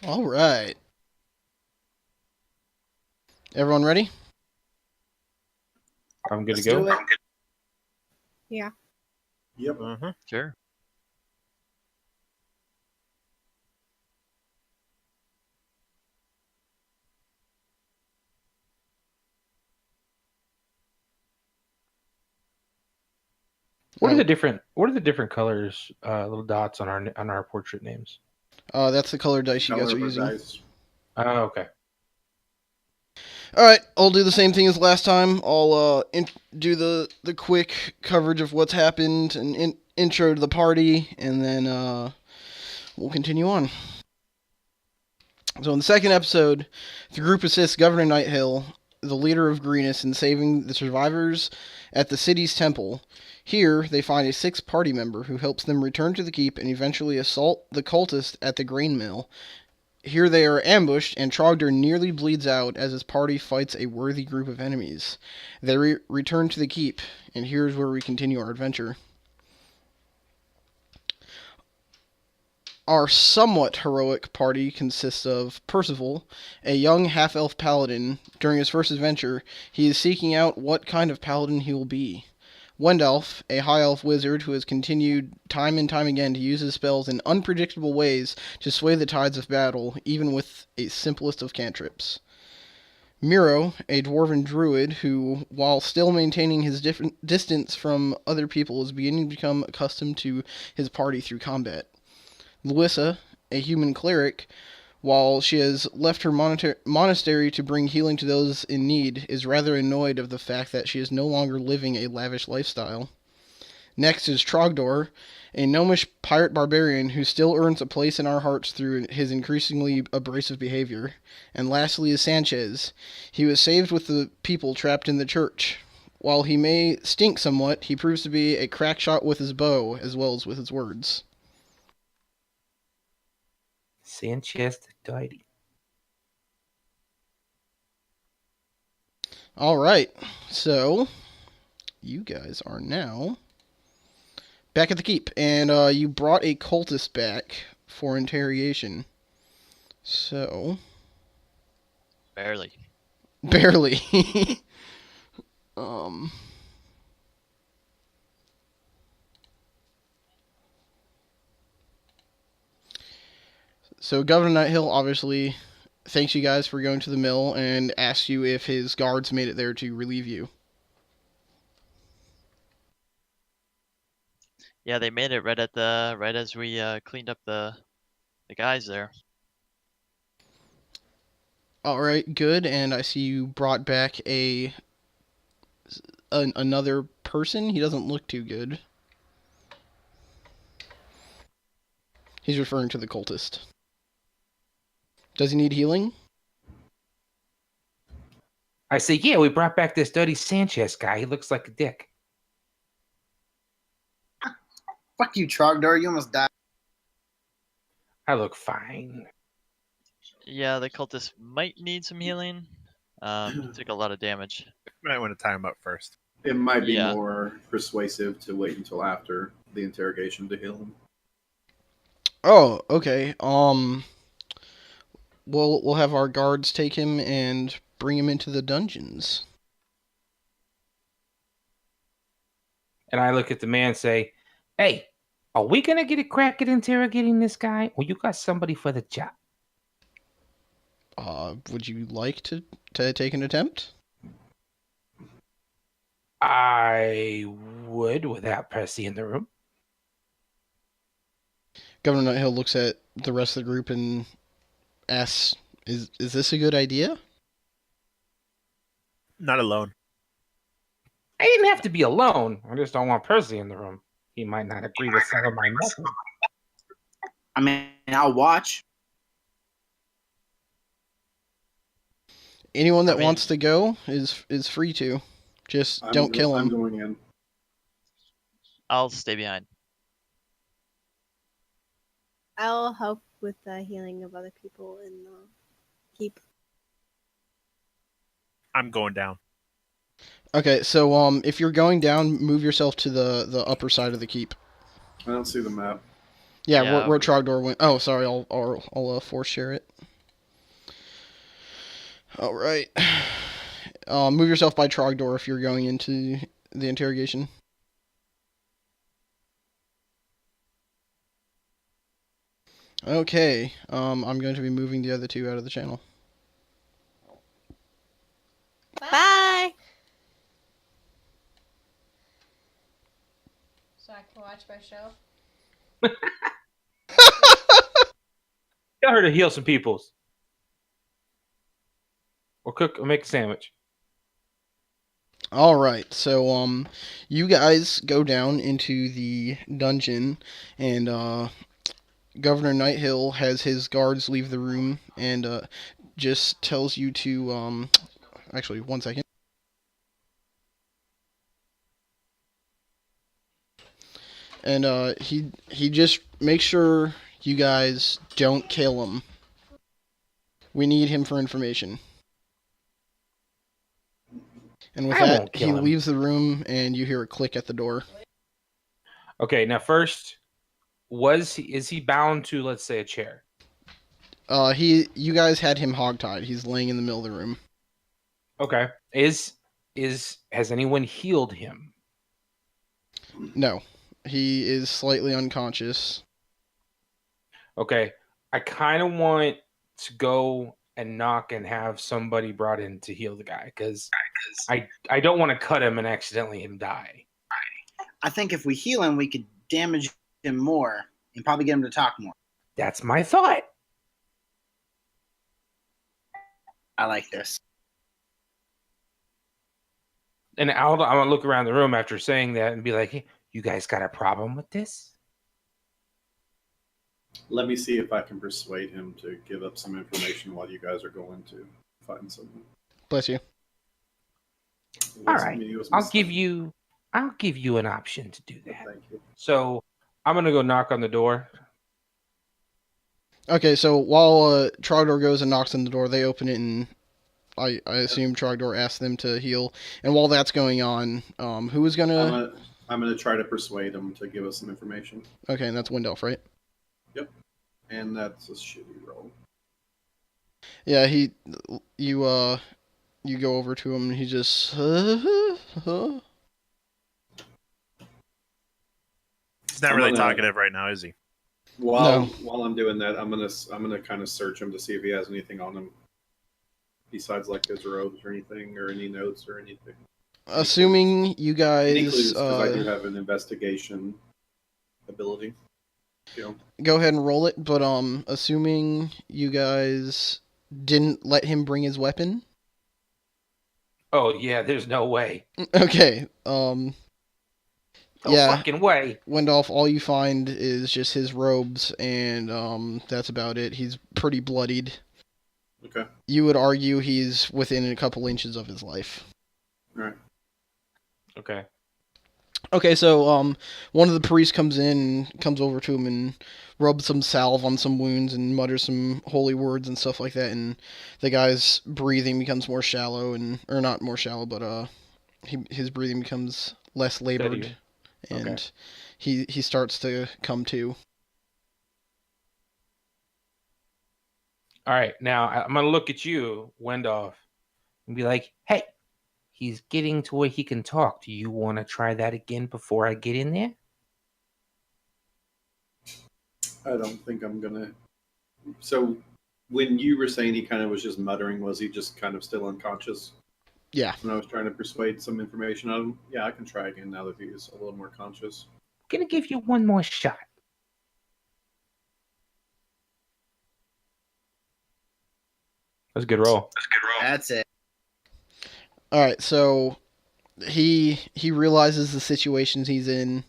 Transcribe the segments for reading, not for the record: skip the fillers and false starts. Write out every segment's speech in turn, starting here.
All right. Everyone ready? I'm good Let's to go. do it. Yeah. Yep. Sure. What are Oh, the different colors, little dots on our portrait names? that's the color dice you guys Color are of our using. dice. Oh, okay. All right, I'll do the same thing as last time. I'll do the quick coverage of what's happened and intro to the party, and then we'll continue on. So in the second episode, the group assists Governor Nighthill, the leader of Greenus, in saving the survivors at the city's temple. Here, they find a sixth party member who helps them return to the keep and eventually assault the cultist at the grain mill. Here they are ambushed, and Trogdor nearly bleeds out as his party fights a worthy group of enemies. They return to the keep, and here's where we continue our adventure. Our somewhat heroic party consists of Percival, a young half-elf paladin. During his first adventure, he is seeking out what kind of paladin he will be. Wendalf, a high elf wizard who has continued time and time again to use his spells in unpredictable ways to sway the tides of battle, even with a simplest of cantrips. Miro, a dwarven druid who, while still maintaining his distance from other people, is beginning to become accustomed to his party through combat. Louisa, a human cleric, while she has left her monastery to bring healing to those in need, is rather annoyed of the fact that she is no longer living a lavish lifestyle. Next is Trogdor, a gnomish pirate barbarian who still earns a place in our hearts through his increasingly abrasive behavior. And lastly is Sanchez. He was saved with the people trapped in the church. While he may stink somewhat, he proves to be a crack shot with his bow as well as with his words. Sanchez Diety. All right, so you guys are now back at the keep, and you brought a cultist back for interrogation. So Barely. barely. um. So Governor Nighthill obviously thanks you guys for going to the mill and asks you if his guards made it there to relieve you. Yeah, they made it right as we cleaned up the guys there. All right, good. And I see you brought back another person. He doesn't look too good. He's referring to the cultist. Does he need healing? I say, yeah, we brought back this dirty Sanchez guy. He looks like a dick. Fuck you, Trogdor. You almost died. I look fine. Yeah, the cultist might need some healing. He took a lot of damage. Might want to tie him up first. It might be Yeah. more persuasive to wait until after the interrogation to heal him. Oh, okay. We'll have our guards take him and bring him into the dungeons. And I look at the man and say, hey, are we going to get a crack at interrogating this guy? Or you got somebody for the job? Would you like to take an attempt? I would, without Percy in the room. Governor Nighthill looks at the rest of the group and asks, "Is this a good idea?" Not alone. I didn't have to be alone. I just don't want Percy in the room. He might not agree with some of my methods. I mean, I'll watch. Anyone that wants to go is free to. Just don't kill him. I'm going in. I'll stay behind. I'll help with the healing of other people in the keep. I'm going down. Okay, so if you're going down, move yourself to the upper side of the keep. I don't see the map. Yeah, Yeah, where Trogdor went. Oh, sorry. I'll force share it. All right. Move yourself by Trogdor if you're going into the interrogation. Okay. I'm going to be moving the other two out of the channel. Bye. So I can watch my show. Tell her to heal some peoples. Or cook or make a sandwich. All right. So you guys go down into the dungeon, and Governor Nighthill has his guards leave the room and just tells you to actually 1 second. And he just makes sure you guys don't kill him. We need him for information. And with I that, won't he kill him. leaves the room, and you hear a click at the door. Okay, now first, is he bound to, let's say, a chair? You guys had him hogtied. He's laying in the middle of the room. Okay. Has anyone healed him? No, he is slightly unconscious. Okay. I kind of want to go and knock and have somebody brought in to heal the guy because I don't want to cut him and accidentally him die. I think if we heal him, we could damage him more and probably get him to talk more. That's my thought. I like this. And I'm gonna look around the room after saying that and be like, hey, you guys got a problem with this? Let me see if I can persuade him to give up some information while you guys are going to find someone. Bless you. All right. I'll give you an option to do that. Thank you. So I'm gonna go knock on the door. Okay, so while Trogdor goes and knocks on the door, they open it, and I assume Trogdor asks them to heal. And while that's going on, who is gonna? I'm gonna try to persuade him to give us some information. Okay, and that's Wendelf, right? Yep. And that's a shitty roll. Yeah, you go over to him, and he just. He's not really talkative right now, is he? While I'm doing that, I'm gonna kind of search him to see if he has anything on him besides like his robes or anything, or any notes or anything. Assuming you guys Any clues, 'cause I do have an investigation ability. go ahead and roll it, but assuming you guys didn't let him bring his weapon. Oh yeah, there's no way. Okay, No yeah. fucking way. Wendolf, all you find is just his robes, and that's about it. He's pretty bloodied. Okay. You would argue he's within a couple inches of his life. All right. Okay. Okay, so one of the priests comes over to him and rubs some salve on some wounds and mutters some holy words and stuff like that, and the guy's breathing becomes more shallow, or not more shallow, but his breathing becomes less labored. Steady. And Okay. he starts to come to. All right, now I'm gonna look at you, Wendoff, and be like, "Hey, he's getting to where he can talk. Do you want to try that again before I get in there?" I don't think I'm gonna. So, when you were saying he kind of was just muttering, was he just kind of still unconscious? Yeah. When I was trying to persuade some information out of him, yeah, I can try again now that he's a little more conscious. I'm gonna give you one more shot. That's a good roll. That's it. All right, so he realizes the situations he's in.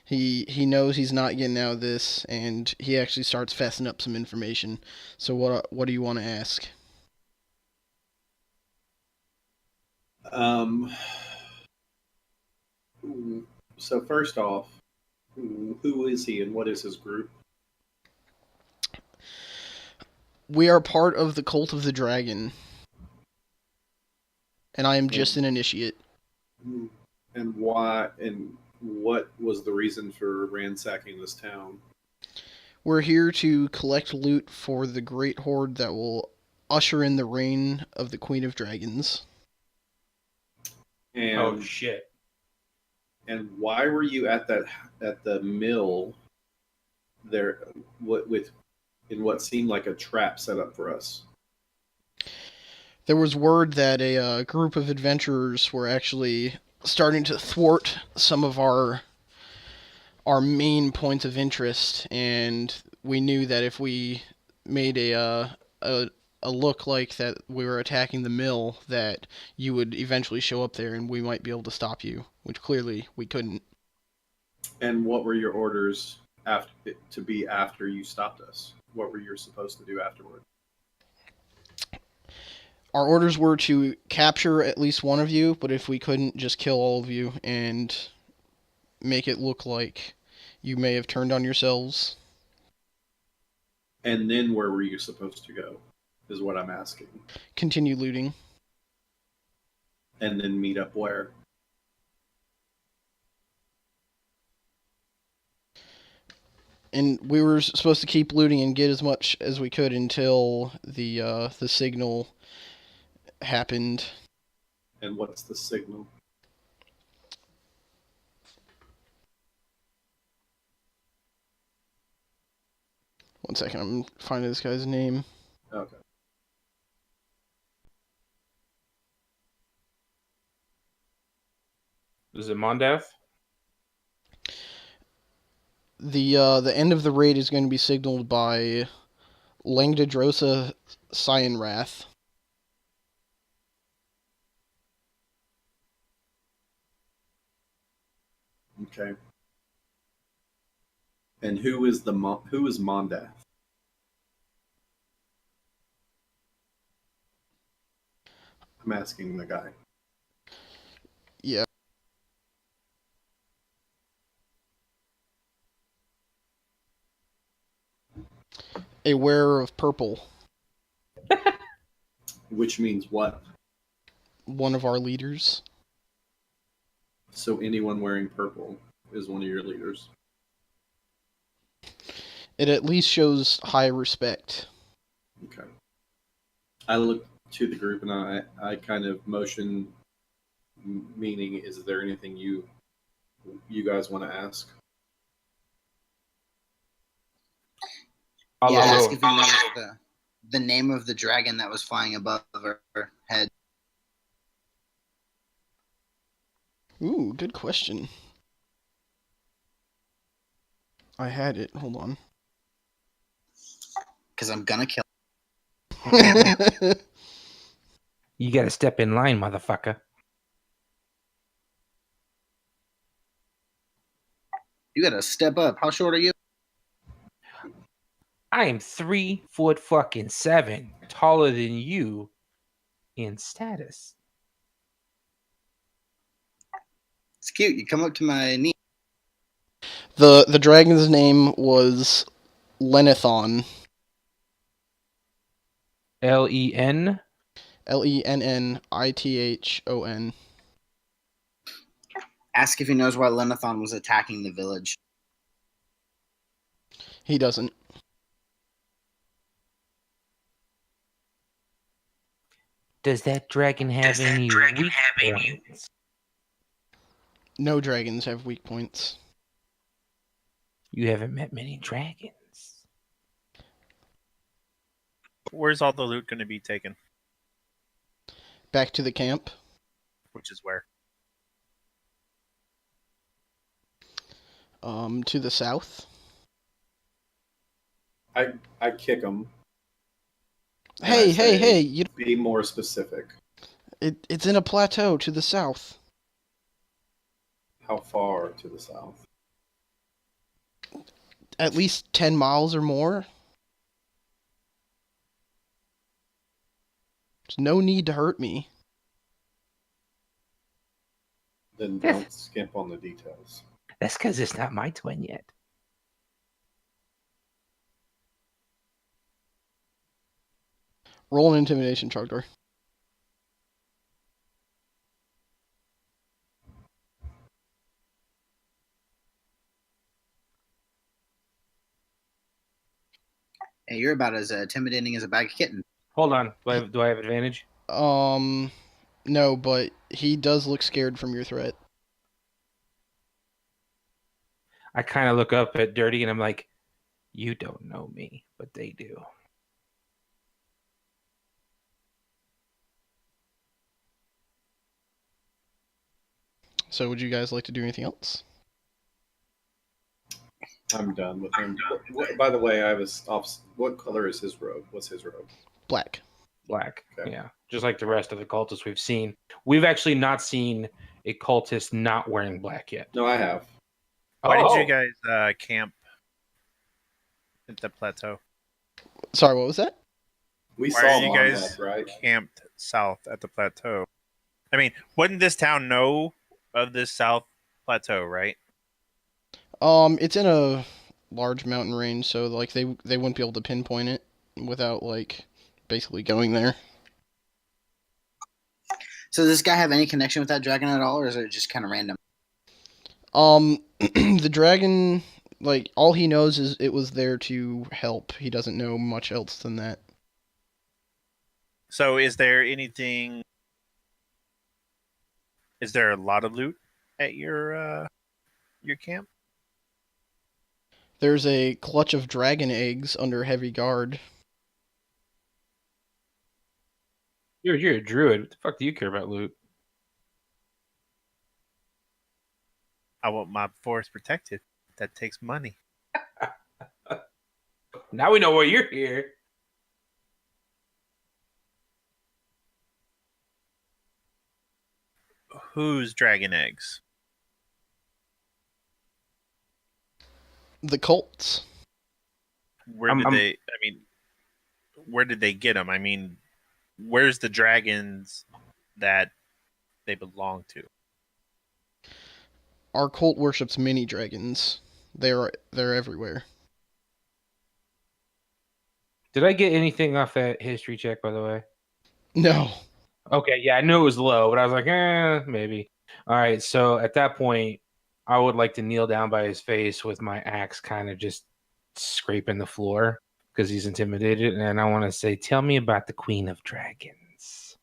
He knows he's not getting out of this, and he actually starts fessing up some information. So what do you want to ask? So first off, who is he and what is his group? We are part of the Cult of the Dragon, and I am just an initiate. And why? And what was the reason for ransacking this town? We're here to collect loot for the great horde that will usher in the reign of the Queen of Dragons. And Oh shit! and why were you at the mill there? In what seemed like a trap set up for us? There was word that a group of adventurers were actually starting to thwart some of our main points of interest, and we knew that if we made a look like that we were attacking the mill, that you would eventually show up there and we might be able to stop you, which clearly we couldn't. And what were your orders after you stopped us? What were you supposed to do afterward? Our orders were to capture at least one of you, but if we couldn't, just kill all of you and make it look like you may have turned on yourselves. And then where were you supposed to go? Is what I'm asking. Continue looting. And then meet up where? And we were supposed to keep looting and get as much as we could until the signal happened. And what's the signal? One second, I'm finding this guy's name. Okay. Is it Mondath? The end of the raid is going to be signaled by Langdadrosa Cyanrath. Okay. And who is Mondath? I'm asking the guy. Yeah. A wearer of purple. Which means what? One of our leaders. So anyone wearing purple is one of your leaders. It at least shows high respect. Okay. I look to the group and I kind of motion, meaning, is there anything you guys want to ask? Yeah, I'll ask go. if he knows the name of the dragon that was flying above her head. Ooh, good question. I had it. Hold on. Because I'm gonna kill. You gotta step in line, motherfucker. You gotta step up. How short are you? I am 3'7", taller than you in status. It's cute. You come up to my knee. The dragon's name was Lenithon. Len. Lennithon. Ask if he knows why Lenithon was attacking the village. He doesn't. Does that dragon have any weak points? No dragons have weak points. You haven't met many dragons. Where's all the loot going to be taken? Back to the camp. Which is where? To the south. I kick him. Hey, I say, hey! You. Be more specific. It's in a plateau to the south. How far to the south? At least 10 miles or more. There's no need to hurt me. Then don't skimp on the details. That's because it's not my twin yet. Roll an intimidation, Trogdor. Hey, you're about as intimidating as a bag of kittens. Hold on. Do I have advantage? No, but he does look scared from your threat. I kind of look up at Dirty and I'm like, you don't know me, but they do. So would you guys like to do anything else? I'm done with him. By the way, I have his off. What color is his robe? What's his robe? Black. Black. Okay. Yeah. Just like the rest of the cultists we've seen. We've actually not seen a cultist not wearing black yet. No, I have. Why Oh. did you guys camp at the plateau? Sorry, what was that? We Why saw are you Monmouth, guys right? camped south at the plateau? I mean, wouldn't this town know of this south plateau, right? It's in a large mountain range, so like they wouldn't be able to pinpoint it without like basically going there. So does this guy have any connection with that dragon at all, or is it just kind of random? The dragon, like all he knows is it was there to help. He doesn't know much else than that. So is there anything? Is there a lot of loot at your camp? There's a clutch of dragon eggs under heavy guard. You're a druid. What the fuck do you care about loot? I want my forest protected. That takes money. Now we know why you're here. Whose dragon eggs? The cults. Where did they? I mean, where did they get them? I mean, where's the dragons that they belong to? Our cult worships mini dragons. They're everywhere. Did I get anything off that history check, by the way? No. Okay, yeah, I knew it was low, but I was like, maybe. All right, so at that point, I would like to kneel down by his face with my axe kind of just scraping the floor because he's intimidated. And I want to say, tell me about the Queen of Dragons.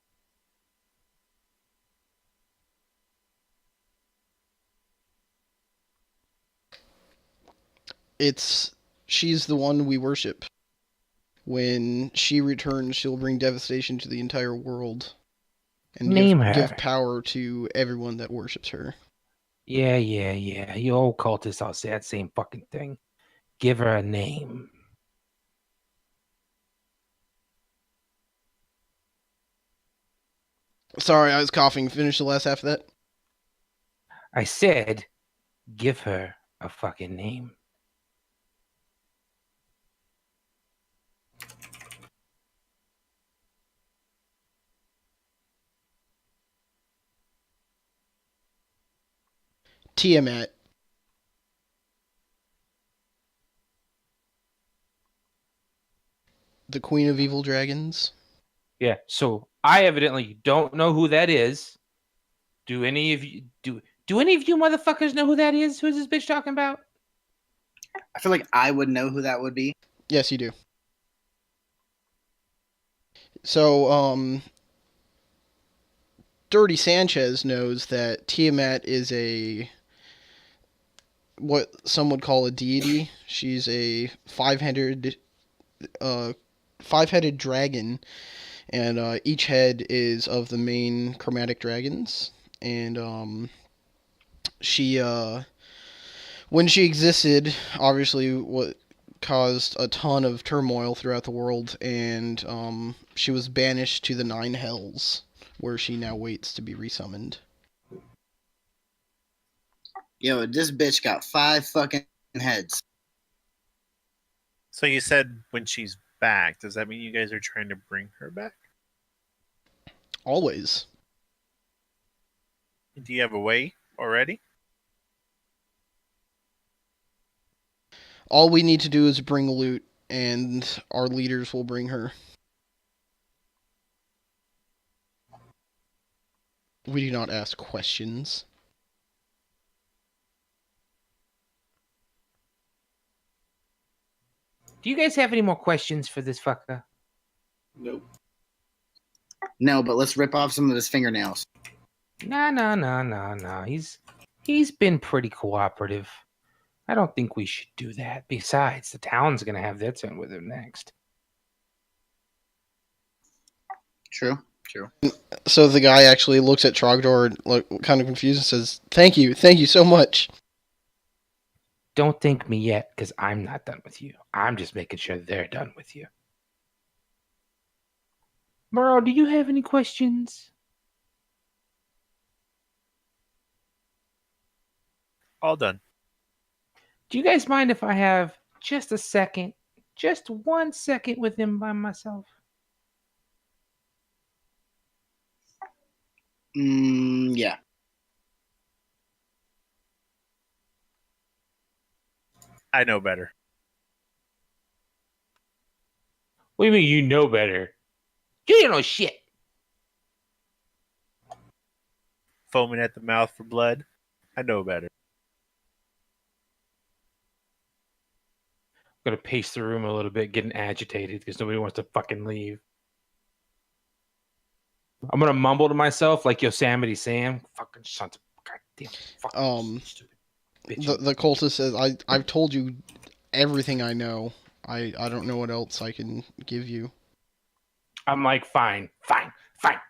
She's the one we worship. When she returns, she'll bring devastation to the entire world and Name her. give power to everyone that worships her. Yeah. You old cultists all say that same fucking thing. Give her a name. Sorry, I was coughing. Finish the last half of that. I said, give her a fucking name. Tiamat. The Queen of Evil Dragons. Yeah, so I evidently don't know who that is. Do any of you motherfuckers know who that is? Who's this bitch talking about? I feel like I would know who that would be. Yes, you do. So, Dirty Sanchez knows that Tiamat is what some would call a deity. She's a five-headed dragon, and each head is of the main chromatic dragons. And she, when she existed, obviously what caused a ton of turmoil throughout the world, and she was banished to the Nine Hells, where she now waits to be resummoned. Yo, this bitch got 5 fucking heads. So you said when she's back, does that mean you guys are trying to bring her back? Always. Do you have a way already? All we need to do is bring loot, and our leaders will bring her. We do not ask questions. Do you guys have any more questions for this fucker? Nope. No, but let's rip off some of his fingernails. No. He's been pretty cooperative. I don't think we should do that. Besides, the town's gonna have their turn with him next. True. So the guy actually looks at Trogdor, like, kind of confused, and says, thank you so much. Don't thank me yet, because I'm not done with you. I'm just making sure they're done with you. Morrow, do you have any questions? All done. Do you guys mind if I have just a second, just 1 second with him by myself? Yeah. I know better. What do you mean you know better? You don't know shit. Foaming at the mouth for blood. I know better. I'm gonna pace the room a little bit, getting agitated because nobody wants to fucking leave. I'm gonna mumble to myself like Yosemite Sam. Fucking sons of goddamn fucking stupid bitch. The cultist says, I've told you everything I know. I don't know what else I can give you. I'm like, fine. You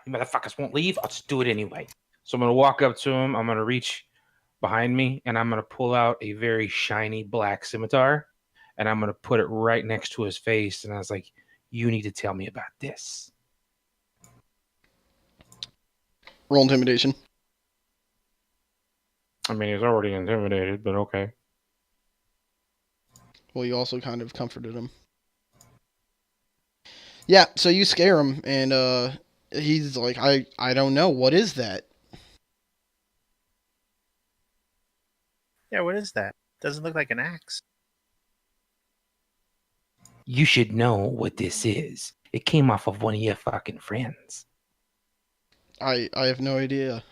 motherfuckers won't leave. I'll just do it anyway. So I'm gonna walk up to him. I'm gonna reach behind me, and I'm gonna pull out a very shiny black scimitar, and I'm gonna put it right next to his face. And I was like, "You need to tell me about this." Roll intimidation. I mean, he's already intimidated, but okay. Well, you also kind of comforted him. Yeah, so you scare him, and he's like, I don't know. What is that? Yeah, what is that? Doesn't look like an axe. You should know what this is. It came off of one of your fucking friends. I have no idea.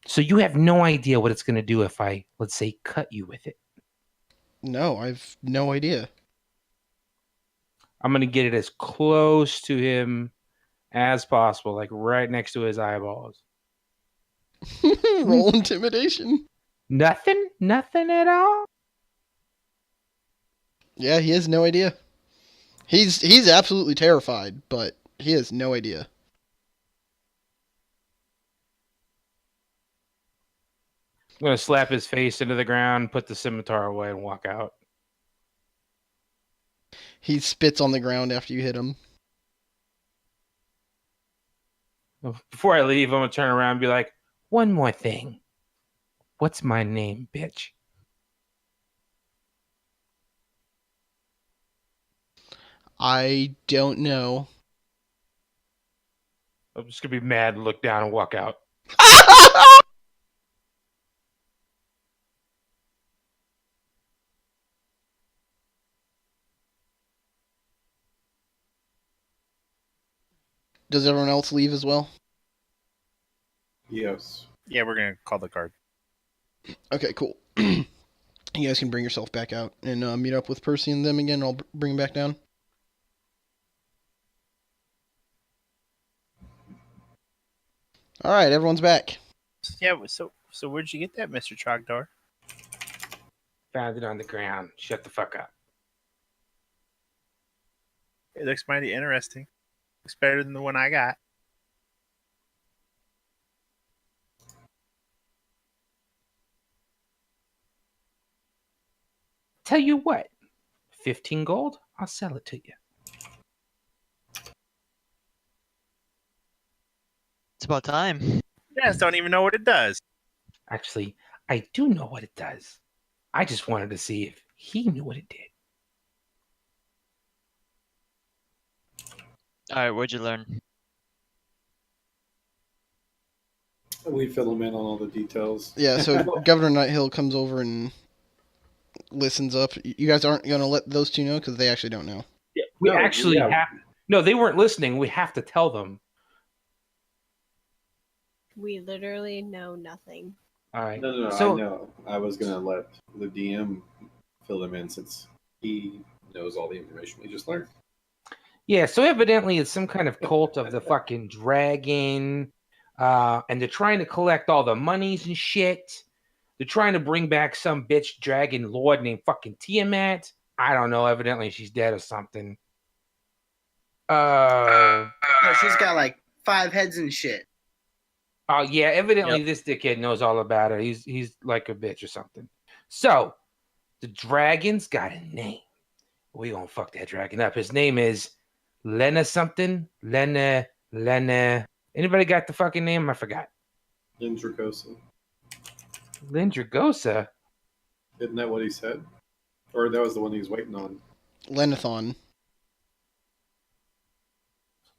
So you have no idea what it's gonna do if I, let's say, cut you with it. No, I've no idea. I'm gonna get it as close to him as possible, like right next to his eyeballs. Roll intimidation. Nothing at all. Yeah, he has no idea. He's absolutely terrified, but he has no idea. I'm gonna slap his face into the ground, put the scimitar away, and walk out. He spits on the ground after you hit him. Before I leave, I'm gonna turn around and be like, "One more thing. What's my name, bitch?" I don't know. I'm just gonna be mad and look down and walk out. Does everyone else leave as well? Yes. Yeah, we're gonna call the guard. Okay, cool. You guys can bring yourself back out and meet up with Percy and them again. I'll bring them back down. All right, everyone's back. Yeah, so where'd you get that, Mr. Trogdor? Found it on the ground. Shut the fuck up. It looks mighty interesting. Looks better than the one I got. Tell you what, 15 gold, I'll sell it to you. It's about time. You guys don't even know what it does. Actually, I do know what it does. I just wanted to see if he knew what it did. All right, what'd you learn? We fill him in on all the details. Yeah, so Governor Nighthill comes over and listens up. You guys aren't going to let those two know because they actually don't know. Yeah, we No, actually yeah. have. No, they weren't listening. We have to tell them. We literally know nothing. All right. No, So I know. I was gonna let the DM fill them in since he knows all the information we just learned. Yeah, so evidently it's some kind of cult of the fucking dragon, and they're trying to collect all the monies and shit. They're trying to bring back some bitch dragon lord named fucking Tiamat. I don't know. Evidently she's dead or something. No, she's got like 5 heads and shit. Oh yeah, evidently this dickhead knows all about her. He's like a bitch or something. So the dragon's got a name. We gonna fuck that dragon up. His name is Lena something. Lena. Anybody got the fucking name? I forgot. Lindragosa. Lindragosa? Isn't that what he said? Or that was the one he was waiting on? Lenathon.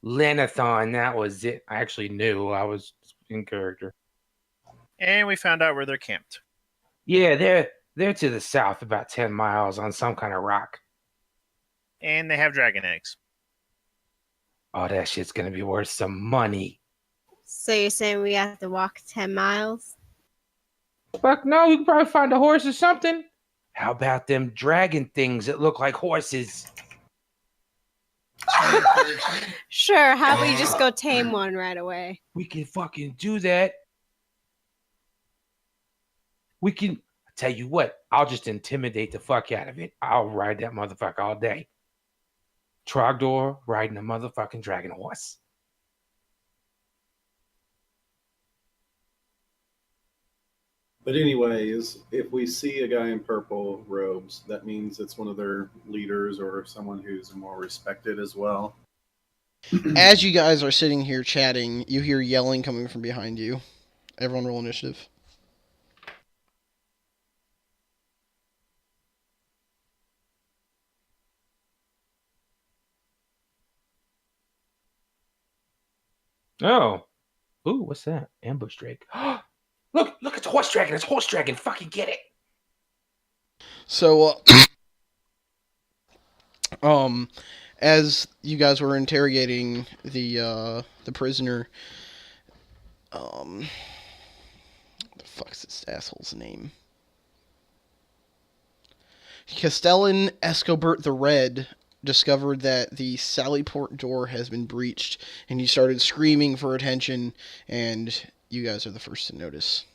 Lenathon, that was it. I actually knew I was in character. And we found out where they're camped. Yeah, they're to the south, about 10 miles on some kind of rock. And they have dragon eggs. Oh, that shit's gonna be worth some money. So you're saying we have to walk 10 miles? Fuck no, you can probably find a horse or something. How about them dragon things that look like horses? Sure, how about you just go tame one right away? We can fucking do that. We can, I tell you what, I'll just intimidate the fuck out of it. I'll ride that motherfucker all day. Trogdor riding a motherfucking dragon horse. But anyways, if we see a guy in purple robes, that means it's one of their leaders or someone who's more respected as well. As you guys are sitting here chatting, you hear yelling coming from behind you. Everyone roll initiative. Oh. Ooh, what's that? Ambush Drake. Look, it's a horse dragon. It's a horse dragon. Fucking get it. So, as you guys were interrogating the prisoner, what the fuck's this asshole's name? Castellan Escobert the Red discovered that the Sallyport door has been breached, and he started screaming for attention, and you guys are the first to notice.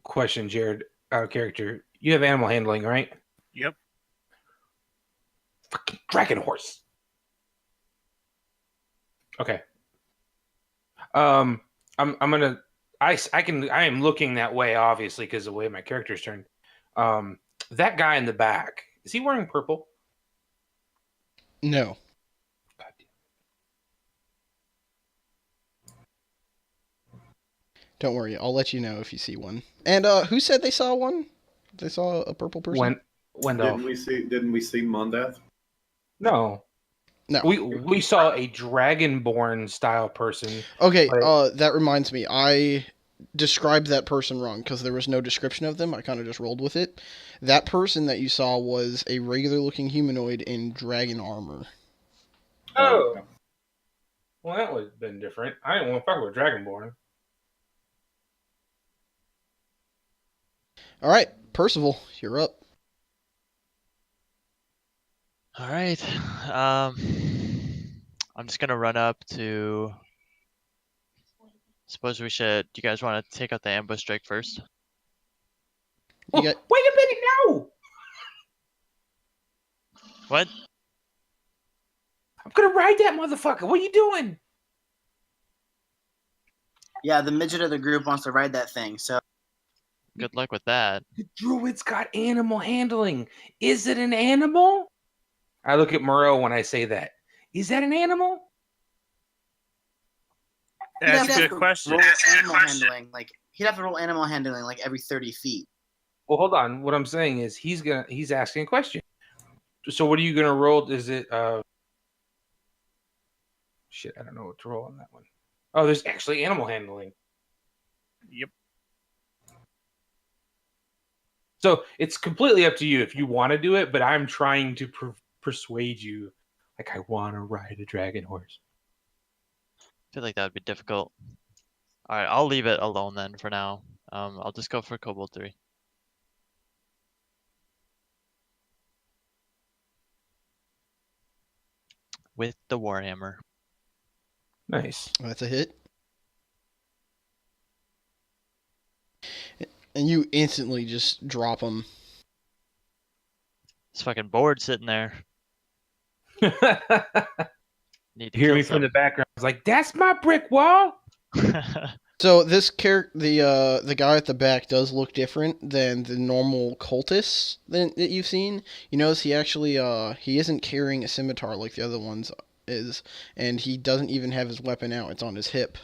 Question, Jared, out of character. You have animal handling, right? Yep. Fucking dragon horse. Okay. I'm gonna. I am looking that way, obviously, because of the way my character's turned. That guy in the back, is he wearing purple? No. God damn. Don't worry, I'll let you know if you see one. And who said they saw one? They saw a purple person? Wendell. Didn't we see Mondath? No. No. We saw a dragonborn style person. Okay, But- that reminds me. I described that person wrong because there was no description of them. I kind of just rolled with it. That person that you saw was a regular-looking humanoid in dragon armor. Oh. Well, that would have been different. I didn't want to fuck with dragonborn. All right, Percival, you're up. All right. I'm just gonna run up to. Suppose we should. Do you guys want to take out the ambush drake first? You got- Wait a minute, no! What? I'm gonna ride that motherfucker. What are you doing? Yeah, the midget of the group wants to ride that thing. So Good luck with that. The druid's got animal handling. Is it an animal? I look at Moreau when I say that. Is that an animal? That's a good question. Roll animal handling, like he'd have to roll animal handling like every 30 feet. Well, hold on. What I'm saying is he's asking a question. So what are you gonna roll? Is it shit, I don't know what to roll on that one. Oh, there's actually animal handling. Yep. So it's completely up to you if you want to do it, but I'm trying to persuade you. Like, I want to ride a dragon horse. I feel like that would be difficult. All right, I'll leave it alone then for now. I'll just go for Kobold 3. with the Warhammer. Nice. That's a hit. And you instantly just drop him. This fucking board sitting there. You Need to hear kill me from the background. I was like, "That's my brick wall." So this character, the guy at the back, does look different than the normal cultists that you've seen. You notice he actually he isn't carrying a scimitar like the other ones is, and he doesn't even have his weapon out. It's on his hip,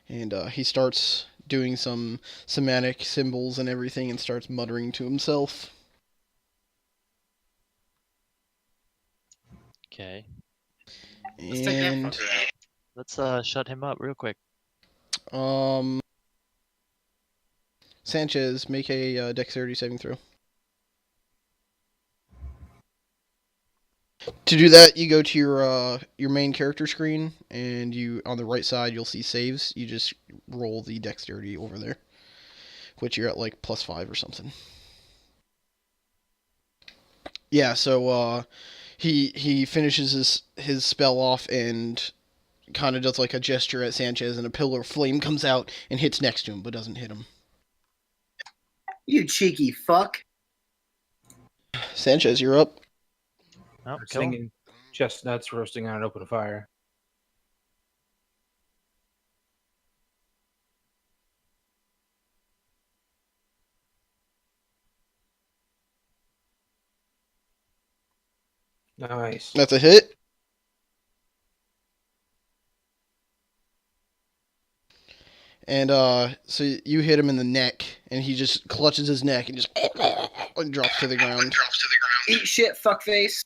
and he starts doing some semantic symbols and everything, and starts muttering to himself. Okay. Let's take that And fucker out. Let's shut him up real quick. Sanchez, make a dexterity saving throw. To do that, you go to your main character screen, and you on the right side you'll see saves. You just roll the dexterity over there, which you're at like +5 or something. Yeah, so he finishes his spell off and kind of does like a gesture at Sanchez, and a pillar of flame comes out and hits next to him, but doesn't hit him. You cheeky fuck. Sanchez, you're up. Oh, kill him. Singing chestnuts roasting on an open fire. Nice. That's a hit. And so you hit him in the neck, and he just clutches his neck and just and drops to the ground. Eat shit, fuckface.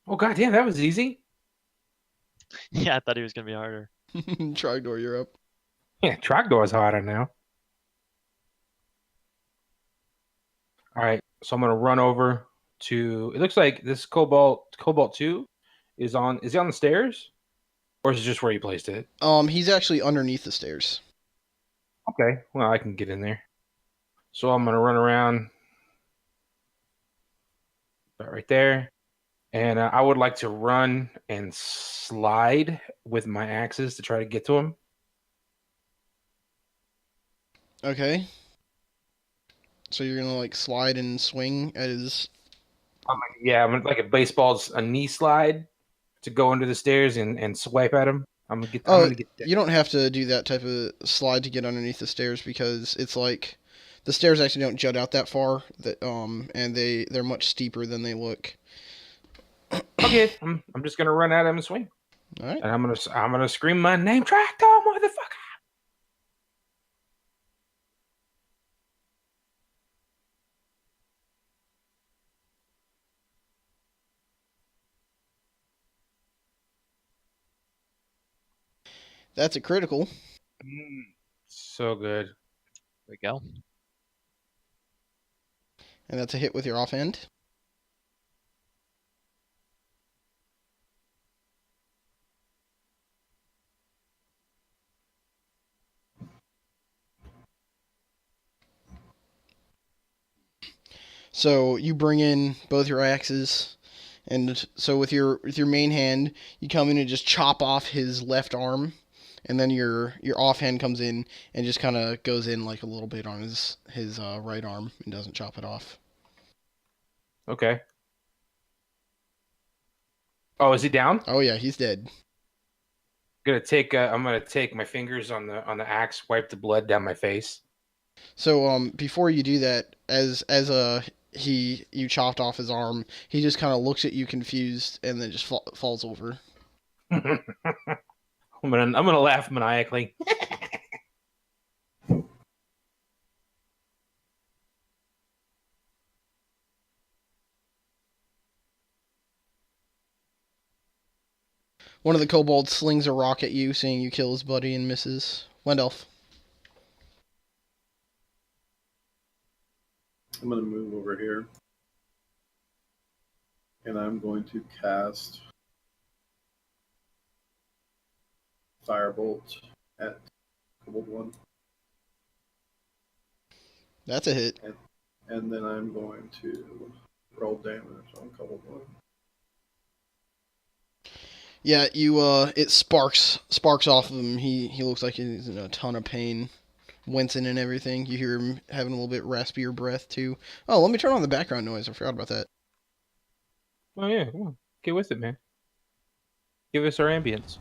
Oh goddamn, that was easy. Yeah, I thought he was gonna be harder. Trogdor, you're up. Yeah, Trogdor's harder now. All right, so I'm gonna run over to. It looks like this Cobalt 2 is on. Is he on the stairs, or is it just where you placed it? He's actually underneath the stairs. Okay, well I can get in there. So I'm gonna run around right there, and I would like to run and slide with my axes to try to get to him. Okay. So you're gonna like slide and swing at his. I'm gonna like a knee slide to go under the stairs and swipe at him. I'm gonna get You don't have to do that type of slide to get underneath the stairs, because it's like the stairs actually don't jut out that far. And they're much steeper than they look. Okay, I'm just gonna run at him and swing, All right. and I'm gonna scream my name, Tractor, motherfucker. That's a critical. So good. There we go. And that's a hit with your offhand. So you bring in both your axes, and so with your main hand, you come in and just chop off his left arm, and then your offhand comes in and just kind of goes in like a little bit on his right arm and doesn't chop it off. Okay. Oh, is he down? Oh yeah, he's dead. I'm gonna take my fingers on the axe, wipe the blood down my face. So before you do that, as you chopped off his arm, he just kind of looks at you confused and then just falls over. I'm gonna laugh maniacally. One of the kobolds slings a rock at you, seeing you kill his buddy, and misses. Wendelf. I'm going to move over here. And I'm going to cast Firebolt at Kobold 1. That's a hit. And then I'm going to roll damage on Kobold 1. Yeah, you it sparks off of him. He looks like he's in a ton of pain, wincing and everything. You hear him having a little bit raspier breath too. Oh, let me turn on the background noise. I forgot about that. Oh yeah, come on, get with it, man. Give us our ambience.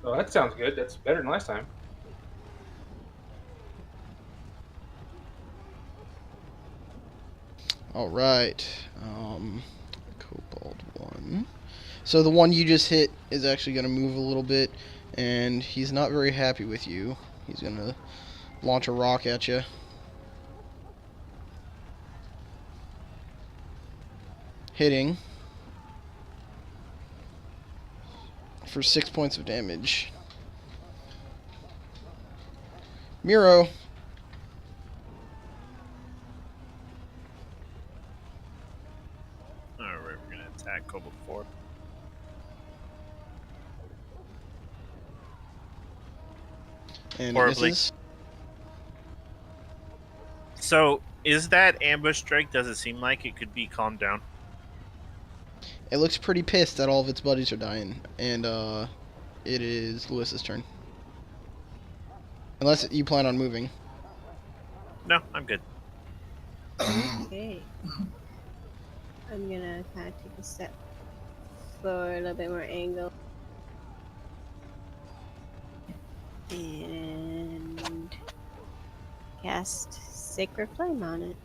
Oh, that sounds good. That's better than last time. All right, Cobalt 1. So the one you just hit is actually going to move a little bit, and he's not very happy with you. He's going to launch a rock at you. Hitting for 6 points of damage. Miro. Alright, we're gonna attack Cobalt 4. And Horribly. misses. So, is that ambush strike? Does it seem like it could be calmed down? It looks pretty pissed that all of its buddies are dying. And, it is Lewis's turn. Unless you plan on moving. No, I'm good. Okay. I'm gonna kind of take a step for a little bit more angle. And cast Sacred Flame on it.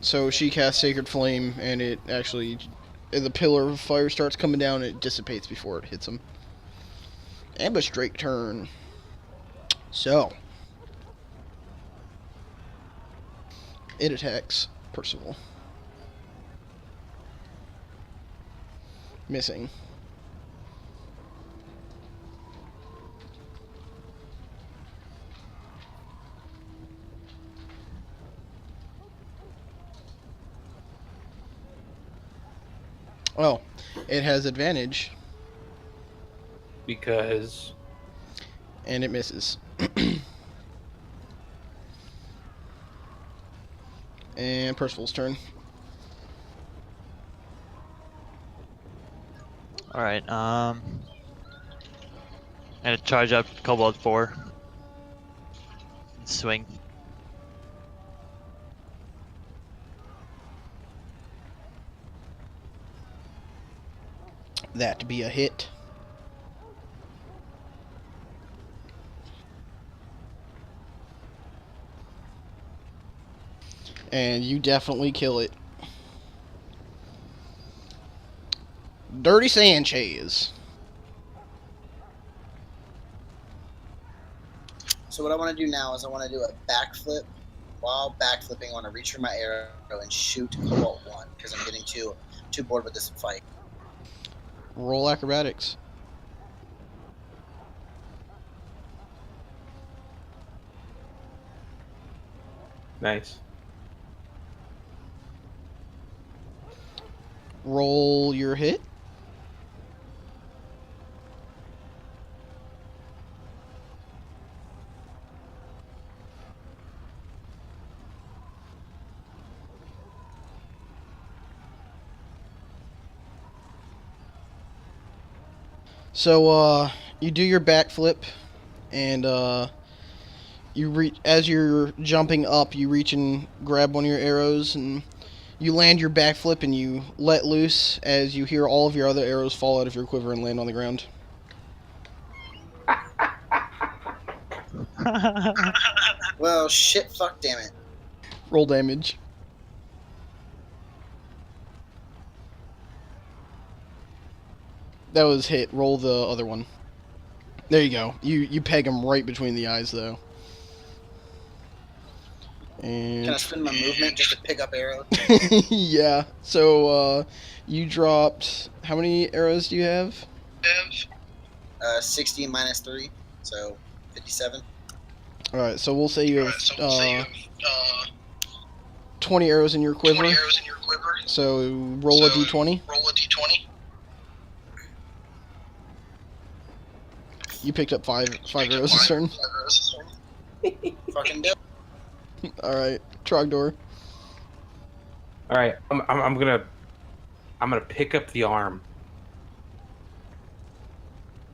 So she casts Sacred Flame, and it actually... the pillar of fire starts coming down, and it dissipates before it hits him. Ambush Drake turn. So... it attacks Percival. Missing. Oh, it has advantage, Because and it misses. And Percival's turn. Alright, I'm gonna charge up Cobalt 4. Swing. That to be a hit. And you definitely kill it. Dirty Sanchez. So what I want to do now is I want to do a backflip. While backflipping, I want to reach for my arrow and shoot Cobalt 1 because I'm getting too bored with this fight. Roll acrobatics. nice. Roll your hit. So, you do your backflip, and, as you're jumping up, you reach and grab one of your arrows, and you land your backflip, and you let loose as you hear all of your other arrows fall out of your quiver and land on the ground. Well, shit, fuck, damn it. Roll damage. That was hit. Roll the other one. There you go. You peg him right between the eyes, though. And Can I spend my movement just to pick up arrows? yeah. So you dropped. How many arrows do you have? 60 minus 3, so 57. All right. So we'll say you have 20 arrows in your quiver. So roll a d20. You picked up five arrows this turn. Fucking do. All right, Trogdor. All right, I'm gonna pick up the arm,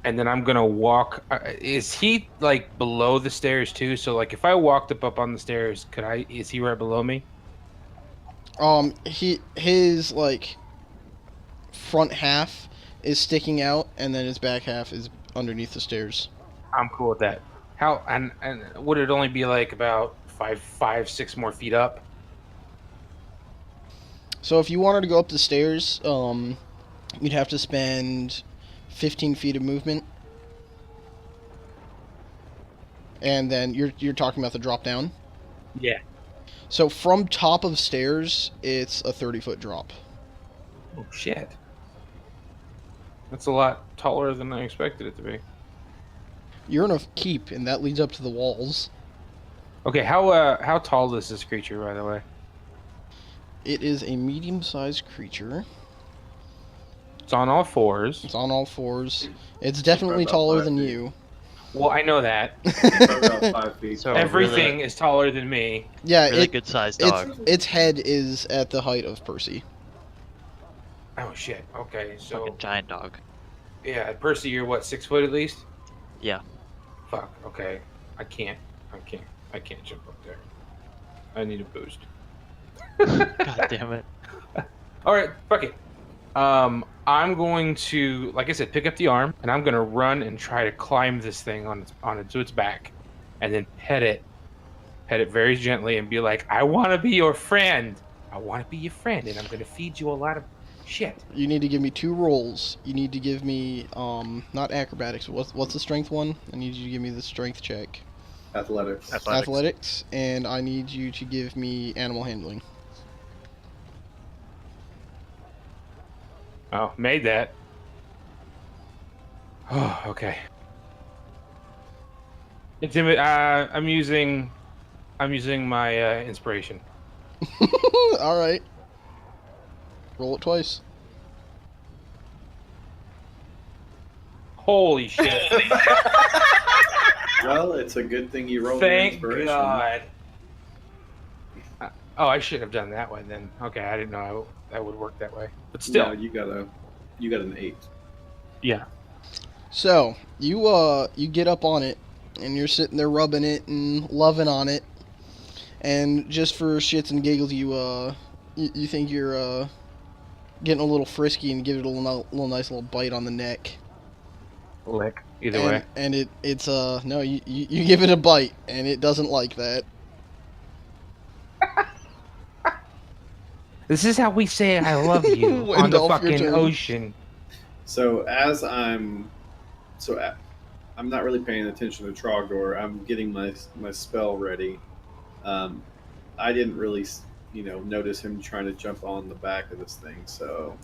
and then I'm gonna walk. Is he like below the stairs too? So like, if I walked up on the stairs, could I? Is he right below me? His like front half is sticking out, and then his back half is underneath the stairs. I'm cool with that. How and would it only be like about 6 more feet up? So if you wanted to go up the stairs, you'd have to spend 15 feet of movement, and then you're talking about the drop down. Yeah. So from top of stairs, it's a 30-foot drop. Oh shit. That's a lot taller than I expected it to be. You're in a keep, and that leads up to the walls. Okay, how tall is this creature, by the way? It is a medium-sized creature. It's on all fours. It's on all fours. It's definitely taller than you. Well, I know that. About 5 feet. So Everything is taller than me. Yeah, really good sized dog. its head is at the height of Percy. Oh shit. Okay, so Fucking giant dog. yeah, Percy, you're what, 6 foot at least? Yeah. Fuck. Okay, I can't jump up there. I need a boost. God damn it. All right, fuck it. I'm going to, like I said, pick up the arm, and I'm gonna run and try to climb this thing onto its back, and then pet it very gently, and be like, "I want to be your friend. I want to be your friend, and I'm gonna feed you a lot of shit." You need to give me 2 rolls. You need to give me not acrobatics. What's the strength one? I need you to give me the strength check. Athletics. Athletics, and I need you to give me animal handling. Oh, made that. Oh, okay. I'm using my inspiration. All right. Roll it twice. Holy shit! Well, it's a good thing you rolled your Thank inspiration. God. Oh, I should have done that one then. Okay, I didn't know that would work that way. But still, No, you got an 8. yeah. So you get up on it, and you're sitting there rubbing it and loving on it, and just for shits and giggles, you think you're getting a little frisky and give it a little nice little bite on the neck. Lick. Either way. And it's no, you give it a bite, and it doesn't like that. This is how we say I love you on the Wendell, your fucking turn. ocean. So I'm not really paying attention to Trogdor. I'm getting my spell ready. I didn't really, notice him trying to jump on the back of this thing, so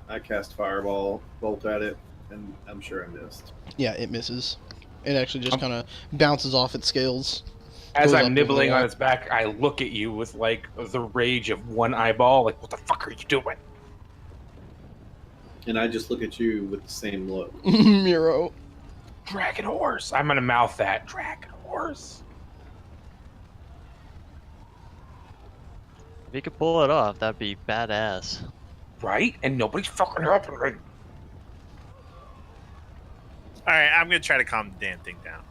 I cast Fireball Bolt at it, and I'm sure I missed. Yeah, it misses. It actually just kind of bounces off its scales. As Goes up I'm over nibbling the on wall. its back, I look at you with like the rage of one eyeball. Like, what the fuck are you doing? And I just look at you with the same look. Miro. Dragon horse. I'm gonna mouth that. Dragon horse. If you could pull it off, that'd be badass. Right? And nobody's fucking helping me. All right, I'm gonna try to calm the damn thing down.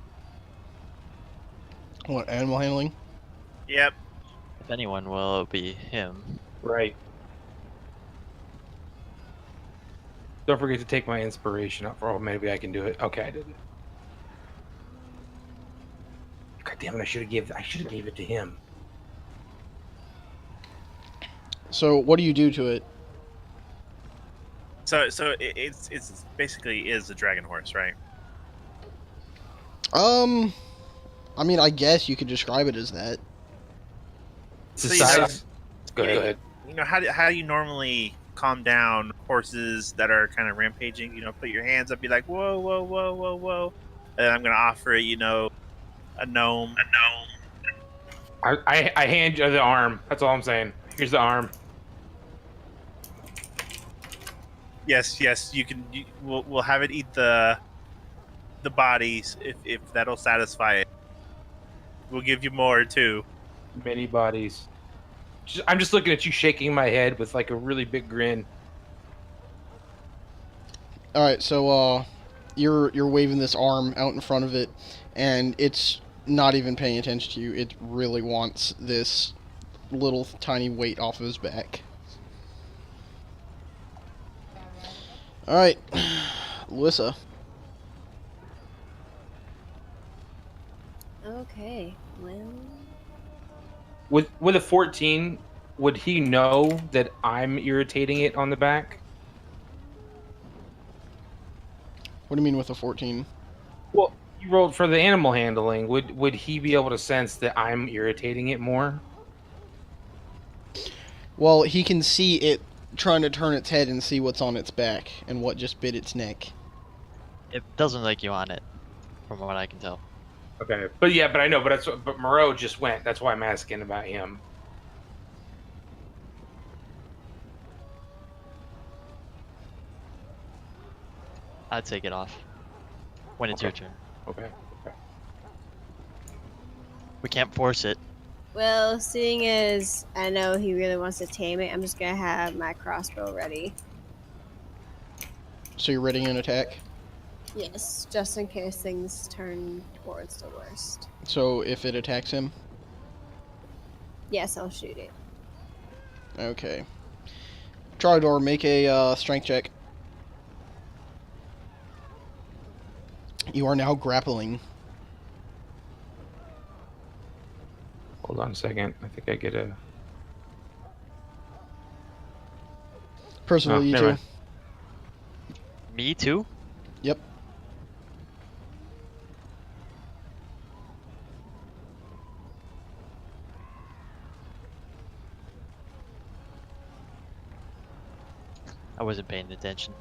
What, animal handling? Yep. If anyone will, it'll be him. Right. Don't forget to take my inspiration up. Oh, maybe I can do it. Okay, I didn't. God damn it! I should have gave it to him. So what do you do to it? So it's basically is the dragon horse, right? I mean, I guess you could describe it as that. It's the So, you know, size. Go ahead. You know how do you normally calm down horses that are kind of rampaging? Put your hands up, be like, whoa, whoa, whoa, whoa, whoa, and I'm gonna offer it, a gnome. I hand you the arm. That's all I'm saying. Here's the arm. Yes, you can. We'll have it eat the bodies if that'll satisfy it. We'll give you more too. Many bodies. I'm just looking at you shaking my head with like a really big grin. All right, so you're waving this arm out in front of it, and it's not even paying attention to you. It really wants this little tiny weight off of his back. All right, Alyssa. Okay, well, With a 14, would he know that I'm irritating it on the back? What do you mean with a 14? Well, you rolled for the animal handling. Would he be able to sense that I'm irritating it more? Well, he can see it trying to turn its head and see what's on its back and what just bit its neck. It doesn't like you on it, from what I can tell. Okay, but I know, but Moreau just went. That's why I'm asking about him. I'd take it off when it's your turn. Okay. We can't force it. well, seeing as I know he really wants to tame it, I'm just gonna have my crossbow ready. So you're ready an attack? Yes, just in case things turn towards the worst. So if it attacks him? Yes, I'll shoot it. Okay. Trogdor, make a strength check. You are now grappling. Hold on a second. I think I get a. Percival, Oh, you never too. mind. Me too? Yep. I wasn't paying attention.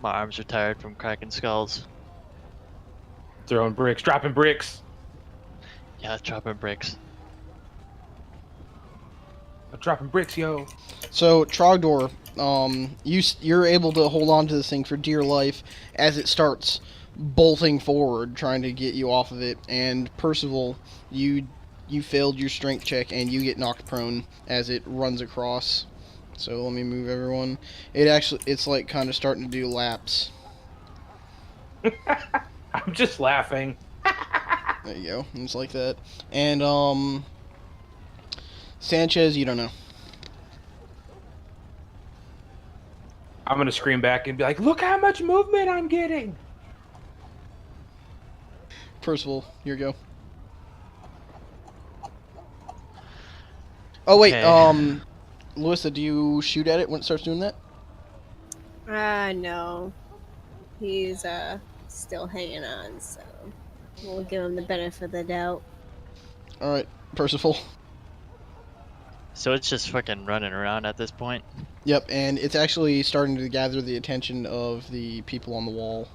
My arms are tired from cracking skulls. Throwing bricks, dropping bricks. Yeah, dropping bricks. I'm dropping bricks, yo. So Trogdor, you're able to hold on to this thing for dear life as it starts bolting forward, trying to get you off of it. And Percival, you failed your strength check and you get knocked prone as it runs across. So let me move everyone. It's like kind of starting to do laps. I'm just laughing. There you go. It's like that. And Sanchez, you don't know. I'm gonna scream back and be like, "Look how much movement I'm getting!" Percival, here you go. Oh wait, Okay. Louisa, do you shoot at it when it starts doing that? No. He's still hanging on, so we'll give him the benefit of the doubt. All right, Percival. So it's just fucking running around at this point. Yep, and it's actually starting to gather the attention of the people on the wall.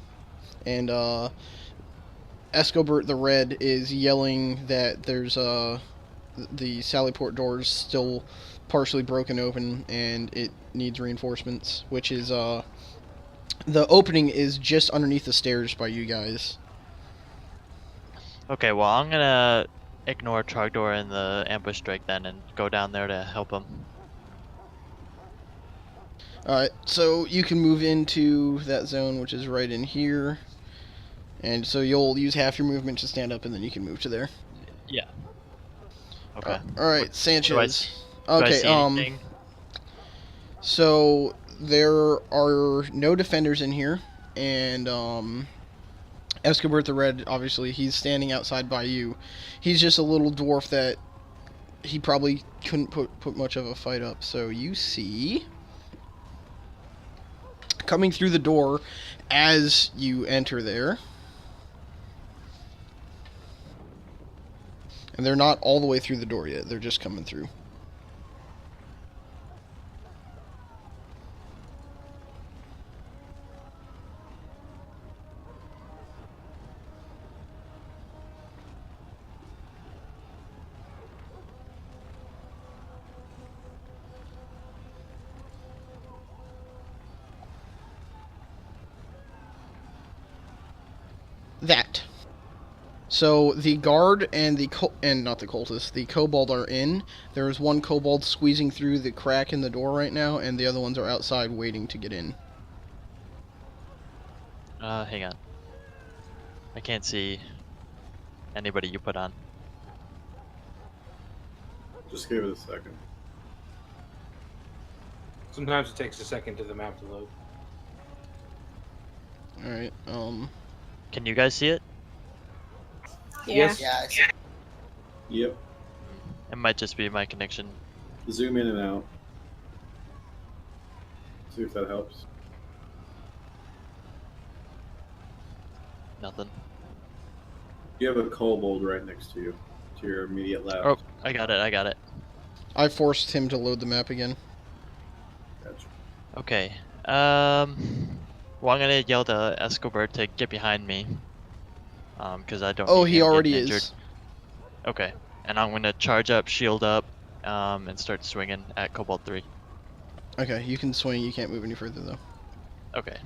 And Escobert the Red is yelling that there's the Sallyport door's still partially broken open and it needs reinforcements, which is the opening is just underneath the stairs by you guys. Okay, well I'm gonna ignore Trogdor and the ambush strike then and go down there to help him. Alright, so you can move into that zone, which is right in here. And so you'll use half your movement to stand up, and then you can move to there. Yeah. Okay. Alright, Sanchez. Do I Okay, see anything? so there are no defenders in here, and Escobert the Red, obviously, he's standing outside by you. He's just a little dwarf that he probably couldn't put much of a fight up. So you see, coming through the door as you enter there, and they're not all the way through the door yet, they're just coming through. that. So the guard and not the cultist, the kobold are in. There is one kobold squeezing through the crack in the door right now, and the other ones are outside waiting to get in. Hang on. I can't see anybody you put on. Just give it a second. Sometimes it takes a second to the map to load. Alright, Can you guys see it? Yeah. Yes. Yeah, it's, Yep. It might just be my connection. Zoom in and out. See if that helps. Nothing. You have a kobold right next to you, to your immediate left. Oh, I got it. I forced him to load the map again. Gotcha. Okay. Well, I'm gonna yell to Escobar to get behind me. Because I don't. Oh, need he him already getting injured. is. Okay. And I'm gonna charge up, shield up, and start swinging at Cobalt 3. Okay, you can swing, you can't move any further though. Okay.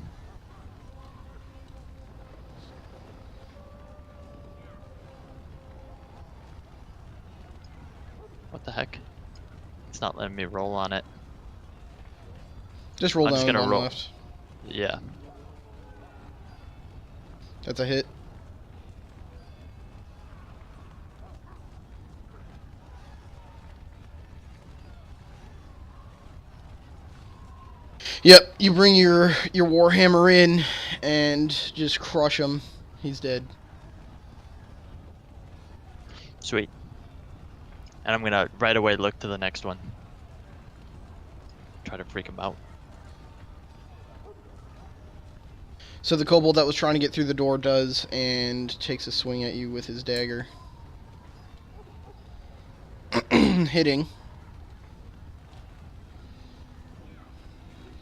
What the heck? It's not letting me roll on it. Just roll I'm down just gonna on the roll. left. Yeah. That's a hit. Yep, you bring your warhammer in and just crush him. He's dead. Sweet. And I'm gonna right away look to the next one. Try to freak him out. So the kobold that was trying to get through the door does, and takes a swing at you with his dagger. Hitting.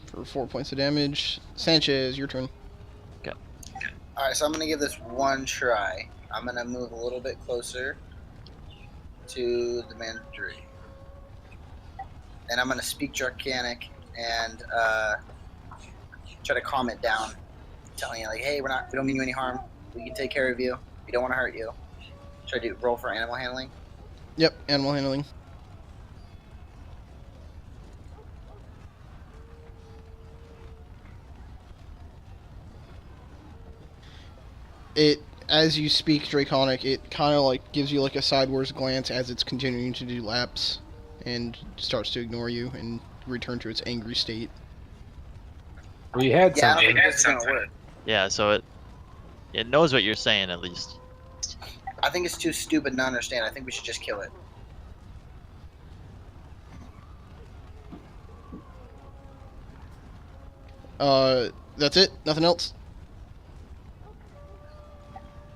For 4 points of damage. Sanchez, your turn. Alright, so I'm going to give this one try. I'm going to move a little bit closer to the Mandarin. And I'm going to speak Draconic and try to calm it down. Telling you, like, hey, we don't mean you any harm. We can take care of you. We don't want to hurt you. Should I do roll for animal handling? Yep, animal handling. It, as you speak Draconic, it kind of like gives you like a sideways glance as it's continuing to do laps, and starts to ignore you and return to its angry state. We had Yeah, I don't something. think this is going to work. Yeah, so it knows what you're saying at least. I think it's too stupid to understand. I think we should just kill it. That's it? Nothing else?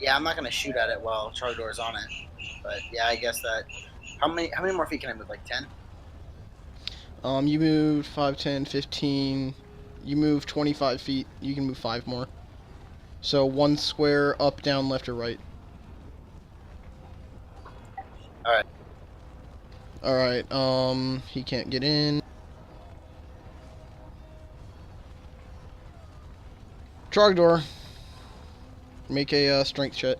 Yeah, I'm not going to shoot at it while Chargador's on it. But yeah, I guess that... How many more feet can I move? Like 10? You moved 5, 10, 15. You moved 25 feet. You can move 5 more. So 1 square up, down, left, or right. Alright. Alright, he can't get in. Trogdor, make a strength check.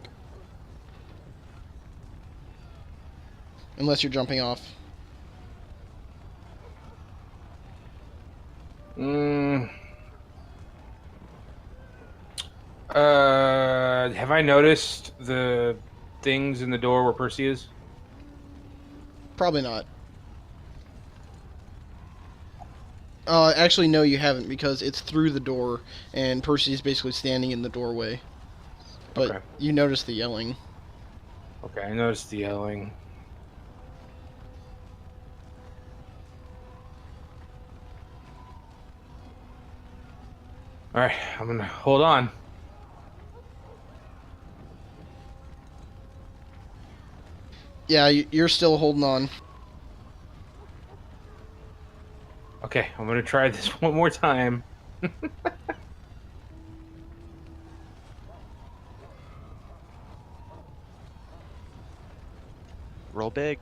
Unless you're jumping off. Have I noticed the things in the door where Percy is? Probably not. Actually, no, you haven't, because it's through the door, and Percy's basically standing in the doorway. But Okay. you notice the yelling. Okay, I noticed the yelling. Alright, I'm gonna hold on. Yeah, you're still holding on. Okay, I'm gonna try this one more time. Roll big.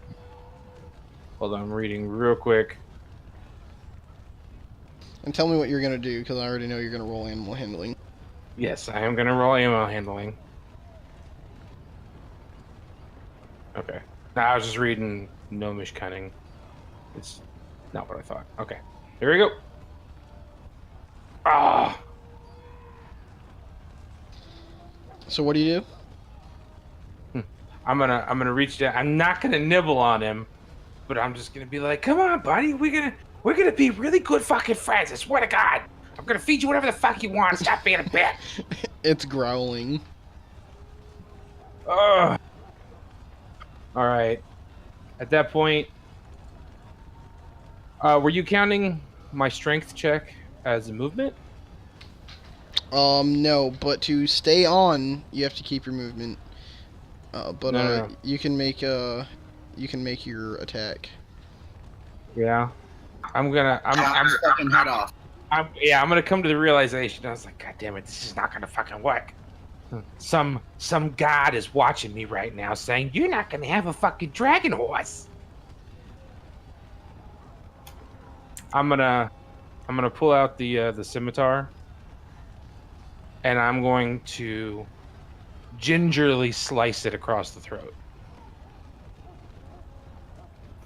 Hold on, I'm reading real quick. And tell me what you're gonna do, because I already know you're gonna roll animal handling. Yes, I am gonna roll ammo handling. Okay. No, I was just reading Gnomish Cunning. It's not what I thought. Okay. Here we go. Ah! So what do you do? I'm gonna reach down. I'm not gonna nibble on him, but I'm just gonna be like, "Come on, buddy. We're gonna be really good fucking friends. I swear to God. I'm gonna feed you whatever the fuck you want. Stop being a bitch." It's growling. Ugh. All right. At that point, were you counting my strength check as a movement? No, but to stay on, you have to keep your movement. But No. you can make your attack. Yeah. I'm Chop his fucking head off. I'm gonna come to the realization. I was like, God damn it, this is not gonna fucking work. Some god is watching me right now, saying you're not gonna have a fucking dragon horse. I'm gonna pull out the scimitar, and I'm going to gingerly slice it across the throat.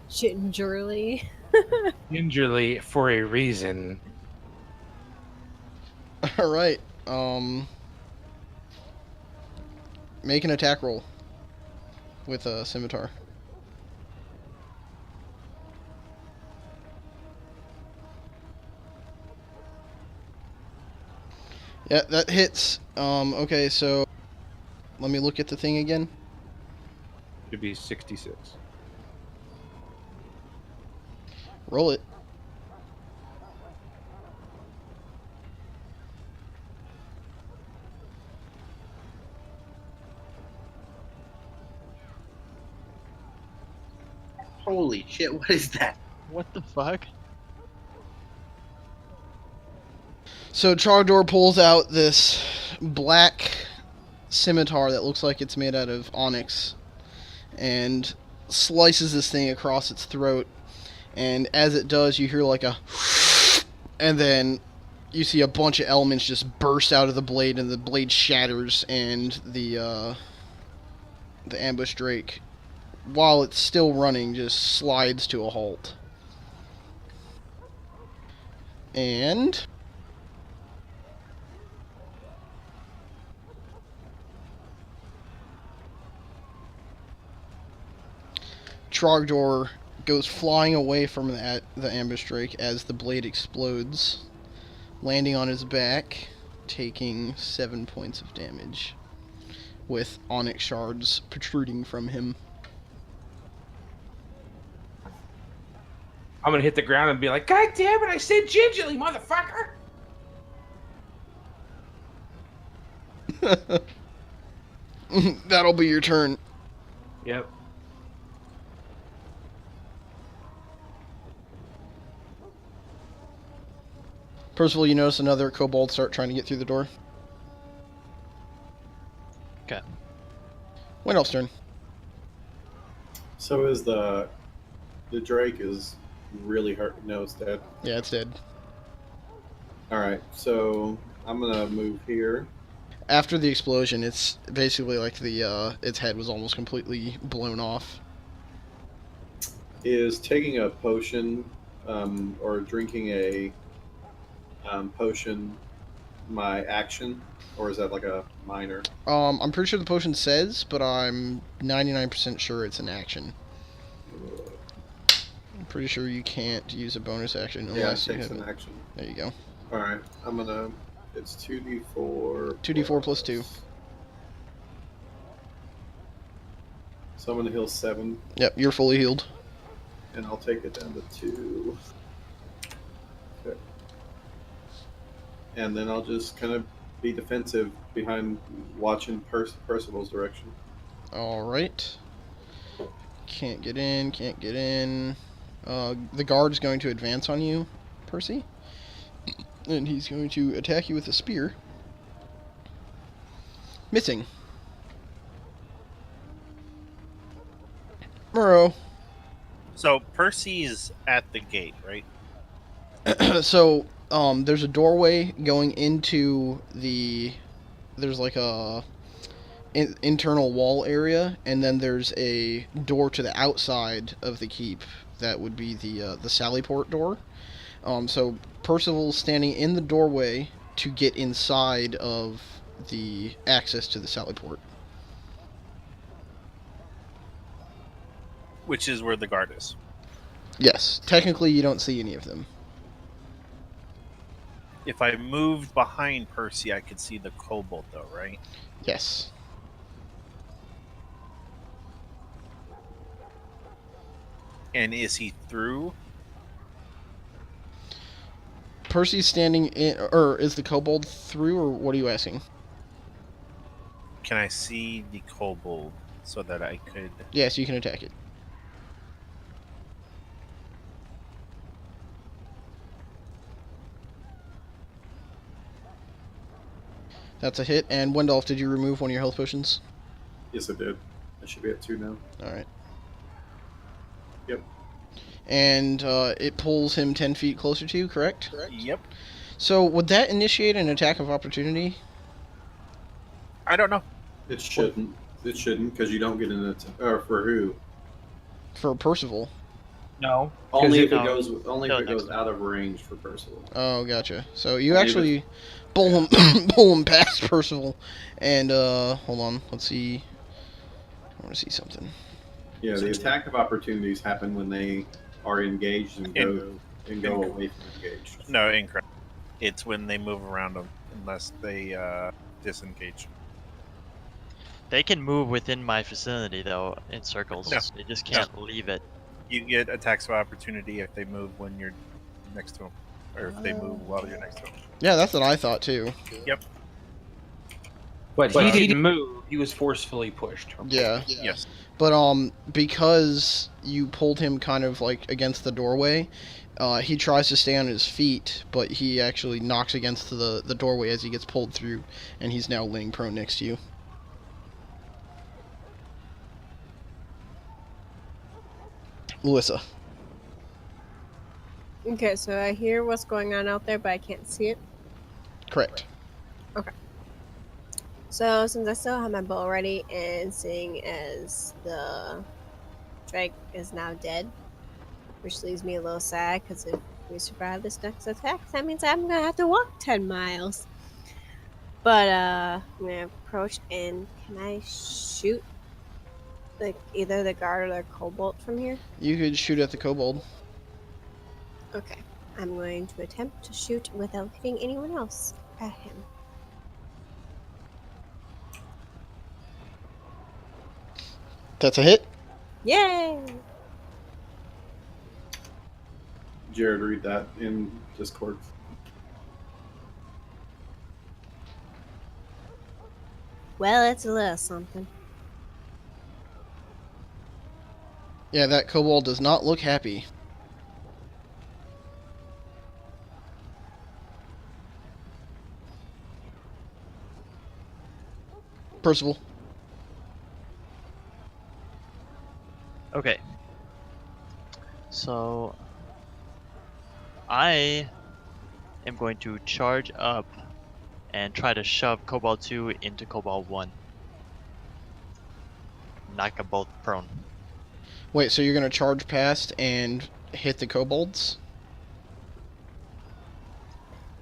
Gingerly. Gingerly for a reason. All right. Make an attack roll with a scimitar. Yeah, that hits. Okay, so let me look at the thing again. Should be 66. Roll it. Holy shit! What is that? What the fuck? So Trogdor pulls out this black scimitar that looks like it's made out of onyx and slices this thing across its throat. And as it does, you hear like a and then you see a bunch of elements just burst out of the blade, and the blade shatters, and the ambush drake, while it's still running, just slides to a halt. And Trogdor goes flying away from the ambush drake as the blade explodes, landing on his back, taking 7 points of damage, with onyx shards protruding from him. I'm gonna hit the ground and be like, God damn it, I said gingerly, motherfucker! That'll be your turn. Yep. Percival, you notice another kobold start trying to get through the door. Okay. Wendel's turn. So is the drake is really hurt? No, it's dead. Yeah, it's dead. All right, so I'm gonna move here. After the explosion, it's basically like its head was almost completely blown off. Is taking a potion or drinking a potion my action, or is that like a minor? I'm pretty sure the potion says, but I'm 99% sure it's an action. I'm pretty sure you can't use a bonus action Yeah, it unless you takes have an it. action. There you go. All right, I'm gonna. It's 2d4. 2d4 plus 2. So I'm gonna heal 7, Yep, you're fully healed. and I'll take it down to 2. Okay. And then I'll just kind of be defensive behind, watching Percival's direction. Alright. Can't get in, can't get in. The guard's going to advance on you, Percy. And he's going to attack you with a spear. Missing. Murrow. So Percy's at the gate, right? So, there's a doorway going into the... There's like a internal wall area, and then there's a door to the outside of the keep. That would be the Sallyport door. So Percival's standing in the doorway to get inside of the access to the Sallyport. Which is where the guard is. Yes, technically you don't see any of them. If I moved behind Percy, I could see the kobold, though, right? Yes. And is he through? Percy's standing in, or is the kobold through, or what are you asking? Can I see the kobold so that I could... Yes, you can attack it. That's a hit. And Wendolf, did you remove one of your health potions? Yes, I did. I should be at 2 now. Alright. Yep. And it pulls him 10 feet closer to you, correct? Yep. So would that initiate an attack of opportunity? I don't know. It shouldn't. It shouldn't, because you don't get an attack. Or for who? For Percival. No. Only if it no. goes. Only if it Next goes out of range for Percival. Oh, gotcha. So you Only if actually pull him past Percival. And, hold on. Let's see. I want to see something. Yeah, the attack of opportunities happen when they are engaged and go away from engaged. No, incorrect. It's when they move around them, unless they disengage. They can move within my vicinity though, in circles. No. They just can't leave it. You get attacks of opportunity if they move when you're next to them, or if they move while you're next to them. Yeah, that's what I thought, too. Yep. But he didn't move. He was forcefully pushed. Yeah. Yes. But, because you pulled him kind of, like, against the doorway, he tries to stay on his feet, but he actually knocks against the doorway as he gets pulled through, and he's now laying prone next to you. Melissa. Okay, so I hear what's going on out there, but I can't see it. Correct. So since I still have my bow ready, and seeing as the Drake is now dead, which leaves me a little sad because if we survive this next attack, that means I'm gonna have to walk 10 miles. But I'm gonna approach, and can I shoot like either the guard or the kobold from here? You could shoot at the kobold. Okay, I'm going to attempt to shoot without hitting anyone else at him. That's a hit. Yay! Jared, read that in Discord. Well, it's a little something. Yeah, that kobold does not look happy. Percival. Okay. So I am going to charge up and try to shove Cobalt 2 into Cobalt 1. Knock them both prone. Wait, so you're gonna charge past and hit the kobolds?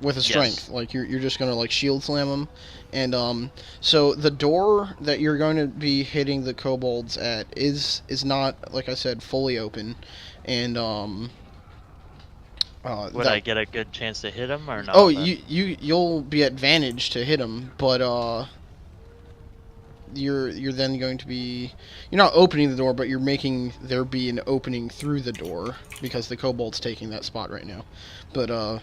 With a strength, Yes. like you're just gonna like shield slam them, and so the door that you're going to be hitting the kobolds at is not, like I said, fully open, and Would I get a good chance to hit him or not? Oh, then? you'll be advantaged to hit him, but you're then going to be, you're not opening the door, but you're making there be an opening through the door because the kobold's taking that spot right now, but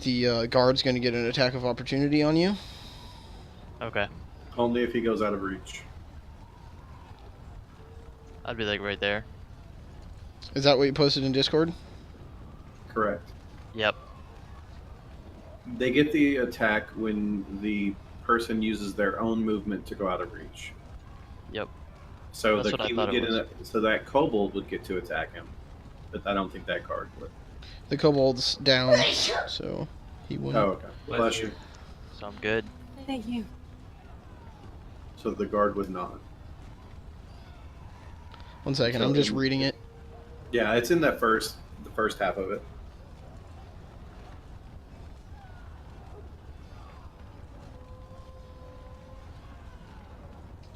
the guard's going to get an attack of opportunity on you. Okay. Only if he goes out of reach. I'd be like right there. Is that what you posted in Discord? Correct. Yep. They get the attack when the person uses their own movement to go out of reach. Yep. So That's what I he thought would it get so that kobold would get to attack him, but I don't think that guard would. The kobold's down, so he wouldn't. Oh, okay. Bless you. So I'm good. Thank you. so the guard would not. 1 second, So I'm just in- reading it. Yeah, it's in the first half of it.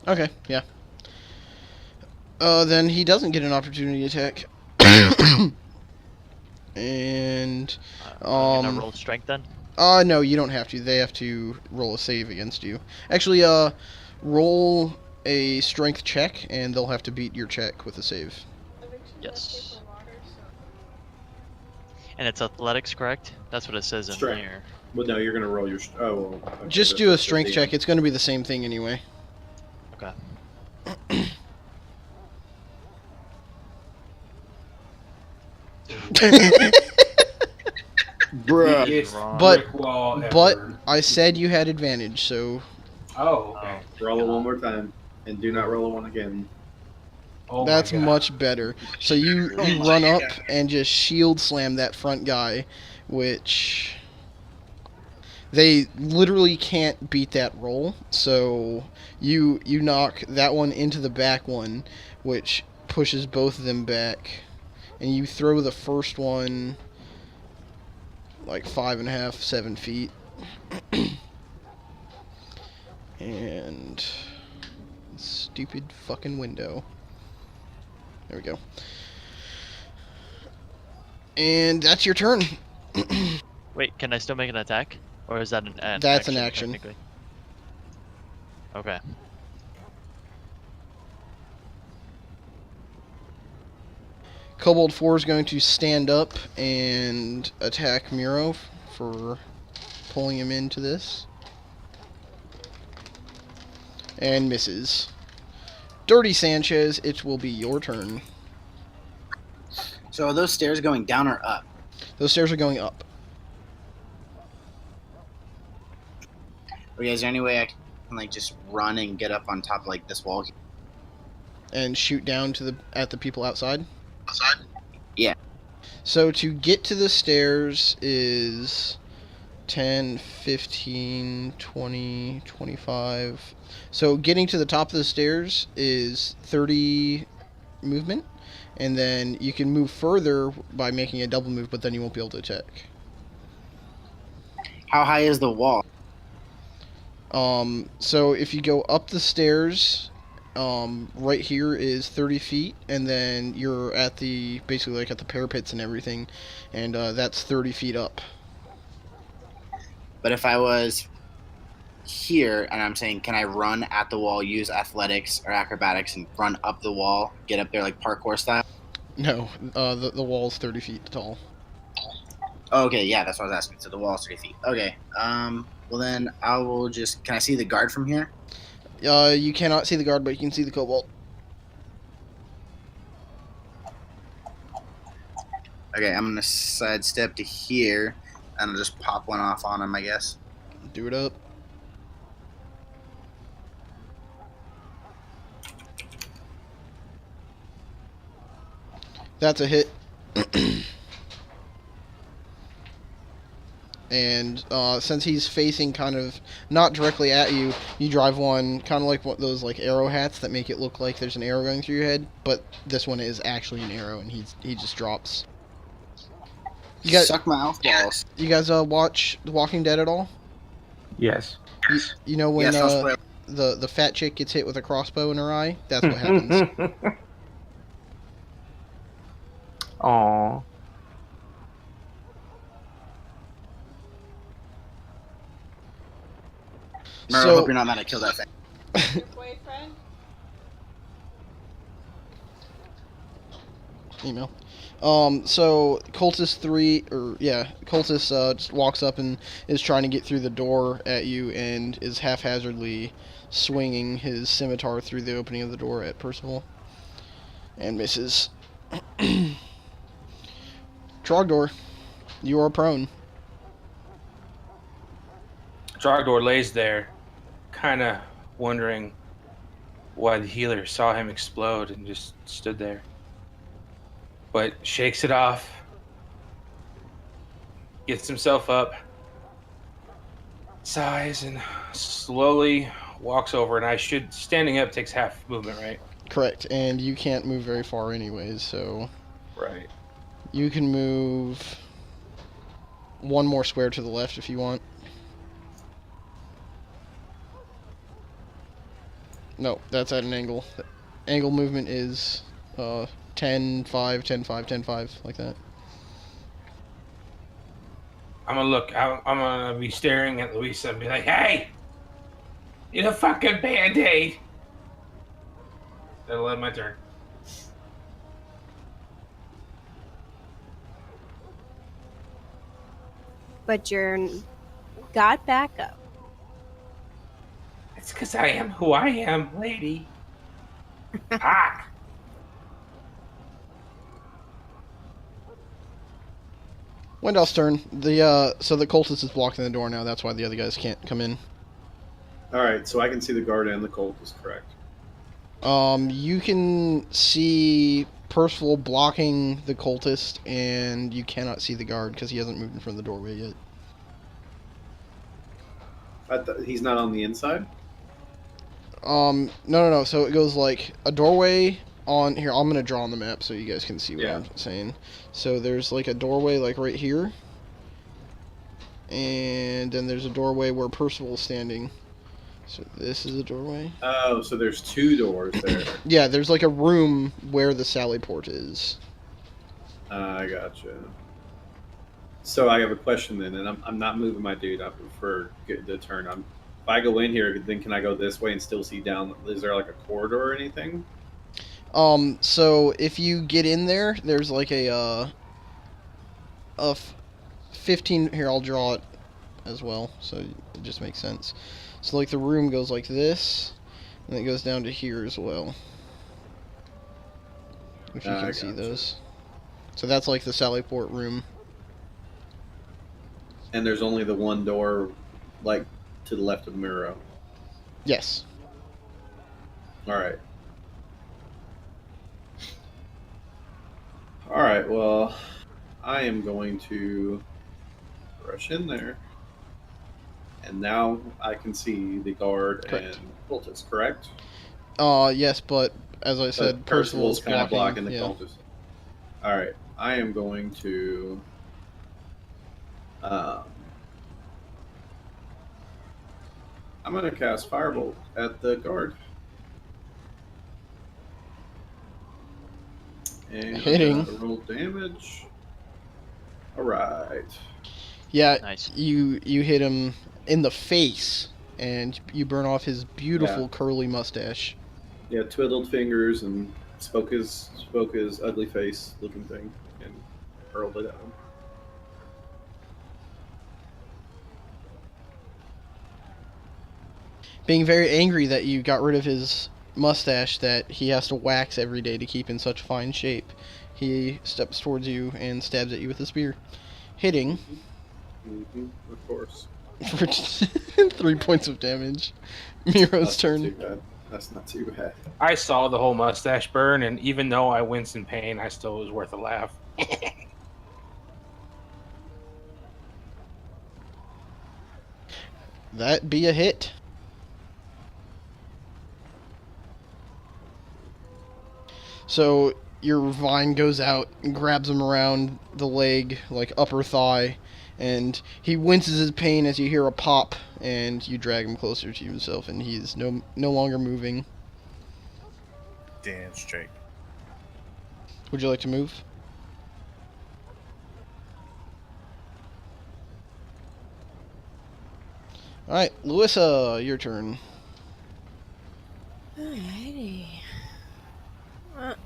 Okay, yeah. Then he doesn't get an opportunity attack. And I'm gonna Um, roll strength then. no, you don't have to. They have to roll a save against you. Actually, roll a strength check, and they'll have to beat your check with a save. Yes. And it's athletics, correct? That's what it says in Strength. here. Well, no, you're gonna roll your. Oh, well, okay, Just that's do a what the strength DM. check. It's going to be the same thing anyway. Okay. Bruh. Biggest Wrong. But- brick wall but- ever. I said you had advantage, so Oh, okay. Roll it one more time, and do not roll a one again. Oh my that's God. much better. So you Oh my run up God. and just shield slam that front guy, which they literally can't beat that roll. So you knock that one into the back one, which pushes both of them back, and you throw the first one like 5.5, 7 feet. And stupid fucking window. There we go. And that's your turn. Wait, can I still make an attack? Or is that an That's an action. technically? Okay. Kobold 4 is going to stand up and attack Miro for pulling him into this. And misses. Dirty Sanchez, it will be your turn. So are those stairs going down or up? Those stairs are going up. Okay, is there any way I can like just run and get up on top of like this wall? And shoot down to at the people outside. Outside? Yeah. So to get to the stairs is 10, 15, 20, 25. So getting to the top of the stairs is 30 movement. And then you can move further by making a double move, but then you won't be able to attack. How high is the wall? So if you go up the stairs, right here is 30 feet, and then you're at basically like at the parapets and everything, and that's 30 feet up. But if I was here and I'm saying, can I run at the wall, use athletics or acrobatics, and run up the wall, get up there like parkour style? No, the wall's 30 feet tall. Oh, okay, yeah, that's what I was asking. So the wall's 3 feet. Okay. Well then I will just. Can I see the guard from here? You cannot see the guard, but you can see the kobold. Okay, I'm gonna sidestep to here and I'll just pop one off on him, I guess. Do it up. That's a hit. And since he's facing kind of not directly at you, you drive one kind of like one of those like arrow hats that make it look like there's an arrow going through your head, but this one is actually an arrow, and he just drops. You guys, Suck my mouth balls. you guys watch The Walking Dead at all? Yes. You know when Yes, I'll spoil. the fat chick gets hit with a crossbow in her eye? That's what happens. Aw. Murrow, So- hope you're not mad I killed that thing. Your boyfriend? Email. So Cultist 3, Cultist just walks up and is trying to get through the door at you and is haphazardly swinging his scimitar through the opening of the door at Percival. And misses. Trogdor, you are prone. Trogdor lays there, kind of wondering why the healer saw him explode and just stood there. But shakes it off, gets himself up, sighs, and slowly walks over, and standing up takes half movement, right? Correct, and you can't move very far anyways, so Right. you can move one more square to the left if you want. No, that's at an angle. Angle movement is 10, 5, 10, 5, 10, 5, like that. I'm gonna look. I'm gonna be staring at Luisa and be like, "Hey, you a fucking Band-Aid." That'll end my turn. But you're got back up. It's because I am who I am, lady. Ah. Wendell's turn. So the cultist is blocking the door now. That's why the other guys can't come in. All right, so I can see the guard and the cultist, correct? You can see Percival blocking the cultist, and you cannot see the guard because he hasn't moved in front of the doorway yet. He's not on the inside? No. So it goes like a doorway on here. I'm gonna draw on the map so you guys can see what Yeah. I'm saying. So there's like a doorway like right here, and then there's a doorway where Percival's standing. So this is the doorway. Oh, so there's two doors there. Yeah, there's like a room where the sally port is. I gotcha. So I have a question then, and I'm not moving my dude up for the turn. If I go in here, then can I go this way and still see down? Is there like a corridor or anything? So if you get in there, there's like a 15. Here, I'll draw it as well, so it just makes sense. So like the room goes like this, and it goes down to here as well. If you can see gotcha. those. So that's like the Sallyport room. And there's only the one door, like, to the left of Miro. Yes. All right. All right, well, I am going to rush in there. And now I can see the guard Correct. and cultist, correct? Yes, but as I said, Percival's kind of blocking the yeah. cultist. All right, I am going to. I'm going to cast Firebolt at the guard. And Hitting. I'm gonna roll damage. All right. Yeah, Nice. you hit him in the face, and you burn off his beautiful Yeah. curly mustache. Yeah, twiddled fingers and spoke his ugly face looking thing and hurled it at him. Being very angry that you got rid of his mustache that he has to wax every day to keep in such fine shape, he steps towards you and stabs at you with a spear, hitting Of course. for 3 points of damage. Miro's That's turn. Not too bad. That's not too bad. I saw the whole mustache burn, and even though I winced in pain, I still was worth a laugh. That be a hit. So your vine goes out and grabs him around the leg, like upper thigh, and he winces his pain as you hear a pop, and you drag him closer to himself, and he's no longer moving. Damn straight. Would you like to move? Alright, Louisa, your turn. Alrighty.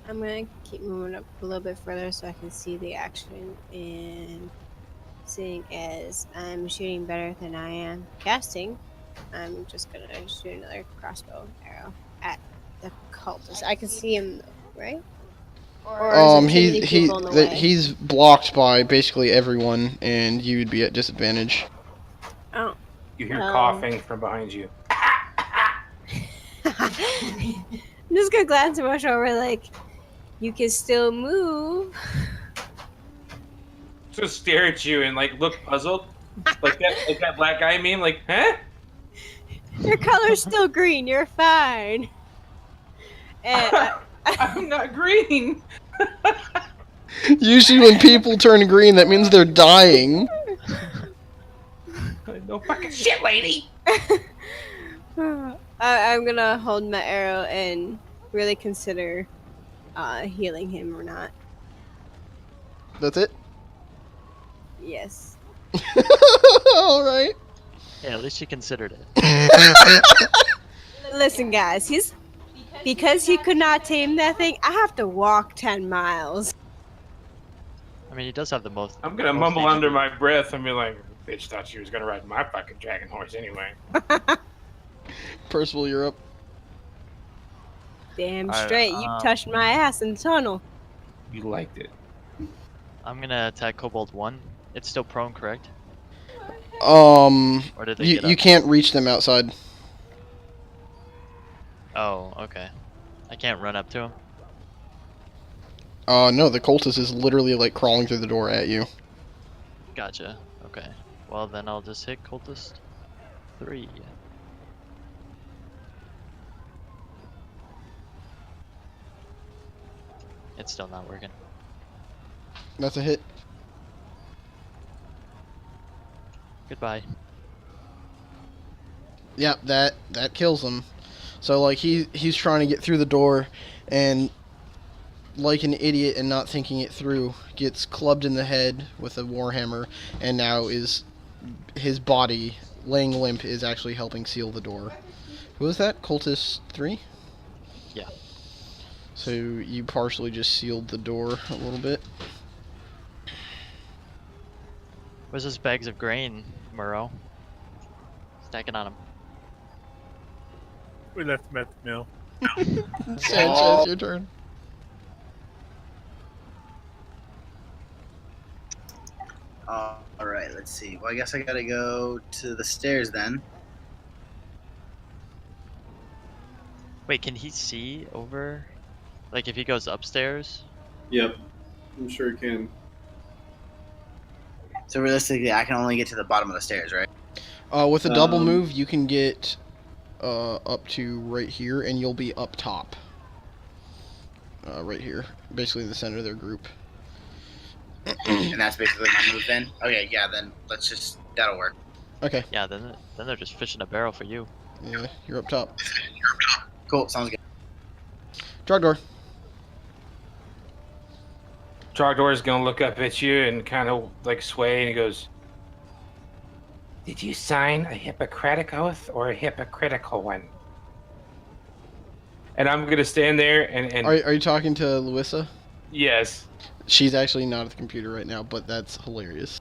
I'm gonna keep moving up a little bit further so I can see the action. And seeing as I'm shooting better than I am casting, I'm just gonna shoot another crossbow arrow at the cultist. I can see him, right? Or is it too many people in the way? He's blocked by basically everyone, and you would be at disadvantage. Oh. You hear coughing from behind you. I'm just gonna glance and rush over, like, you can still move. Just stare at you and like look puzzled, like that black guy meme, like, huh? Your color's still green. You're fine. And I'm not green. Usually when people turn green, that means they're dying. No fucking shit, lady. I'm gonna hold my arrow and really consider healing him or not. That's it? Yes. Alright. Yeah, at least you considered it. Listen, guys, because he could not tame that thing. I have to walk 10 miles. I mean, he does have the most. I'm gonna most mumble HP. under my breath and be like, "Bitch thought she was gonna ride my fucking dragon horse anyway." Percival, you're up. Damn I- straight, you touched my ass in the tunnel. You liked it. I'm gonna attack Kobold 1. It's still prone, correct? Or did they You, get you up? can't reach them outside. Oh, okay. I can't run up to him. No, the cultist is literally like crawling through the door at you. Gotcha. Okay. Well, then I'll just hit Cultist 3. It's still not working. That's a hit. Goodbye. Yeah, that kills him. So like he's trying to get through the door, and like an idiot and not thinking it through, gets clubbed in the head with a warhammer, and now his body laying limp is actually helping seal the door. Who was that? Cultist 3? Yeah. So you partially just sealed the door a little bit. Where's those bags of grain, Murrow? Stacking on him. We left him at the mill. Sanchez, your turn. Alright, let's see. Well, I guess I gotta go to the stairs then. Wait, can he see over? Like, if he goes upstairs? Yep, I'm sure he can. So realistically, I can only get to the bottom of the stairs, right? With a double Um, move, you can get up to right here, and you'll be up top. Right here, basically in the center of their group. And that's basically my move then? Okay, yeah, then that'll work. Okay, Yeah, then they're just fishing a barrel for you. yeah, you're up top. Cool, sounds good. Trogdor. Trogdor's gonna look up at you and kind of like sway, and he goes, "Did you sign a Hippocratic oath or a hypocritical one?" And I'm gonna stand there and Are you talking to Luissa? yes. She's actually not at the computer right now, but that's hilarious.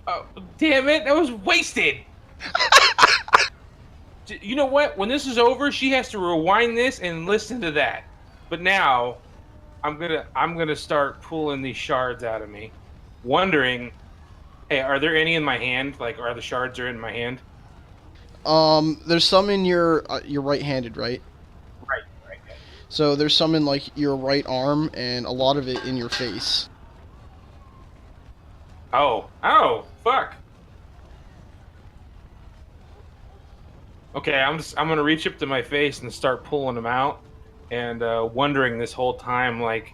Oh, damn it! That was wasted. You know what? When this is over, she has to rewind this and listen to that. But now, I'm gonna start pulling these shards out of me, wondering, hey, are there any in my hand? Like, are the shards in my hand? There's some in your you're right-handed, right? Right. So there's some in like your right arm, and a lot of it in your face. Oh, fuck. Okay, I'm gonna reach up to my face and start pulling them out, and wondering this whole time, like,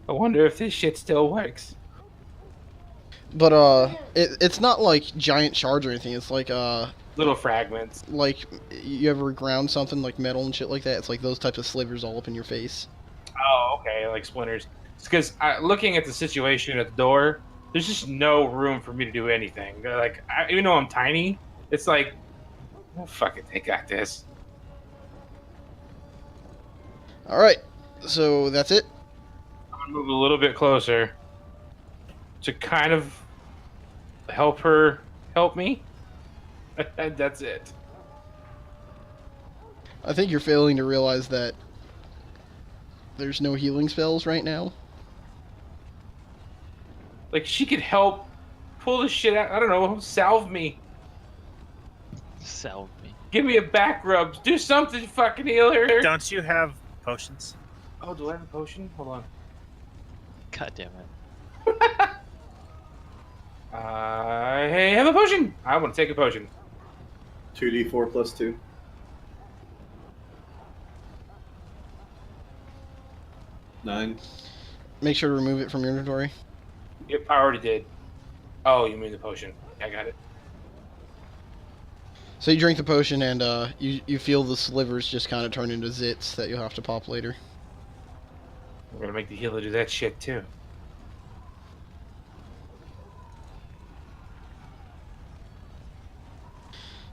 I wonder if this shit still works. But it's not like giant shards or anything. It's like Little fragments. like you ever ground something like metal and shit like that. It's like those types of slivers all up in your face. Oh, okay, like splinters. Because looking at the situation at the door, there's just no room for me to do anything. Like, even though I'm tiny, it's like, oh, fuck it, they got this. All right, so that's it. I'm gonna move a little bit closer to kind of help her help me. And that's it. I think you're failing to realize that there's no healing spells right now. Like, she could help pull this shit out. I don't know, salve me. Salve me. Give me a back rub. Do something, fucking healer. Don't you have potions? Oh, do I have a potion? Hold on. God damn it. I have a potion. I want to take a potion. 2d4 plus 2. Nine. Make sure to remove it from your inventory. Yep, I already did. Oh, you mean the potion? I got it. So you drink the potion and you feel the slivers just kind of turn into zits that you'll have to pop later. We're gonna make the healer do that shit too.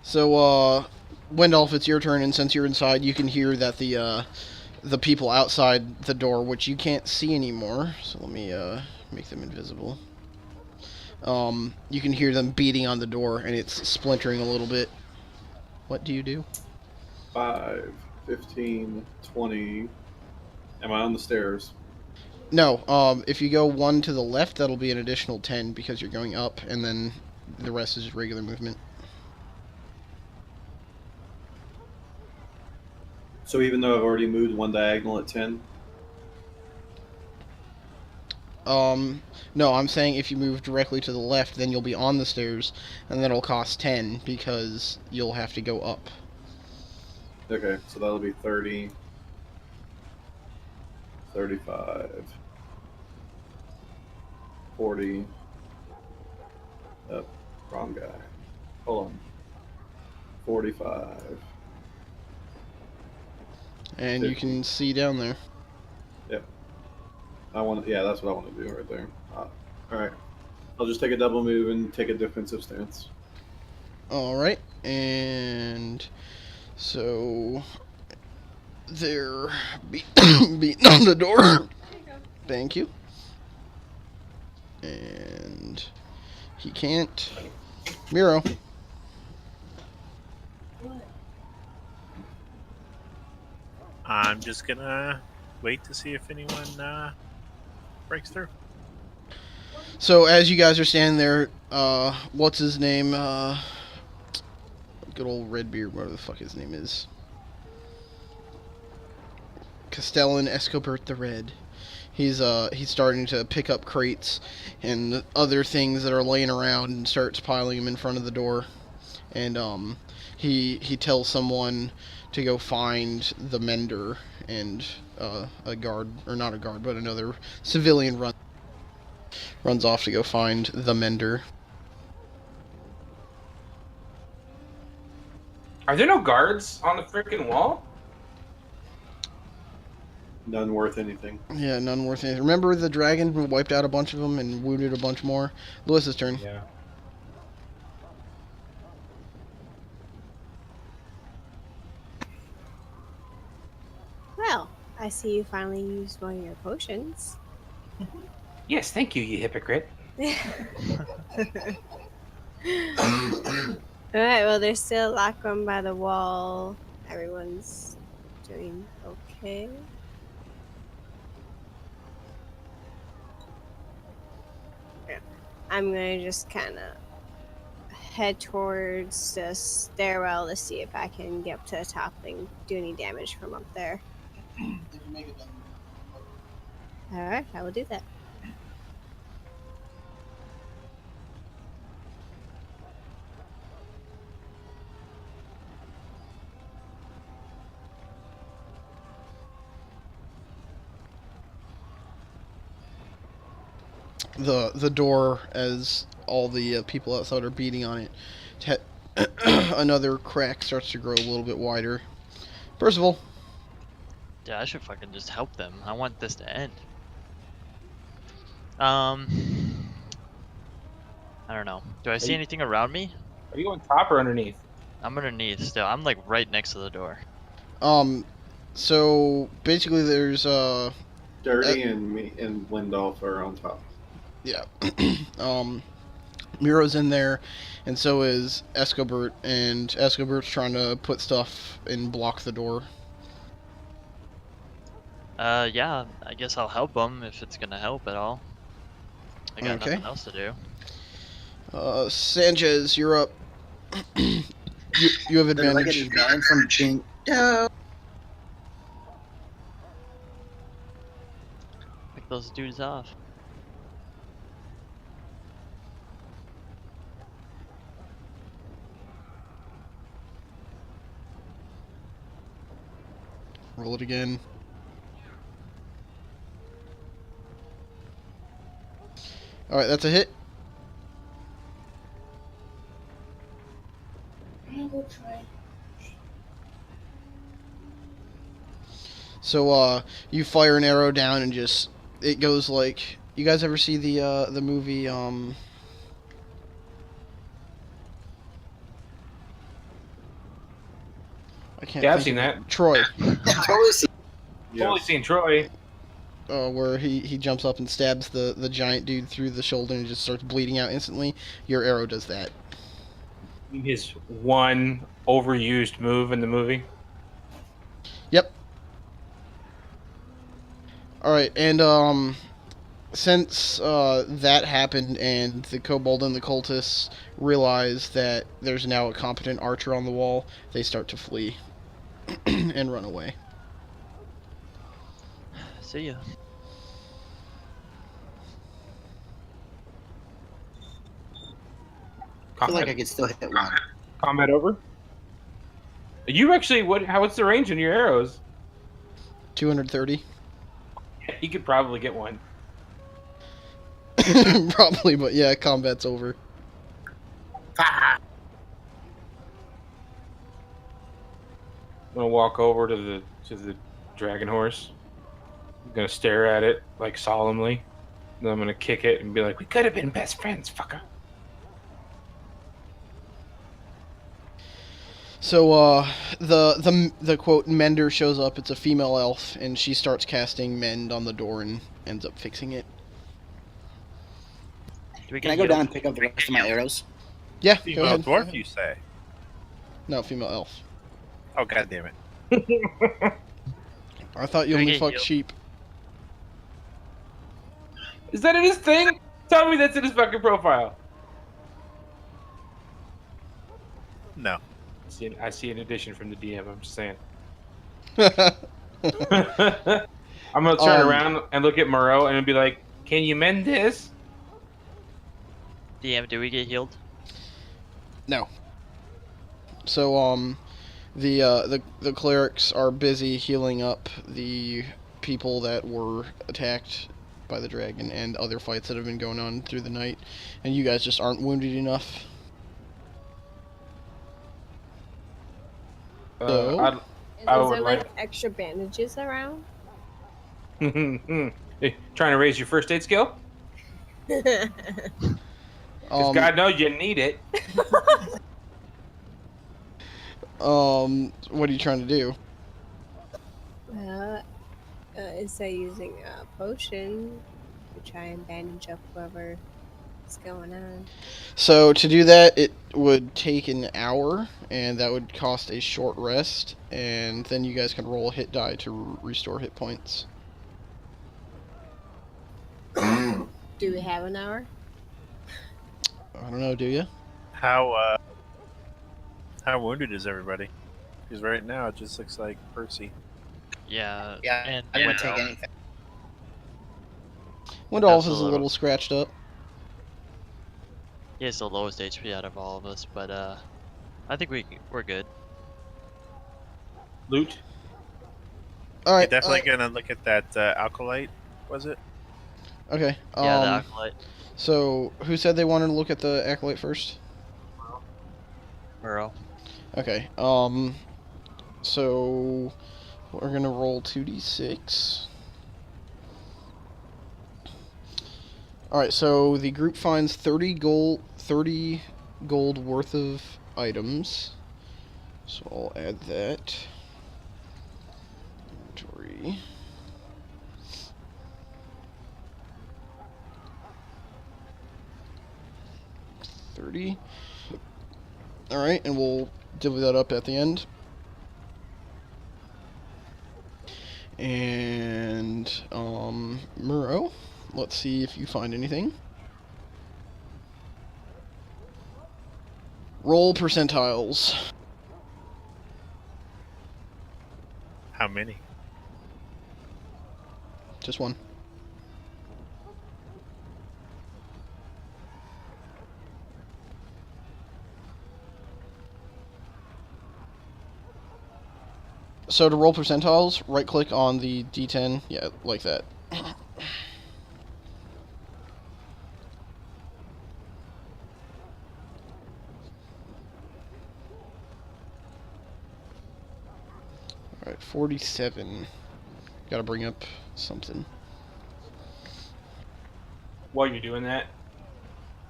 So Wendolf, it's your turn, and since you're inside, you can hear that the people outside the door, which you can't see anymore. So let me make them invisible. You can hear them beating on the door, and it's splintering a little bit. What do you do? 5, 15, 20. Am I on the stairs? No, if you go 1 to the left, that'll be an additional 10 because you're going up, and then the rest is regular movement. So even though I've already moved one diagonal at 10? No, I'm saying if you move directly to the left, then you'll be on the stairs, and that'll cost 10 because you'll have to go up. Okay, so that'll be 30, 35, 40. Oh, wrong guy. Hold on. 45. And you can see down there. Yep. Yeah, that's what I want to do right there. Alright. I'll just take a double move and take a defensive stance. Alright, and so they're beating on the door. There you go. Thank you. And he can't. Miro. I'm just gonna wait to see if anyone breaks through. So as you guys are standing there, what's his name? Good old Redbeard, whatever the fuck his name is. Castellan Escobert the Red. He's starting to pick up crates and other things that are laying around and starts piling them in front of the door. And he tells someone to go find the mender, and a guard, or not a guard, but another civilian runs off to go find the mender. Are there no guards on the freaking wall? None worth anything. Yeah, none worth anything. Remember the dragon wiped out a bunch of them and wounded a bunch more? Lewis's turn. Yeah. Well, I see you finally used one of your potions. Yes, thank you, you hypocrite. Alright, well, there's still a lot going by the wall. Everyone's doing okay. Yeah. I'm gonna just kind of head towards the stairwell to see if I can get up to the top and do any damage from up there. Alright, I will do that. The door, as all the people outside are beating on it, another crack starts to grow a little bit wider. Percival. Yeah, I should fucking just help them. I want this to end. I don't know. Do I see anything around me? Are you on top or underneath? I'm underneath still. I'm like right next to the door. So basically there's Dirty and me and Wendolf are on top. yeah. Miro's in there, and so is Escobert, and Escobert's trying to put stuff and block the door. Yeah, I guess I'll help them if it's gonna help at all. I got Okay. nothing else to do. Sanchez, you're up. you have Did I get advantage. advantage from being... No. Pick those dudes off. Roll it again. Alright, that's a hit. I'm gonna go try. So, you fire an arrow down and just, it goes like, you guys ever see the movie, I can't Yeah, I've think seen of that. it. Troy. Totally see. Totally seen Troy. Where he jumps up and stabs the giant dude through the shoulder and just starts bleeding out instantly. Your arrow does that. His one overused move in the movie. Yep. Alright, and since that happened and the kobold and the cultists realize that there's now a competent archer on the wall, they start to flee and run away. See ya. I feel like I could still hit one. Combat over. You actually what's the range on your arrows? 230. You could probably get one. Probably, but yeah, combat's over. I'm gonna walk over to the dragon horse. I'm gonna stare at it like solemnly. Then I'm gonna kick it and be like, "We could have been best friends, fucker." So, the quote mender shows up. It's a female elf, and she starts casting mend on the door and ends up fixing it. Do we Can I get go down healed? and pick up the rest of my arrows? Yeah, go Female ahead. dwarf, you say? No, female elf. Oh, god damn it. I thought you Do we only get fucked healed? sheep. Is that in his thing? Tell me that's in his fucking profile. No. I see an addition from the DM. I'm just saying. Oh, I'm gonna turn around and look at Moreau and be like, "Can you mend this?" DM, do we get healed? No. So, the clerics are busy healing up the people that were attacked by the dragon and other fights that have been going on through the night, and you guys just aren't wounded enough. So? I Is would there like like- extra bandages around? Hey, trying to raise your first aid skill? Because God knows you need it. What are you trying to do? Instead of using a potion to try and bandage up whoever's going on. So to do that, it would take an hour, and that would cost a short rest, and then you guys can roll a hit die to restore hit points. Do we have an hour? I don't know, do you? How wounded is everybody? Because right now it just looks like Percy. Yeah. Yeah, and I wouldn't take Wendell. anything. Wendolf That's a is a little scratched up. He has the lowest HP out of all of us, but I think we're good. Loot. All You're right. definitely gonna look at that alkalite, was it? Okay. Yeah, the acolyte. So who said they wanted to look at the acolyte first? Murrow. Okay. So we're gonna roll 2d6. All right. So the group finds 30 gold worth of items. So I'll add that. Inventory. $30. All right, and we'll divvy that up at the end. And Murrow, let's see if you find anything. Roll percentiles. How many? Just one. So to roll percentiles, right click on the D10. Yeah, like that. Alright, 47. Gotta bring up something. While you're doing that,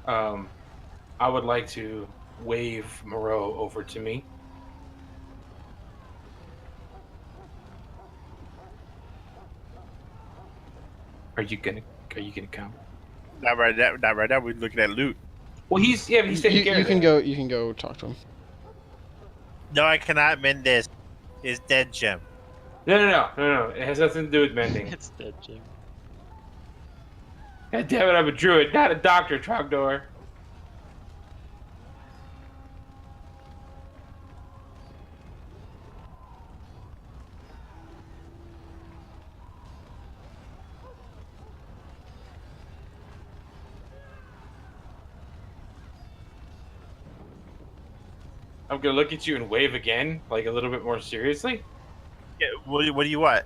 I would like to wave Moreau over to me. Are you gonna come? Not right now. We're looking at loot. Well, he's taking care You of can that. go. You can go talk to him. No, I cannot mend this. It's dead, Jim. No. It has nothing to do with mending. It's dead, Jim. God damn it, I'm a druid, not a doctor, Trogdor. I'm gonna look at you and wave again, like a little bit more seriously. Yeah, what do you want?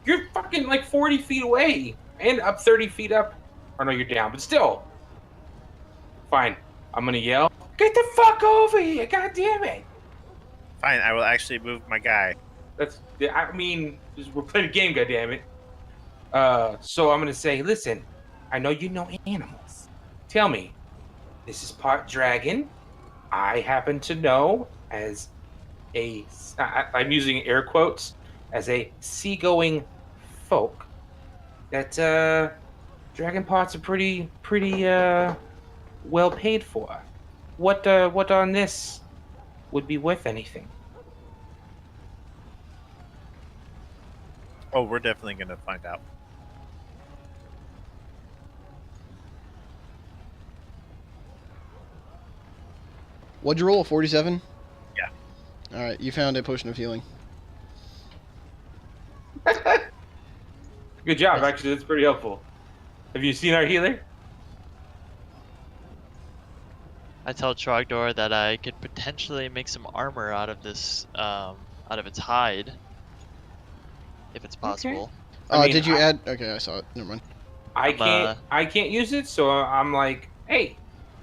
You're fucking like 40 feet away and up 30 feet up. Or no, you're down, but still. Fine. I'm gonna yell, get the fuck over here, god damn it. Fine, I will actually move my guy. I mean, we're playing a game, god damn it. So I'm gonna say, listen, I know you know animals. Tell me, this is part dragon. I happen to know as I'm using air quotes, as a seagoing folk, that dragon parts are pretty well paid for. What on this would be worth anything? Oh, we're definitely gonna find out. What'd you roll? A 47? Yeah. Alright, you found a potion of healing. Good job, actually, that's pretty helpful. Have you seen our healer? I tell Trogdor that I could potentially make some armor out of this, out of its hide, if it's possible. I mean, Did you add? Okay, I saw it. Never mind. I can't use it, so I'm like, hey,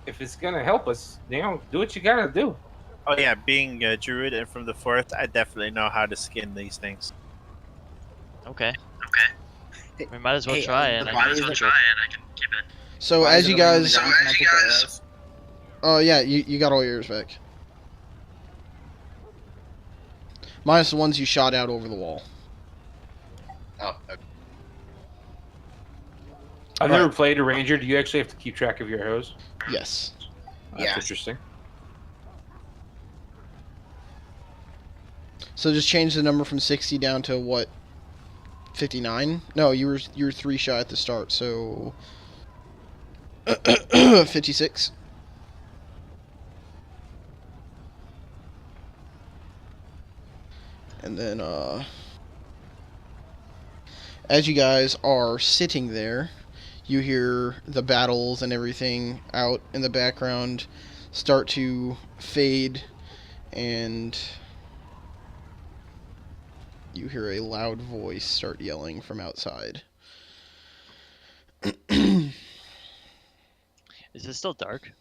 if it's gonna help us, do what you gotta do. Oh yeah, being a druid and from the forest, I definitely know how to skin these things. Okay. We might as well try it. So Why as is you it over on the guys, ground? Can I take the arrows? oh yeah, you got all yours back. Minus the ones you shot out over the wall. Oh, okay. I've never played a ranger. Do you actually have to keep track of your arrows? Yes. That's Yeah. interesting. So just change the number from 60 down to what? 59? No, you were 3 shy at the start, so 56. And then as you guys are sitting there, you hear the battles and everything out in the background start to fade, and you hear a loud voice start yelling from outside. Is it still dark?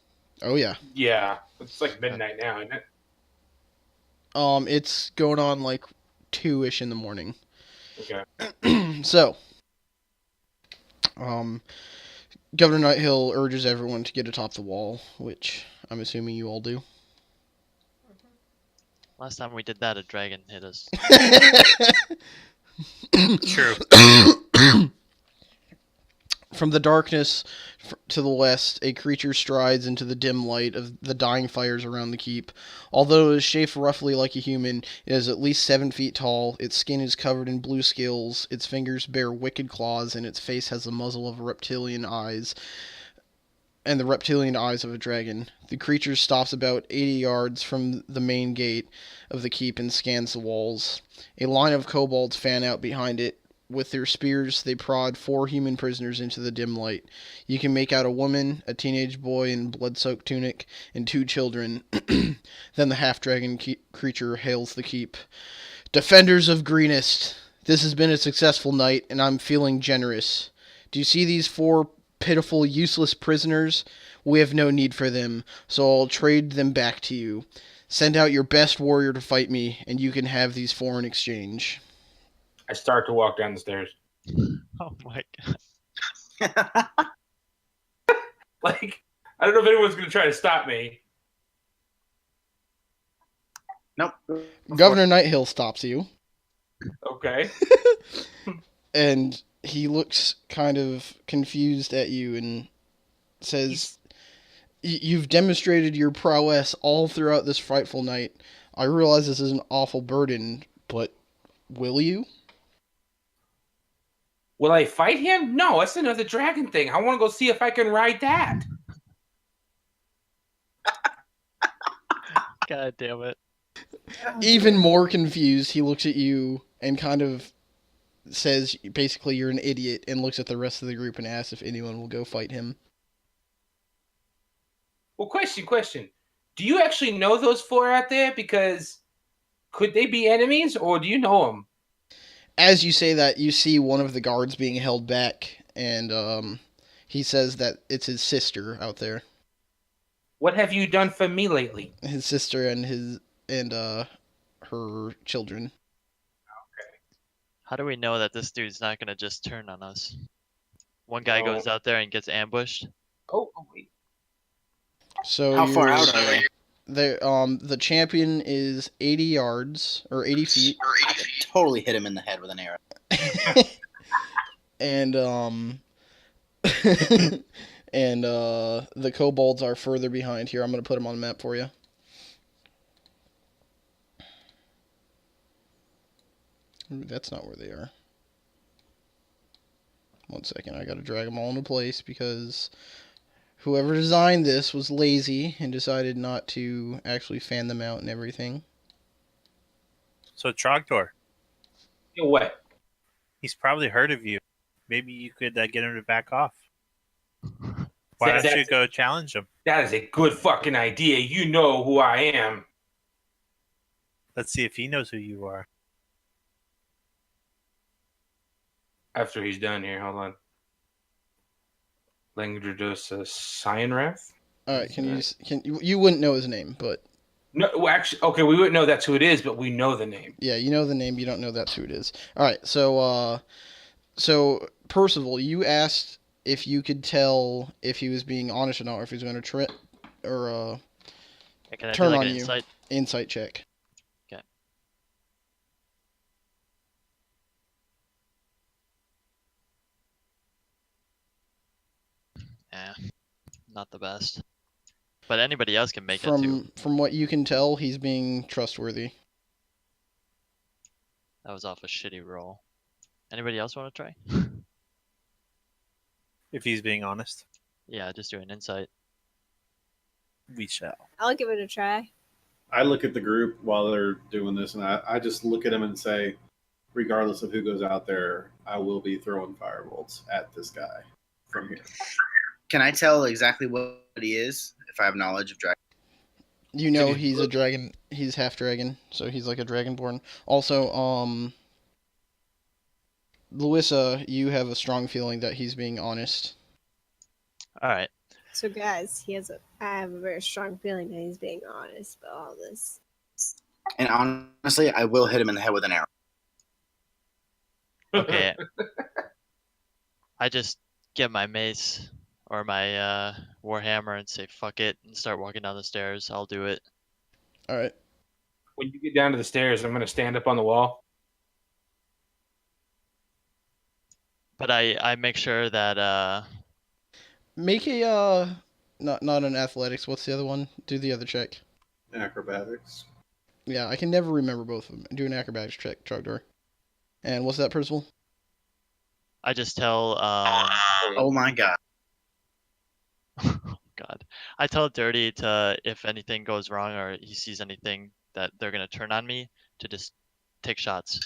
Oh yeah. Yeah, it's like midnight now, isn't it? It's going on like 2-ish in the morning. Okay. So, Governor Nighthill urges everyone to get atop the wall, which I'm assuming you all do. Last time we did that, a dragon hit us. True. From the darkness to the west, a creature strides into the dim light of the dying fires around the keep. Although it is shaped roughly like a human, it is at least 7 feet tall, its skin is covered in blue scales, its fingers bear wicked claws, and its face has the muzzle of reptilian eyes, and the reptilian eyes of a dragon. The creature stops about 80 yards from the main gate of the keep and scans the walls. A line of kobolds fan out behind it. With their spears, they prod 4 human prisoners into the dim light. You can make out a woman, a teenage boy in blood-soaked tunic, and 2 children. Then the half-dragon creature hails the keep. Defenders of Greenest, this has been a successful night, and I'm feeling generous. Do you see these 4 pitiful, useless prisoners? We have no need for them, so I'll trade them back to you. Send out your best warrior to fight me, and you can have these 4 in exchange. I start to walk down the stairs. Oh my god. Like, I don't know if anyone's going to try to stop me. Nope. Governor Nighthill stops you, Okay. and he looks kind of confused at you and says, You've demonstrated your prowess all throughout this frightful night. I realize this is an awful burden, but will you? Will I fight him? No, that's another dragon thing. I want to go see if I can ride that. God damn it. Even more confused, he looks at you and kind of says basically you're an idiot and looks at the rest of the group and asks if anyone will go fight him. Well, question. Do you actually know those 4 out there? Because could they be enemies, or do you know them? As you say that, you see one of the guards being held back, and he says that it's his sister out there. What have you done for me lately? His sister and her children. How do we know that this dude's not gonna just turn on us? One guy goes out there and gets ambushed. Oh wait. So How far out are they? The champion is 80 yards or 80 feet. I could totally hit him in the head with an arrow. And and the kobolds are further behind here. I'm gonna put them on the map for you. Ooh, that's not where they are. One second, I gotta drag them all into place because whoever designed this was lazy and decided not to actually fan them out and everything. So Trogdor, You know what? he's probably heard of you. Maybe you could get him to back off. Why don't you go challenge him? That is a good fucking idea. You know who I am. Let's see if he knows who you are. After he's done here, hold on. Langdradus Cyanrath? Alright, you wouldn't know his name, but No, well, actually, okay, we wouldn't know that's who it is, but we know the name. yeah, you know the name, you don't know that's who it is. Alright, so Percival, you asked if you could tell if he was being honest or not, or if he was going to turn on you. Insight check. Okay. Not the best. But anybody else can make it too. From what you can tell, he's being trustworthy. That was off a shitty roll. Anybody else want to try? If he's being honest, Yeah, just do an insight. we shall. I'll give it a try. I look at the group while they're doing this, and I just look at them and say, regardless of who goes out there, I will be throwing firebolts at this guy from here. Can I tell exactly what he is if I have knowledge of dragon? You know he's a dragon. He's half dragon, so he's like a dragonborn. Also, Louisa, you have a strong feeling that he's being honest. All right. So, guys, I have a very strong feeling that he's being honest about all this. And honestly, I will hit him in the head with an arrow. Okay. I just get my mace or my warhammer and say fuck it and start walking down the stairs. I'll do it. All right. When you get down to the stairs, I'm going to stand up on the wall. But I make sure that Make a not an athletics. What's the other one? Do the other check. Acrobatics. Yeah, I can never remember both of them. Do an acrobatics check, Trogdor. And what's that, Percival? I just tell Oh my god. God. I tell Dirty to if anything goes wrong or he sees anything that they're gonna turn on me to just take shots.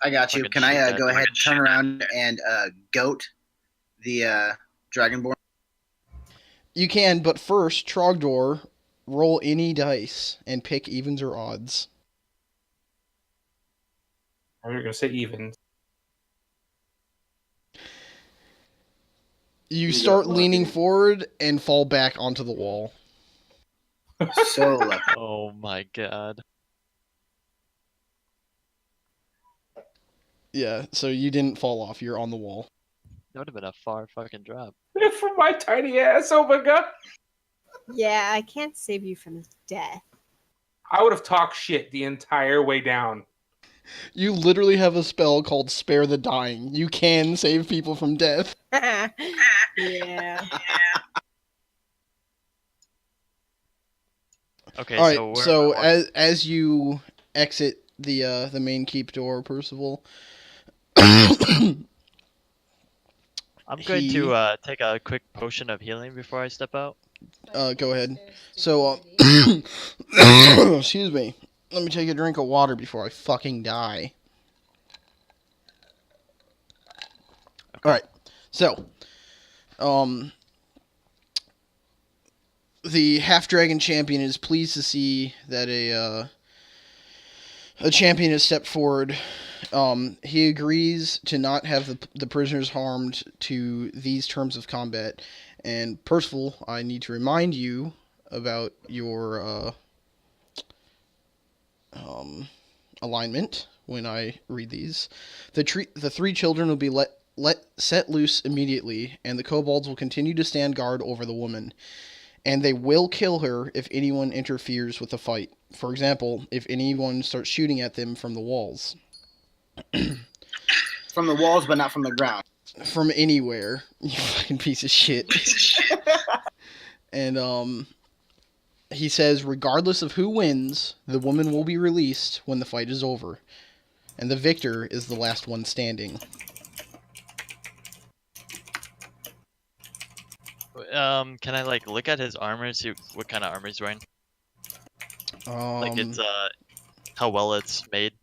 I got you. Fucking Can I shoot that go ahead, fucking turn shit. around, and goat the Dragonborn? You can, but first, Trogdor, roll any dice and pick evens or odds. I was gonna say even. You You start got leaning lucky. forward and fall back onto the wall. So lucky. Oh my god. Yeah, so you didn't fall off. You're on the wall. That would have been a far fucking drop. For my tiny ass, oh my god. Yeah, I can't save you from death. I would have talked shit the entire way down. You literally have a spell called Spare the Dying. You can save people from death. Yeah. Okay, All right, so where so am I as you exit the main keep door, Percival, I'm going he- to take a quick potion of healing before I step out. go ahead. So, excuse me. Let me take a drink of water before I fucking die. Alright, so, the half-dragon champion is pleased to see that a champion has stepped forward. He agrees to not have the prisoners harmed to these terms of combat. And Percival, I need to remind you about your alignment when I read these. The three children will be let set loose immediately, and the kobolds will continue to stand guard over the woman. And they will kill her if anyone interferes with the fight. For example, if anyone starts shooting at them from the walls. From the walls, but not from the ground. From anywhere, you fucking piece of shit. And he says, regardless of who wins, the woman will be released when the fight is over, and the victor is the last one standing. Can I like look at his armor, see what kind of armor he's wearing? Like it's how well it's made.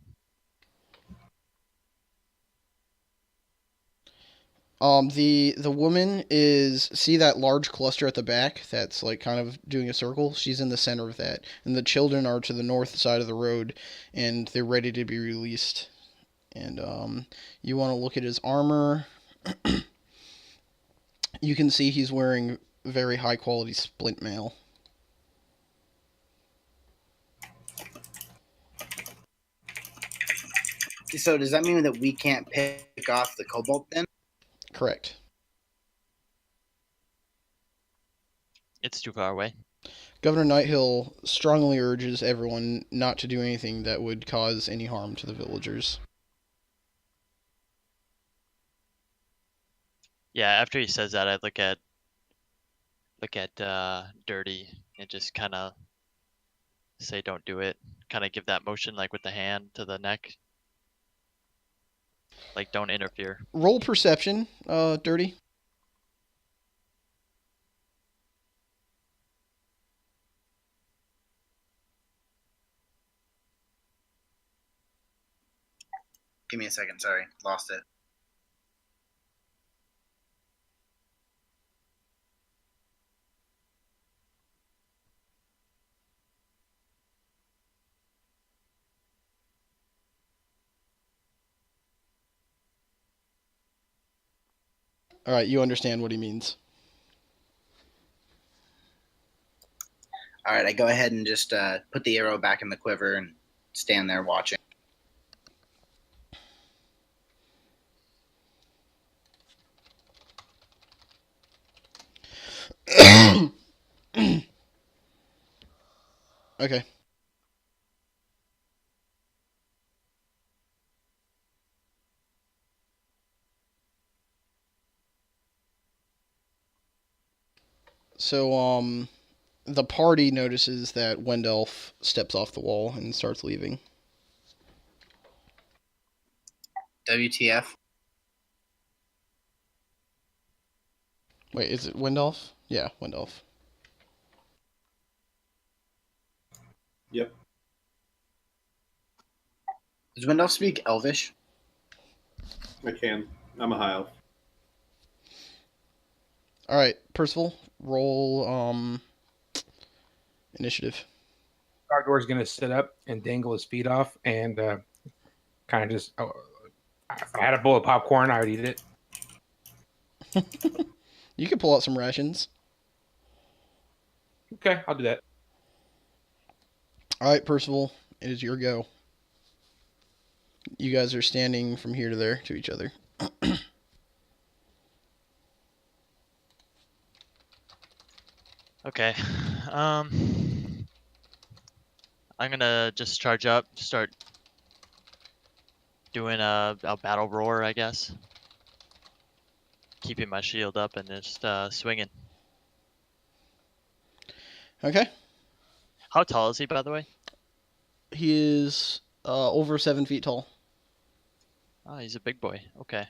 The woman is, see that large cluster at the back that's like kind of doing a circle? She's in the center of that. And the children are to the north side of the road, and they're ready to be released. And you want to look at his armor. You can see he's wearing very high quality splint mail. So does that mean that we can't pick off the kobold then? Correct. It's too far away. Governor Nighthill strongly urges everyone not to do anything that would cause any harm to the villagers. Yeah, after he says that, I look at Dirty and just kind of say, "Don't do it." Kind of give that motion, like with the hand to the neck, like don't interfere. Roll perception, Dirty. Give me a second. Sorry, lost it. Alright, you understand what he means. All right, I go ahead and just put the arrow back in the quiver and stand there watching. Okay. So, the party notices that Wendelf steps off the wall and starts leaving. WTF? Wait, is it Wendelf? Yeah, Wendelf. Yep. Does Wendell speak Elvish? I can. I'm a high elf. Alright, Percival, roll, initiative. Trogdor's gonna sit up and dangle his feet off and kind of just. Oh, if I had a bowl of popcorn, I would eat it. You could pull out some rations. Okay, I'll do that. All right, Percival, it is your go. You guys are standing from here to there to each other. Okay. I'm gonna just charge up, start doing a battle roar, I guess. Keeping my shield up and just swinging. Okay. How tall is he, by the way? He is over 7 feet tall. Oh, he's a big boy. Okay.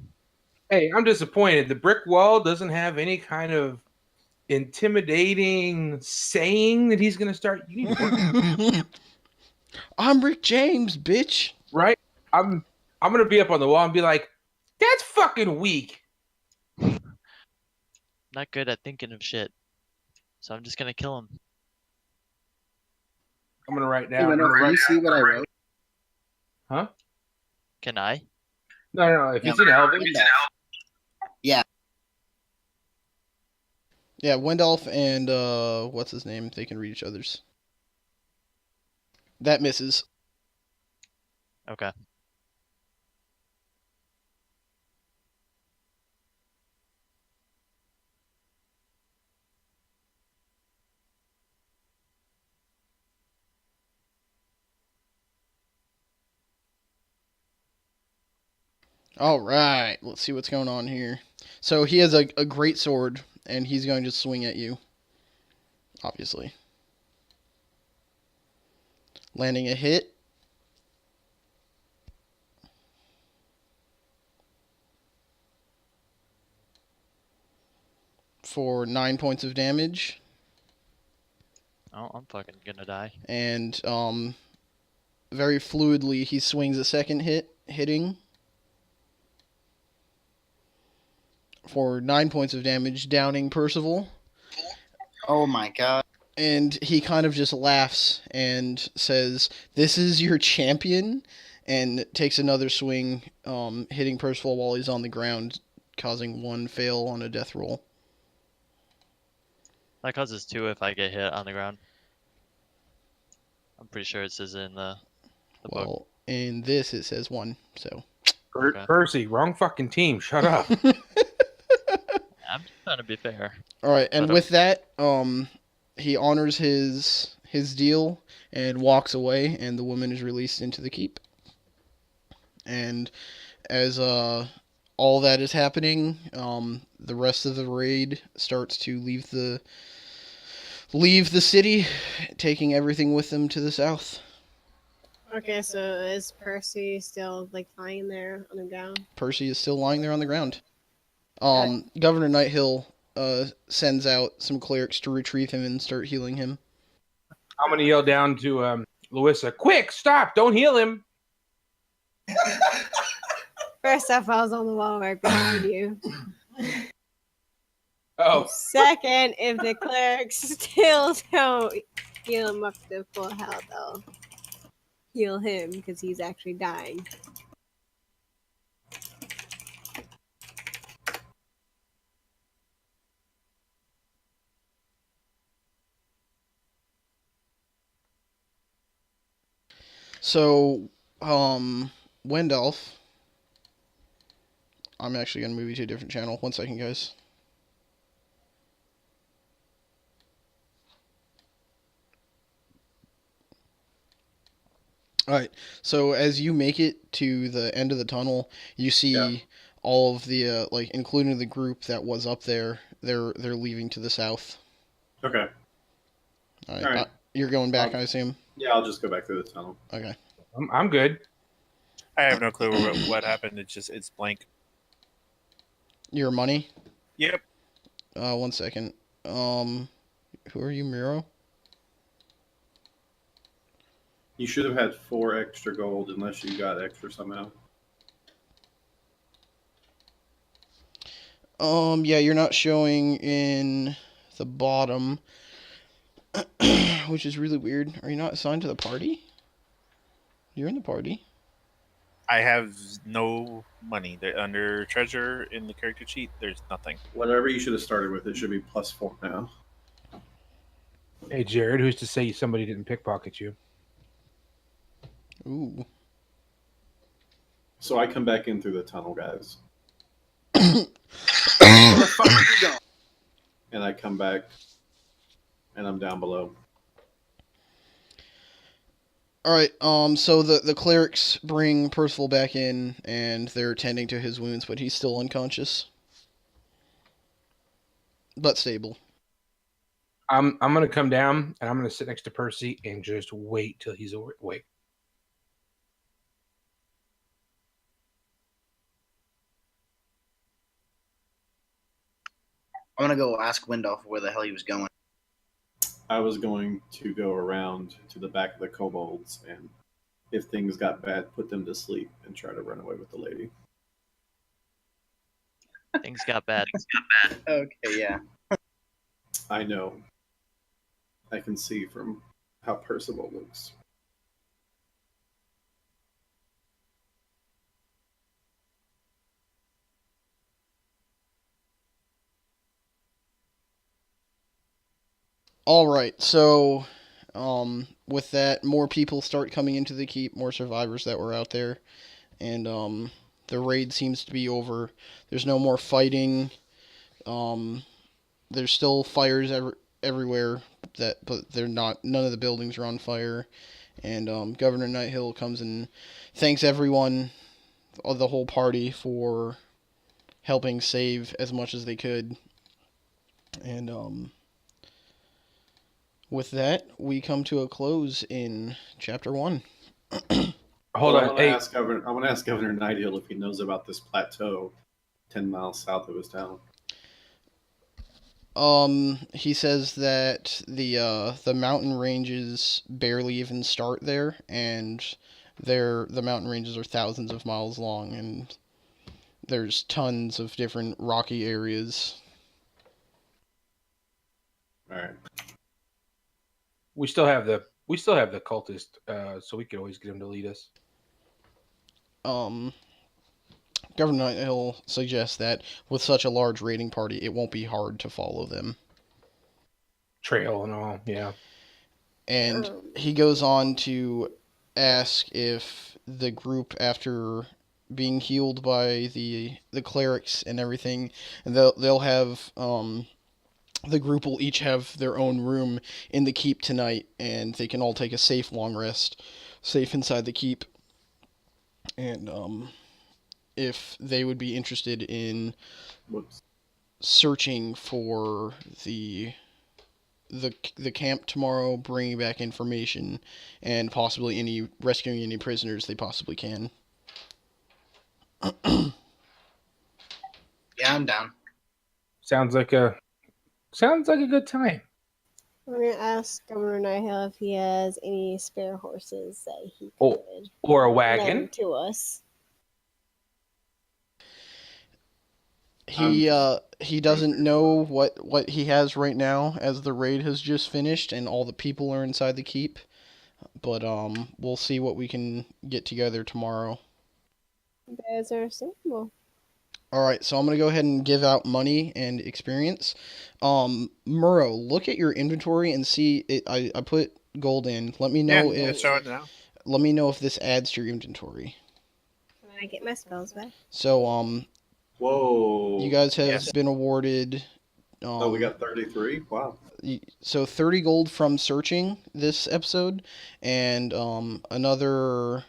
Hey, I'm disappointed. The brick wall doesn't have any kind of intimidating saying that he's going to start. You need to work, I'm Rick James, bitch. right? I'm going to be up on the wall and be like, "That's fucking weak." Not good at thinking of shit. So I'm just gonna kill him. I'm going to write Hey, down. Wendell, can you see what I wrote? Huh? Can I? No. If it's in Elven, Yeah, Wendolf and what's his name? They can read each other's. That misses. Okay. All right, let's see what's going on here. So he has a great sword, and he's going to swing at you. Obviously. Landing a hit. For 9 points of damage. Oh, I'm fucking gonna die. And very fluidly he swings a second hit, hitting for 9 points of damage, downing Percival. Oh my god. And he kind of just laughs and says, "This is your champion," and takes another swing, hitting Percival while he's on the ground, causing 1 fail on a death roll. That causes 2 if I get hit on the ground. I'm pretty sure it says in the book. Well, in this it says 1, so. Okay. Percy, wrong fucking team. Shut up. I'm trying to be fair. All right, and But, with that, he honors his deal and walks away, and the woman is released into the keep. And as all that is happening, the rest of the raid starts to leave the city, taking everything with them to the south. Okay, so is Percy still like lying there on the ground? Percy is still lying there on the ground. Governor Nighthill sends out some clerics to retrieve him and start healing him. I'm going to yell down to Louisa, "Quick, stop, don't heal him." First off, I was on the wall right behind you. Oh, Second, if the clerics still don't heal him up to full health, I'll heal him because he's actually dying. So, Wendolf, I'm actually going to move you to a different channel. 1 second, guys. Alright, so as you make it to the end of the tunnel, you see all of the, including the group that was up there, they're leaving to the south. Okay. Alright, you're going back, I assume? Yeah, I'll just go back through the tunnel. Okay. I'm good. I have no clue what happened. It's blank. Your money? Yep. 1 second. Who are you, Miro? You should have had 4 extra gold unless you got extra somehow. Yeah, you're not showing in the bottom, which is really weird. Are you not assigned to the party? You're in the party. I have no money. Under treasure in the character sheet, there's nothing. Whatever you should have started with, it should be +4 now. Hey, Jared, who's to say somebody didn't pickpocket you? Ooh. So I come back in through the tunnel, guys. Where the fuck are you going? And I come back, and I'm down below. All right. So the clerics bring Percival back in, and they're tending to his wounds, but he's still unconscious, but stable. I'm gonna come down and I'm gonna sit next to Percy and just wait till he's awake. I want to go ask Windolf where the hell he was going. I was going to go around to the back of the kobolds, and if things got bad, put them to sleep and try to run away with the lady. Things got bad. Okay, yeah. I know. I can see from how Percival looks. All right. So, with that, more people start coming into the keep, more survivors that were out there, and the raid seems to be over. There's no more fighting. There's still fires everywhere, but they're not. None of the buildings are on fire, and Governor Nighthill comes and thanks everyone, the whole party, for helping save as much as they could, and with that, we come to a close in Chapter 1. Hold on. I want to ask Governor Nighthill if he knows about this plateau 10 miles south of his town. He says that the mountain ranges barely even start there, and the mountain ranges are thousands of miles long, and there's tons of different rocky areas. All right. We still have the cultist, so we could always get him to lead us. Governor Nighthill suggests that with such a large raiding party, it won't be hard to follow them. Trail and all, yeah. And he goes on to ask if the group, after being healed by the clerics and everything, they'll have the group will each have their own room in the keep tonight, and they can all take a safe long rest, safe inside the keep. And if they would be interested in searching for the camp tomorrow, bringing back information, and possibly rescuing any prisoners they possibly can. Yeah, I'm down. Sounds like a good time. We're gonna ask Governor Nighthill if he has any spare horses that he could or a wagon lend to us. He doesn't know what he has right now, as the raid has just finished and all the people are inside the keep. But we'll see what we can get together tomorrow. You guys are simple. Alright, so I'm going to go ahead and give out money and experience. Murrow, look at your inventory and see it. I put gold in. Let me know let me know if this adds to your inventory. Can I get my spells back? So, whoa. You guys have been awarded... we got 33? Wow. So 30 gold from searching this episode, and another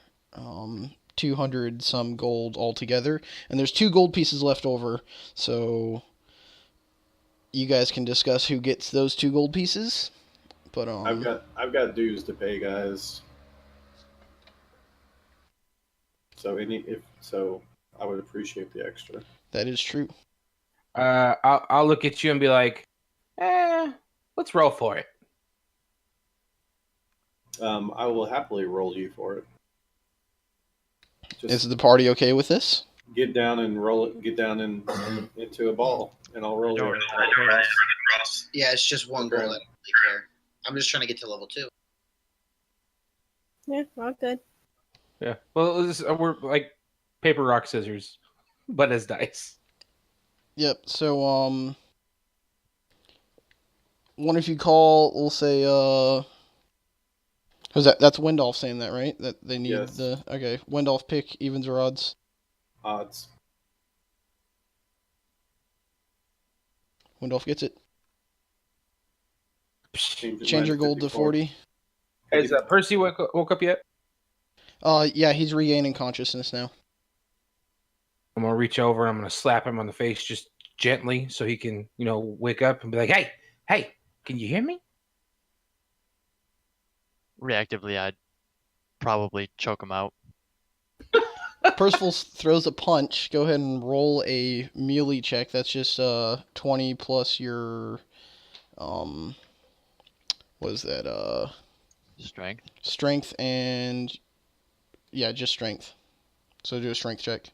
200 some gold altogether, and there's 2 gold pieces left over, so you guys can discuss who gets those 2 gold pieces. But I've got dues to pay, guys. So I would appreciate the extra. That is true. I'll look at you and be like, let's roll for it. I will happily roll you for it. Is the party okay with this? Get down and roll it. Get down and into a ball, and I'll roll it. Yeah, it's just one goal. I don't really care. I'm just trying to get to level 2. Yeah, all good. Yeah. Well, we're like paper, rock, scissors, but as dice. Yep. So one if you call, we'll say who's that? That's Wendolf saying that, right? That they need Yes. the okay. Wendolf pick evens or odds. Odds. Wendolf gets it. Change Change your gold to 40. Has Percy woke up yet? Yeah, he's regaining consciousness now. I'm gonna reach over and I'm gonna slap him on the face just gently so he can, wake up and be like, hey, can you hear me? Reactively, I'd probably choke him out. Percival throws a punch. Go ahead and roll a melee check. That's just 20 plus your what is that? Strength. Strength and yeah, just strength. So do a strength check.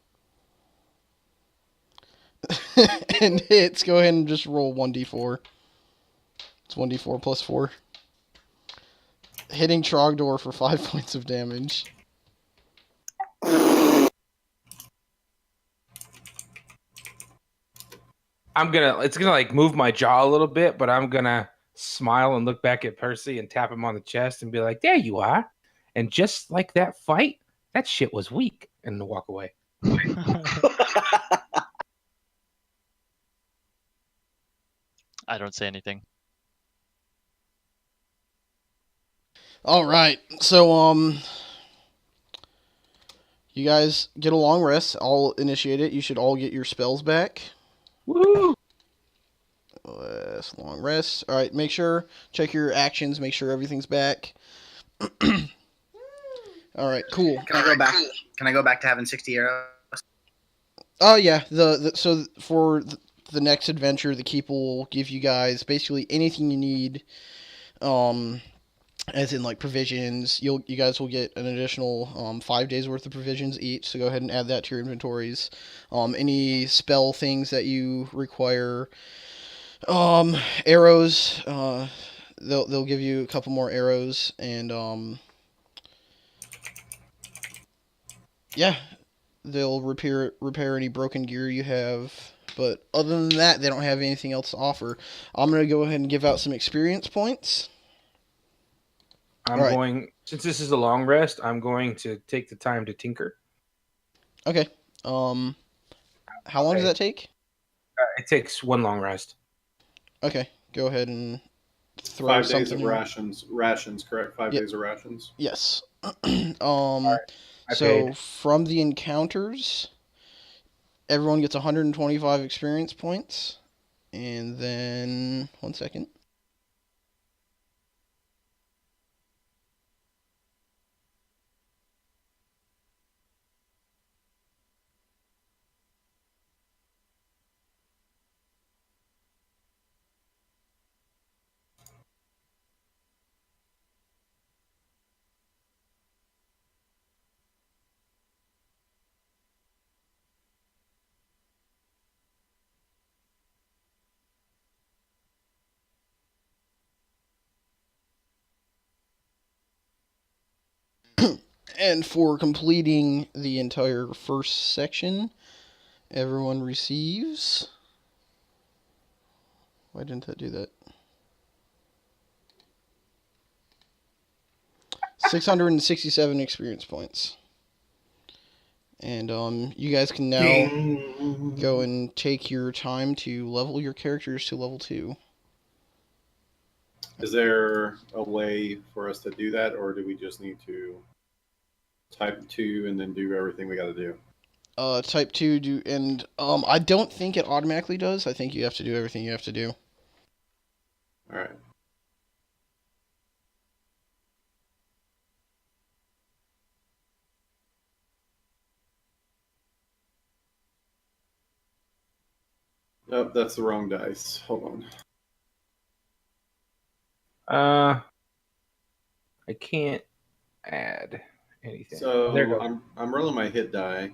And hits. Go ahead and just roll 1d4. It's 1d4 plus 4. Hitting Trogdor for 5 points of damage. It's gonna like move my jaw a little bit, but I'm gonna smile and look back at Percy and tap him on the chest and be like, there you are. And just like that fight, that shit was weak. And walk away. I don't say anything. All right. So you guys get a long rest. I'll initiate it. You should all get your spells back. Woo! Long rest. All right. Check your actions. Make sure everything's back. All right. Cool. Can I go back? Can I go back to having 60 arrows? Oh yeah. So for the next adventure, the keeper will give you guys basically anything you need. As in like provisions, you guys will get an additional 5 days worth of provisions each. So go ahead and add that to your inventories. Any spell things that you require, arrows. They'll give you a couple more arrows, and yeah, they'll repair any broken gear you have. But other than that, they don't have anything else to offer. I'm gonna go ahead and give out some experience points. Since this is a long rest, I'm going to take the time to tinker. Okay. How long does that take? It takes one long rest. Okay. Go ahead and throw 5 something. days of rations. Rations, correct? 5 days of rations. Yes. Right. So from the encounters, everyone gets 125 experience points, and then 1 second. And for completing the entire first section, everyone receives... Why didn't that do that? 667 experience points. And you guys can now go and take your time to level your characters to level 2. Is there a way for us to do that, or do we just need to type 2 and then do everything we got to do? Type 2 do, and I don't think it automatically does. I think you have to do everything you have to do. All right. Nope, that's the wrong dice. Hold on. I can't add anything. So there you go. I'm rolling my hit die,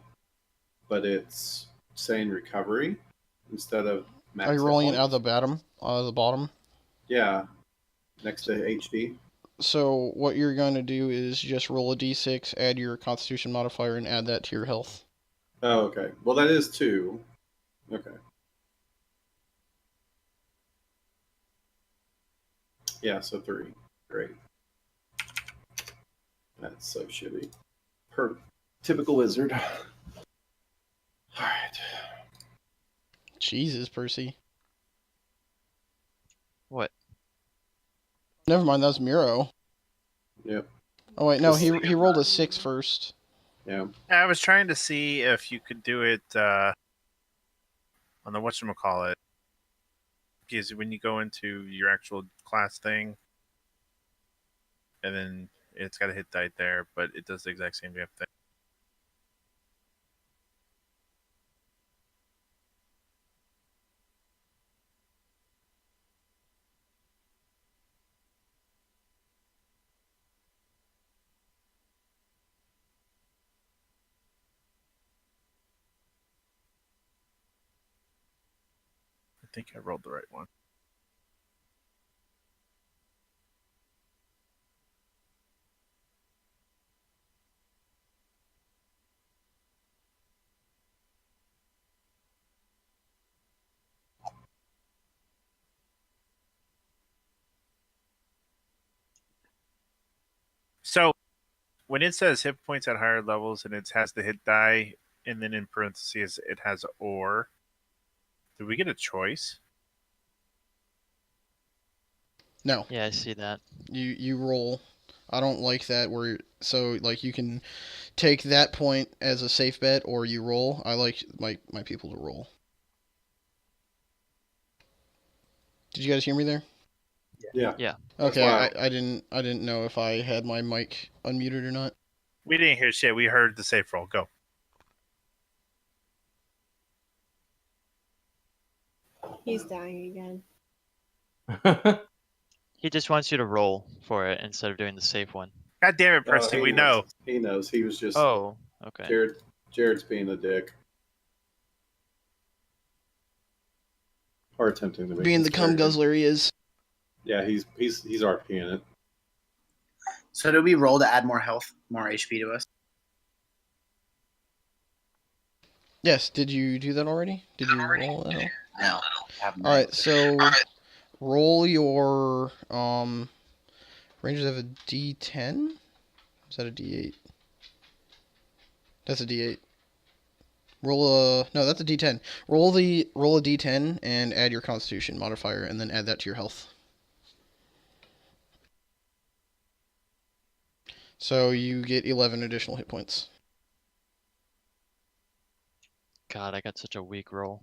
but it's saying recovery instead of max. Are you rolling it hit out of points. the bottom? Out of the bottom? Yeah, next to HD. So what you're going to do is just roll a d6, add your Constitution modifier, and add that to your health. Oh, okay. Well, that is 2. Okay. Yeah, so 3. Great. That's so shitty. Typical wizard. All right. Jesus, Percy. What? Never mind, that was Miro. Yep. Oh wait, no, he rolled a 6 first. Yeah. I was trying to see if you could do it on the whatchamacallit. Because when you go into your actual class thing, and then it's got a hit die there, but it does the exact same damn thing. I think I rolled the right one. So when it says hit points at higher levels and it has the hit die, and then in parentheses it has or, do we get a choice? No, Yeah, I see that. you roll. I don't like that where like you can take that point as a safe bet or you roll. I like my people to roll. Did you guys hear me there? Yeah. Yeah. Okay, why I didn't know if I had my mic unmuted or not. We didn't hear shit. We heard the safe roll. Go. He's dying again. He just wants you to roll for it instead of doing the safe one. God damn it, Oh, Preston. he We know. knows. He knows. He was just Oh, okay. Jared's being a dick. Or attempting to be. Being the cum guzzler he is. Yeah, he's RPing it. So do we roll to add more health, more HP to us? Yes, did you do that already? Did you roll that? No. I haven't All done right, it. so roll your Rangers have a D10. Is that a D8? That's a D8. That's a D10. Roll a D10 and add your Constitution modifier, and then add that to your health. So you get 11 additional hit points. God, I got such a weak roll.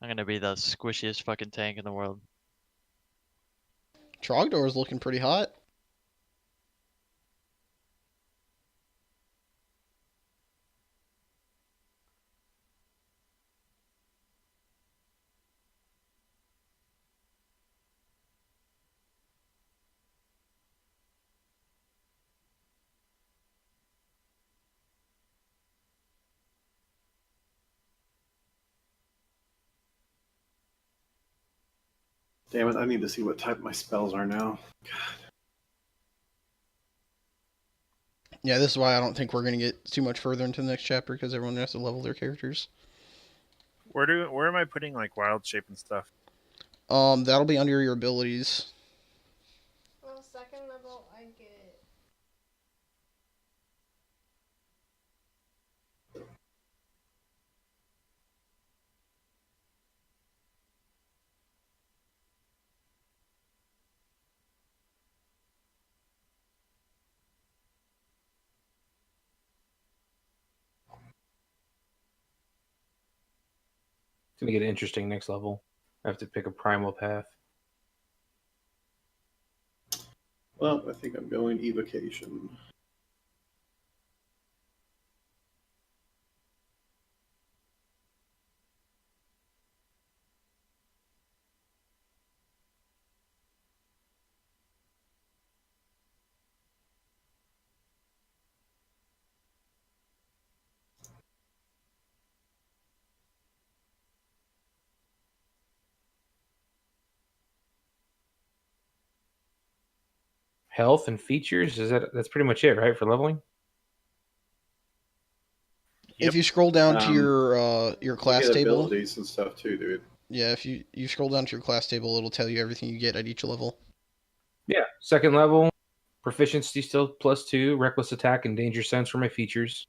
I'm gonna be the squishiest fucking tank in the world. Trogdor's looking pretty hot. Damn it! I need to see what type my spells are now. Yeah, this is why I don't think we're going to get too much further into the next chapter, because everyone has to level their characters. Where am I putting like wild shape and stuff? That'll be under your abilities. Well, second level, I get. It's gonna get interesting next level. I have to pick a primal path. Well, I think I'm going evocation. health and features. That's pretty much it, right, for leveling? Yep. If you scroll down to Um, your You class get table, abilities and stuff too, dude. yeah, if you scroll down to your class table, it'll tell you everything you get at each level. Yeah. Second level, proficiency still +2, reckless attack and danger sense for my features.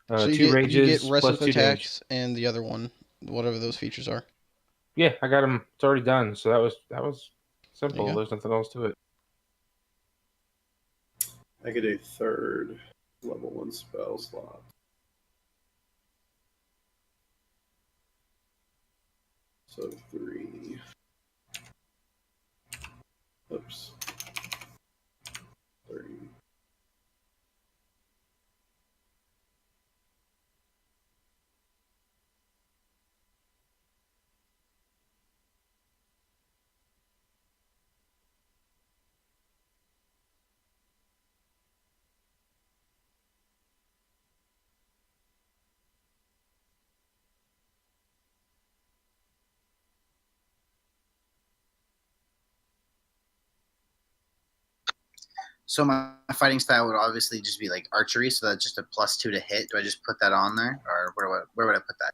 So you 2 get rages restless +2 damage. attacks and the other one, whatever those features are. Yeah, I got them. It's already done. So that was There simple. you go. There's nothing else to it. I get a third level 1 spell slot. So 3. Oops. 3. So my fighting style would obviously just be like archery, so that's just a +2 to hit. Do I just put that on there, or where would I put that?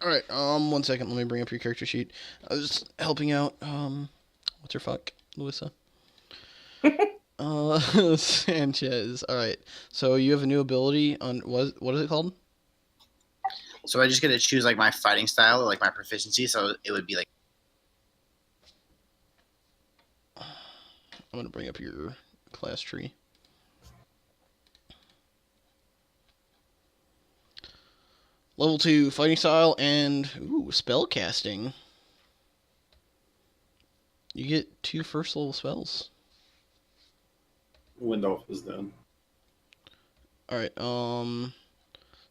All right. 1 second. Let me bring up your character sheet. I was helping out. What's her fuck, Louisa? Sanchez. All right. So you have a new ability on what is it called? So I just get to choose like my fighting style, or like my proficiency. So it would be like I'm gonna bring up your class tree. Level 2 fighting style and spell casting. You get 2 first level spells. Wendolf is done. All right.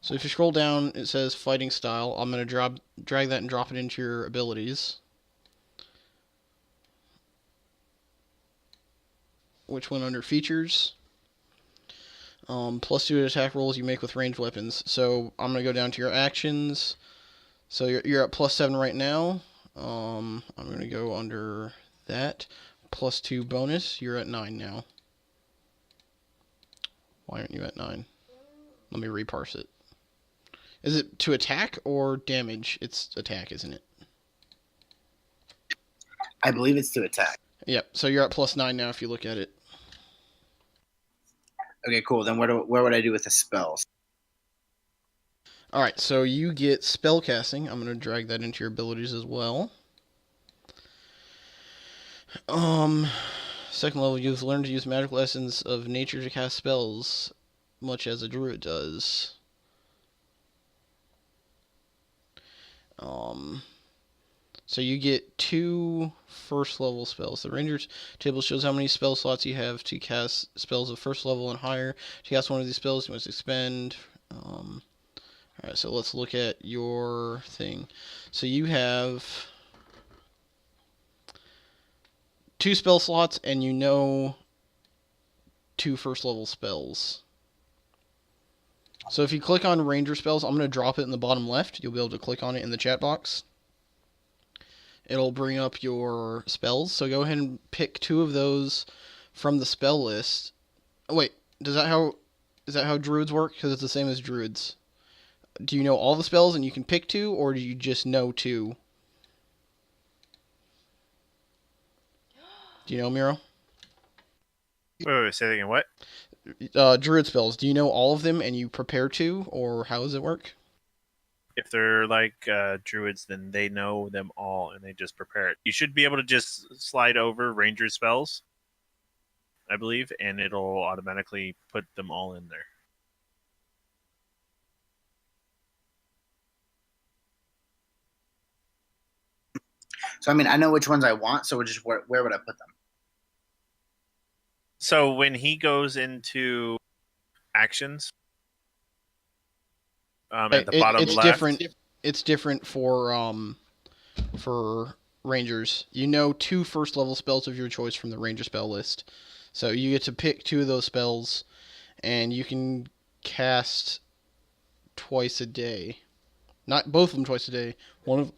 So if you scroll down, it says fighting style. I'm gonna drag that and drop it into your abilities. Which went under features. +2 to attack rolls you make with ranged weapons. So I'm gonna go down to your actions. So you're at +7 right now. I'm gonna go under that. +2 bonus. You're at 9 now. Why aren't you at 9? Let me reparse it. Is it to attack or damage? It's attack, isn't it? I believe it's to attack. Yep. So you're at +9 now if you look at it. Okay, cool. Then where would I do with the spells? All right. So you get spell casting. I'm gonna drag that into your abilities as well. Second level, you've learned to use magical essence of nature to cast spells, much as a druid does. So you get 2 first level spells. The Ranger's table shows how many spell slots you have to cast spells of first level and higher. To cast one of these spells, you must expend. Alright, so let's look at your thing. So you have 2 spell slots, and you know 2 first level spells. So if you click on Ranger spells, I'm going to drop it in the bottom left. You'll be able to click on it in the chat box. It'll bring up your spells. So go ahead and pick 2 of those from the spell list. Oh, wait, is that how druids work? Because it's the same as druids. Do you know all the spells and you can pick 2, or do you just know 2? Do you know, Miro? Wait, say that again. What? Druid spells. Do you know all of them and you prepare 2, or how does it work? If they're like druids, then they know them all and they just prepare it. You should be able to just slide over ranger spells, I believe, and it'll automatically put them all in there. So I mean, I know which ones I want. So just where would I put them? So when he goes into actions, at the bottom it's left, different. It's different for rangers. You know 2 first level spells of your choice from the ranger spell list. So you get to pick 2 of those spells, and you can cast twice a day. Not both of them twice a day. One of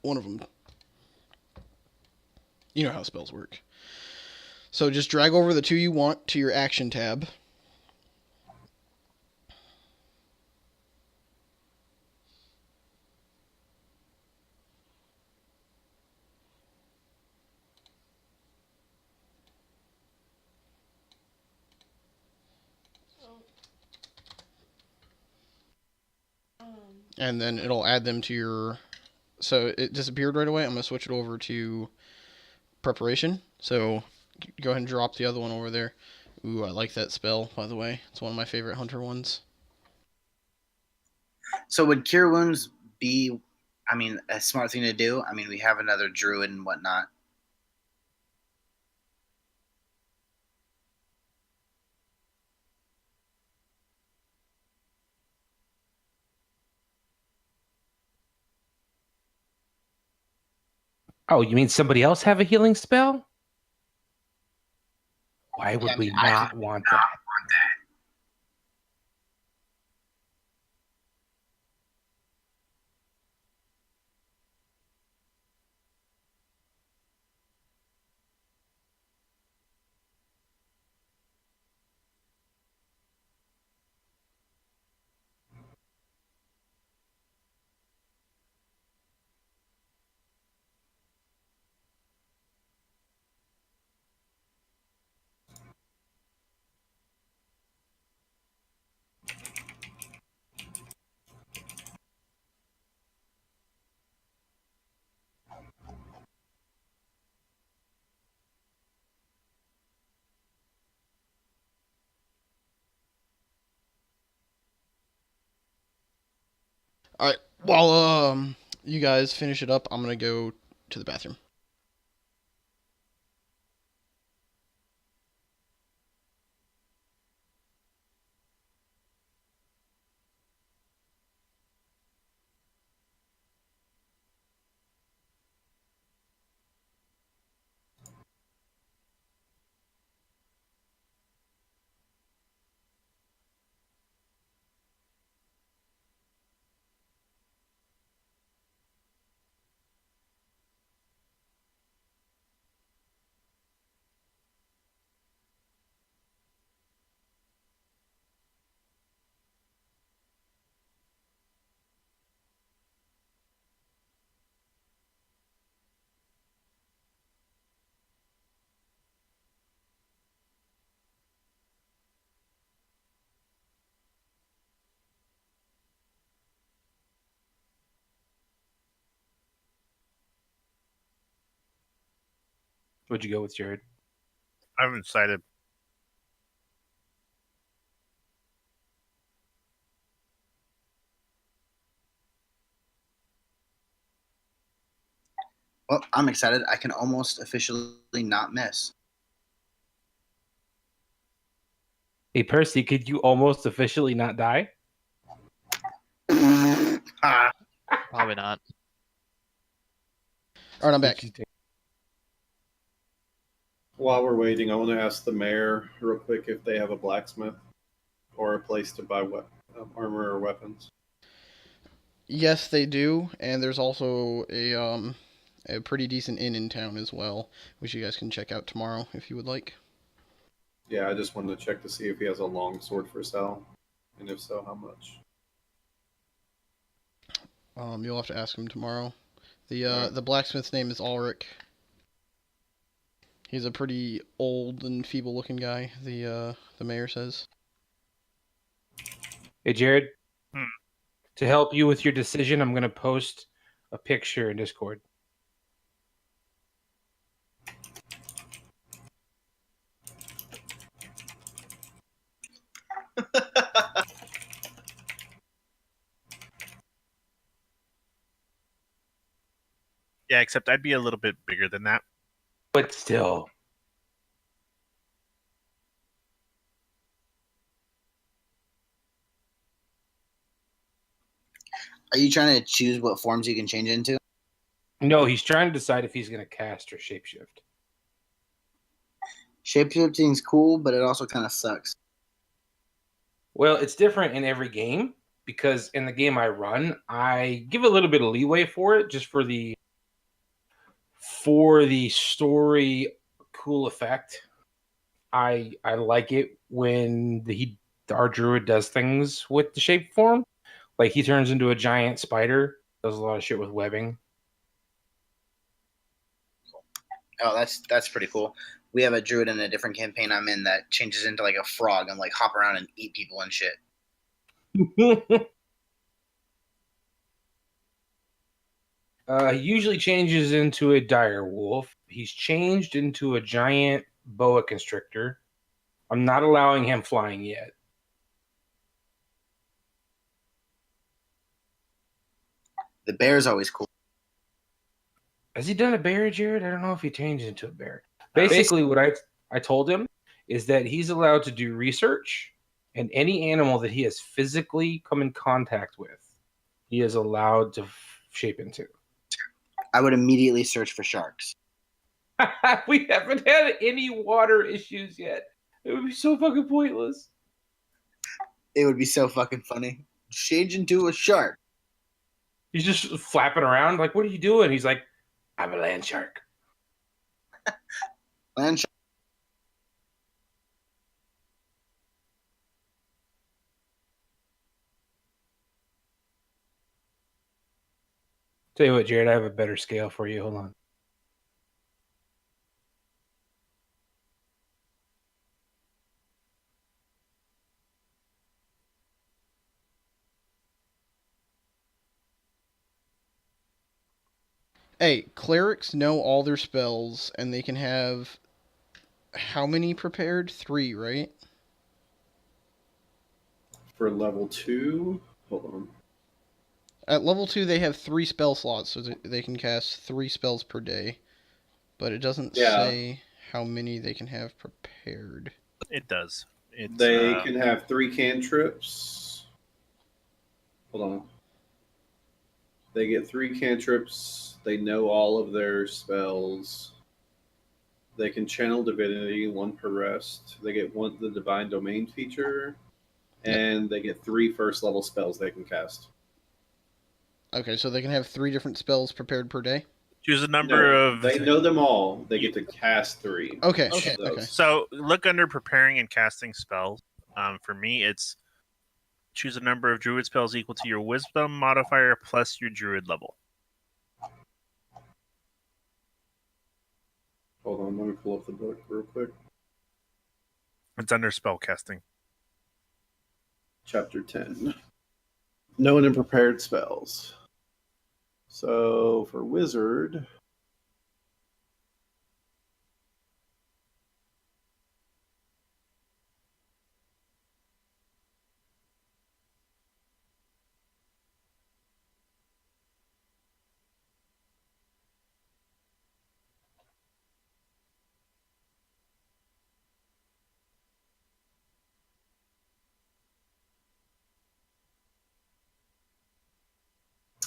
them. You know how spells work. So just drag over the 2 you want to your action tab. And then it'll add them to your... So it disappeared right away. I'm going to switch it over to preparation. So go ahead and drop the other one over there. Ooh, I like that spell, by the way. It's one of my favorite hunter ones. So would Cure Wounds be, I mean, a smart thing to do? I mean, we have another druid and whatnot. Oh, you mean somebody else have a healing spell? Why would we not want that? All right. While you guys finish it up, I'm going to go to the bathroom. What'd you go with, Jared? I haven't decided. Well, I'm excited. I can almost officially not miss. Hey, Percy, could you almost officially not die? Ah, Probably not. All right, I'm back. While we're waiting, I want to ask the mayor real quick if they have a blacksmith or a place to buy armor or weapons. Yes, they do, and there's also a pretty decent inn in town as well, which you guys can check out tomorrow if you would like. Yeah, I just wanted to check to see if he has a long sword for sale, and if so, how much. You'll have to ask him tomorrow. Right. The blacksmith's name is Ulrich. He's a pretty old and feeble-looking guy. The mayor says. Hey, Jared. Hmm. To help you with your decision, I'm going to post a picture in Discord. Yeah, except I'd be a little bit bigger than that. But still. are you trying to choose what forms you can change into? No, he's trying to decide if he's going to cast or shapeshift. Shapeshifting's cool, but it also kind of sucks. Well, it's different in every game because in the game I run, I give a little bit of leeway for it just for the story cool effect. I like it when our druid does things with the shape form. Like he turns into a giant spider, does a lot of shit with webbing. Oh, that's pretty cool. We have a druid in a different campaign I'm in that changes into like a frog and like hop around and eat people and shit. He usually changes into a dire wolf. He's changed into a giant boa constrictor. I'm not allowing him flying yet. The bear's always cool. Has he done a bear, Jared? I don't know if he changed into a bear. Basically, what I told him is that he's allowed to do research, and any animal that he has physically come in contact with, he is allowed to shape into. I would immediately search for sharks. We haven't had any water issues yet. It would be so fucking pointless. It would be so fucking funny. Change into a shark. He's just flapping around like, what are you doing? He's like, I'm a land shark. Land shark. Tell you what, Jared, I have a better scale for you. Hold on. Hey, clerics know all their spells, and they can have how many prepared? 3, right? For level 2, hold on. At level 2, they have 3 spell slots, so they can cast 3 spells per day. But it doesn't say how many they can have prepared. It does. They can have 3 cantrips. Hold on. They get 3 cantrips. They know all of their spells. They can channel divinity, 1 per rest. They get the divine domain feature, and they get 3 first level spells they can cast. Okay, so they can have 3 different spells prepared per day? Choose a number of. They know them all. They get to cast 3. Okay. So look under preparing and casting spells. For me, it's choose a number of druid spells equal to your wisdom modifier plus your druid level. Hold on, let me pull up the book real quick. It's under spell casting. Chapter 10. Known and prepared spells. So for wizard,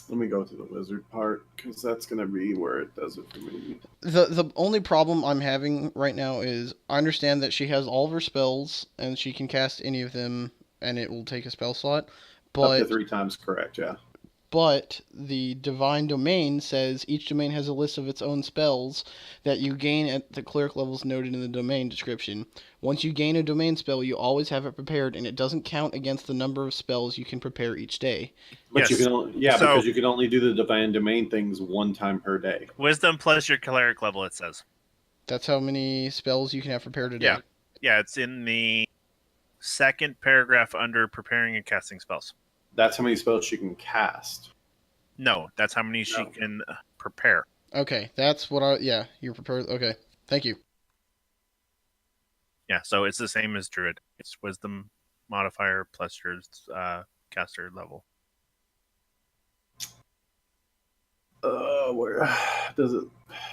let me go to the wizard part, because that's going to be where it does it for me. The only problem I'm having right now is I understand that she has all of her spells, and she can cast any of them, and it will take a spell slot. But Up to 3 times correct, yeah. But the Divine Domain says each domain has a list of its own spells that you gain at the cleric levels noted in the domain description. Once you gain a domain spell, you always have it prepared, and it doesn't count against the number of spells you can prepare each day. But you can because you can only do the divine domain things 1 time per day. Wisdom plus your cleric level, it says. That's how many spells you can have prepared a day. Yeah, it's in the second paragraph under preparing and casting spells. That's how many spells she can cast. No, that's how many she can prepare. Okay, that's what you're prepared. Okay, thank you. Yeah, so it's the same as druid. It's wisdom modifier plus your caster level. Where does it?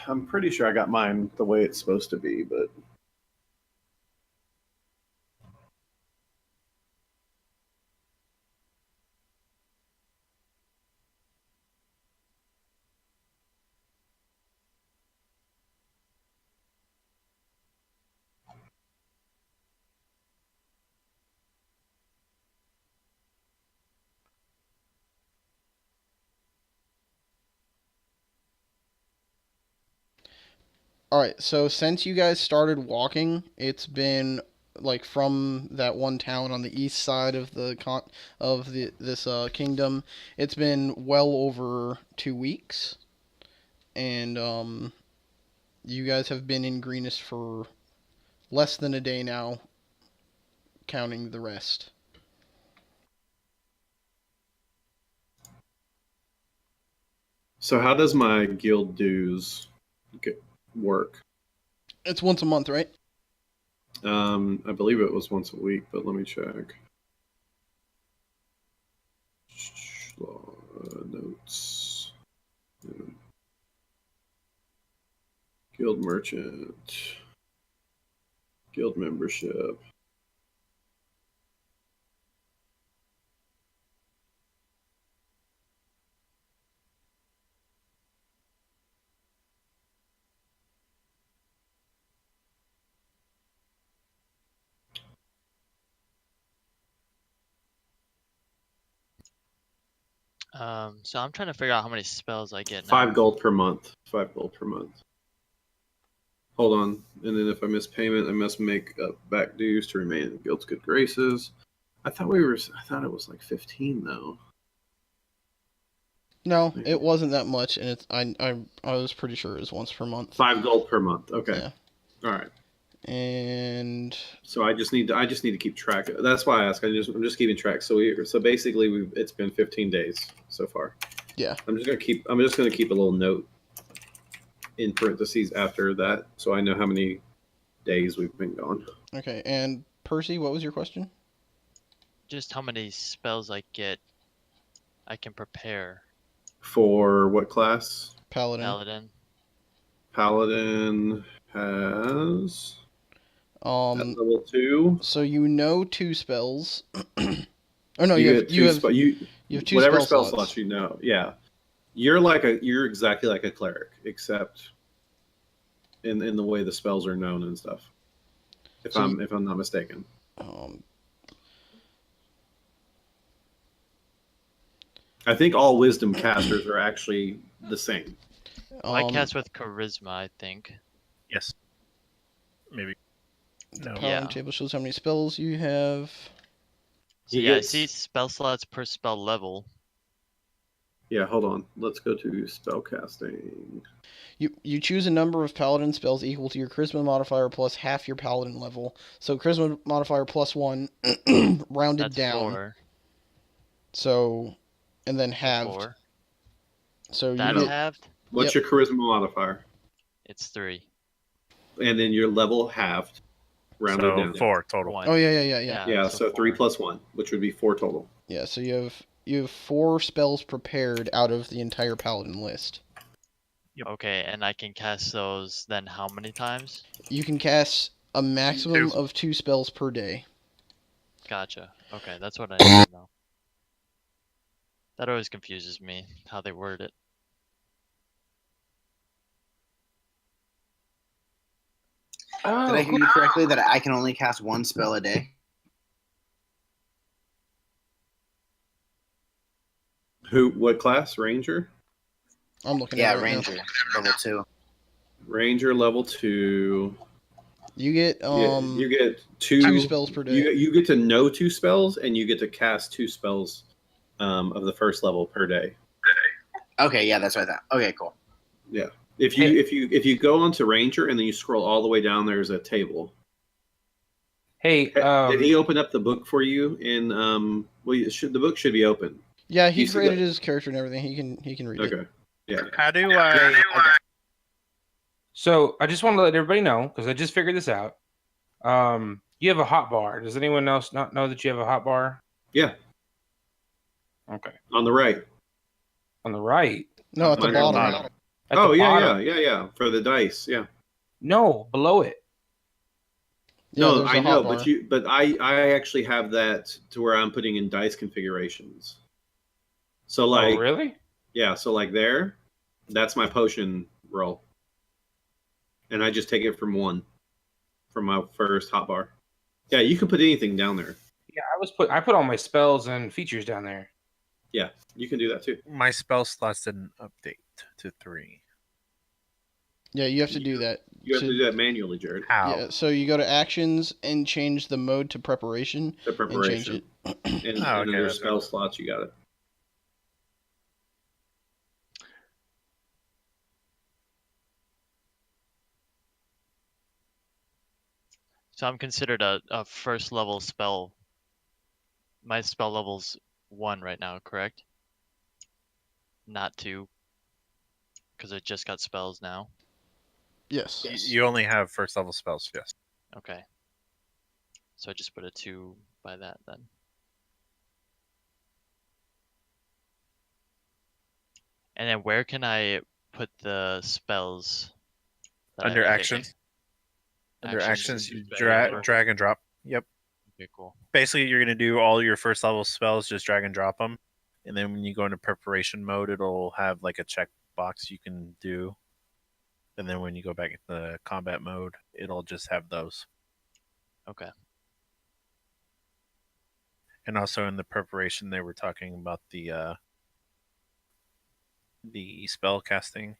I'm pretty sure I got mine the way it's supposed to be, but All right, so since you guys started walking, it's been like from that one town on the east side of this kingdom. It's been well over 2 weeks, and you guys have been in Greenest for less than a day now, counting the rest. So how does my guild dues work? It's once a month, right? I believe it was once a week, but let me check. Notes. Guild merchant. Guild membership. So I'm trying to figure out how many spells I get now. 5 gold per month. 5 gold per month. Hold on. And then if I miss payment, I must make up back dues to remain in the guild's good graces. I thought it was like 15 though. No, it wasn't that much, and it's I was pretty sure it was once per month. 5 gold per month. Okay. Yeah. All right. And So I just need to keep track. That's why I ask. I'm just keeping track. So basically it's been 15 days so far. Yeah. I'm just gonna keep a little note in parentheses after that, so I know how many days we've been gone. Okay, and Percy, what was your question? Just how many spells I can prepare. For what class? Paladin. Paladin has at level 2. So you know 2 spells. Oh no, you you have 2 whatever spell spell slots. you know. Yeah, you're exactly like a cleric, except in the way the spells are known and stuff. If I'm not mistaken. I think all wisdom casters are actually the same. I cast with charisma, I think. Yes. Maybe. The No. Paladin table shows how many spells you have. So You yeah, I get- see spell slots per spell level. Yeah, hold on. Let's go to spellcasting. You choose a number of paladin spells equal to your charisma modifier plus half your paladin level. So charisma modifier plus 1 rounded That's down. 4. So and then halved. 4. So you That's get halved? What's your charisma modifier? It's 3. And then your level halved, rounded So down. 4 total. 1. Oh yeah. Yeah, so 3 4. plus 1, which would be 4 total. Yeah, so you have 4 spells prepared out of the entire paladin list. Okay, and I can cast those then how many times? You can cast a maximum 2. of 2 spells per day. Gotcha. Okay, that's what I need to know. That always confuses me, how they word it. Did I hear you correctly that I can only cast 1 spell a day? What class? Ranger? I'm looking Yeah, at it right now. Ranger, level 2. Ranger level 2. You get you get 2 2 spells per day. You get to know 2 spells, and you get to cast 2 spells of the first level per day. Okay, yeah, that's what I thought. Okay, cool. Yeah. If you go onto Ranger and then you scroll all the way down, there's a table. Hey, Did he open up the book for you? In the book should be open. Yeah, he you see created that? his character and everything. He can read it. Okay. Yeah. How do I? so I just want to let everybody know because I just figured this out. You have a hot bar. Does anyone else not know that you have a hot bar? Yeah. Okay. On the right. On the right. No, at the Mine are bottom. At Oh the yeah, bottom. yeah. For the dice, yeah. No, below it. Yeah, No, there's a I know, hotbar. but I actually have that to where I'm putting in dice configurations. So like, Oh, really? yeah, so like there, that's my potion roll, and I just take it from my first hotbar. Yeah, you can put anything down there. Yeah, I put all my spells and features down there. Yeah, you can do that too. My spell slots didn't update to 3. Yeah, you have to do that. You have So- to do that manually, Jared. How? Yeah, so you go to actions and change the mode to preparation The and change preparation. it. And, Oh, and okay, under that's spell slots, you got it. So I'm considered a first level spell. My spell level's 1 right now, correct? Not 2. Because I just got spells now. Yes. You only have first level spells, yes. Okay. So I just put a 2 by that then. And then where can I put the spells? that I Under pick? actions. Under actions, you drag and drop. Yep. Okay, cool. Basically, you're gonna do all your first level spells, just drag and drop them, and then when you go into preparation mode, it'll have like a check box you can do, and then when you go back into combat mode, it'll just have those. Okay. And also in the preparation, they were talking about the spell casting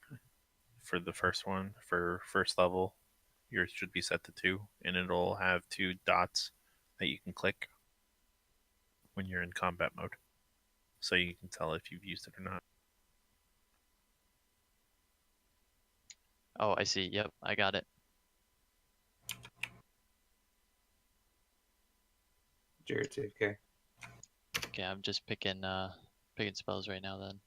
for the first one for first level. Yours should be set to 2, and it'll have 2 dots that you can click when you're in combat mode, so you can tell if you've used it or not. Oh, I see. Yep, I got it. Jared's AFK. Okay, I'm just picking spells right now then.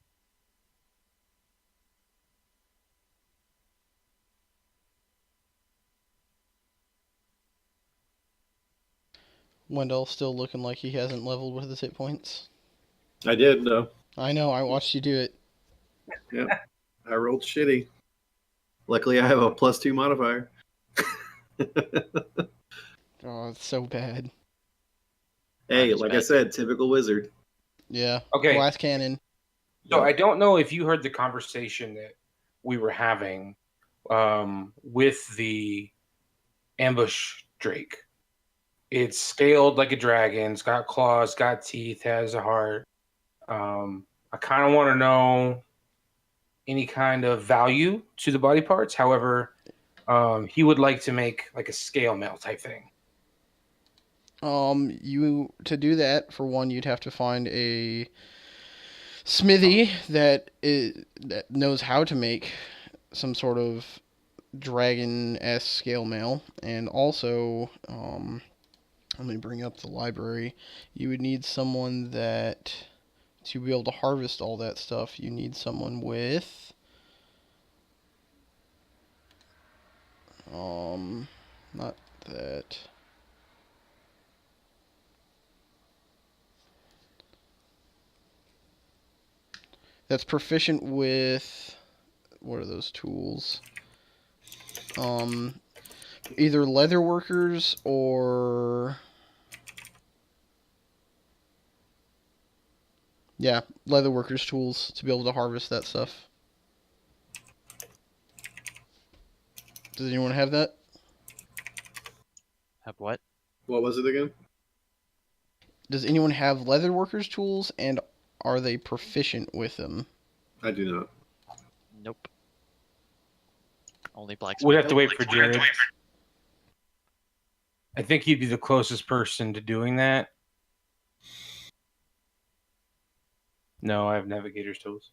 Wendell still looking like he hasn't leveled with his hit points. I did, though. I know, I watched you do it. Yep. I rolled shitty. Luckily, I have a +2 modifier. Oh, it's so bad. Hey, Not as like I bad. said, typical wizard. Yeah. Okay. Glass cannon. So I don't know if you heard the conversation that we were having with the ambush drake. It's scaled like a dragon. It's got claws, got teeth, has a heart. I kind of want to know any kind of value to the body parts. However, he would like to make like a scale mail type thing. You to do that, for one, you'd have to find a smithy that knows how to make some sort of dragon-esque scale mail, and also, let me bring up the library. You would need someone that, to be able to harvest all that stuff, you need someone with, not that. That's proficient with, what are those tools? Either leather workers or, yeah, leather workers tools to be able to harvest that stuff. Does anyone have that? Have what? What was it again? Does anyone have leather workers tools, and are they proficient with them? I do not. Nope. Only blacksmith. We'd have to wait for Jared. I think he'd be the closest person to doing that. No, I have navigator's tools.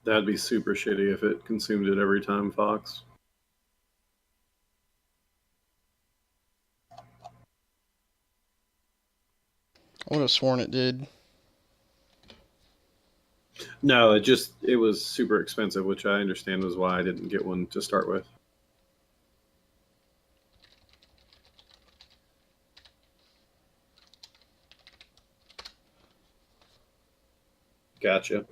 That'd be super shitty if it consumed it every time, Fox. I would have sworn it did. No, it was super expensive, which I understand was why I didn't get one to start with. Gotcha.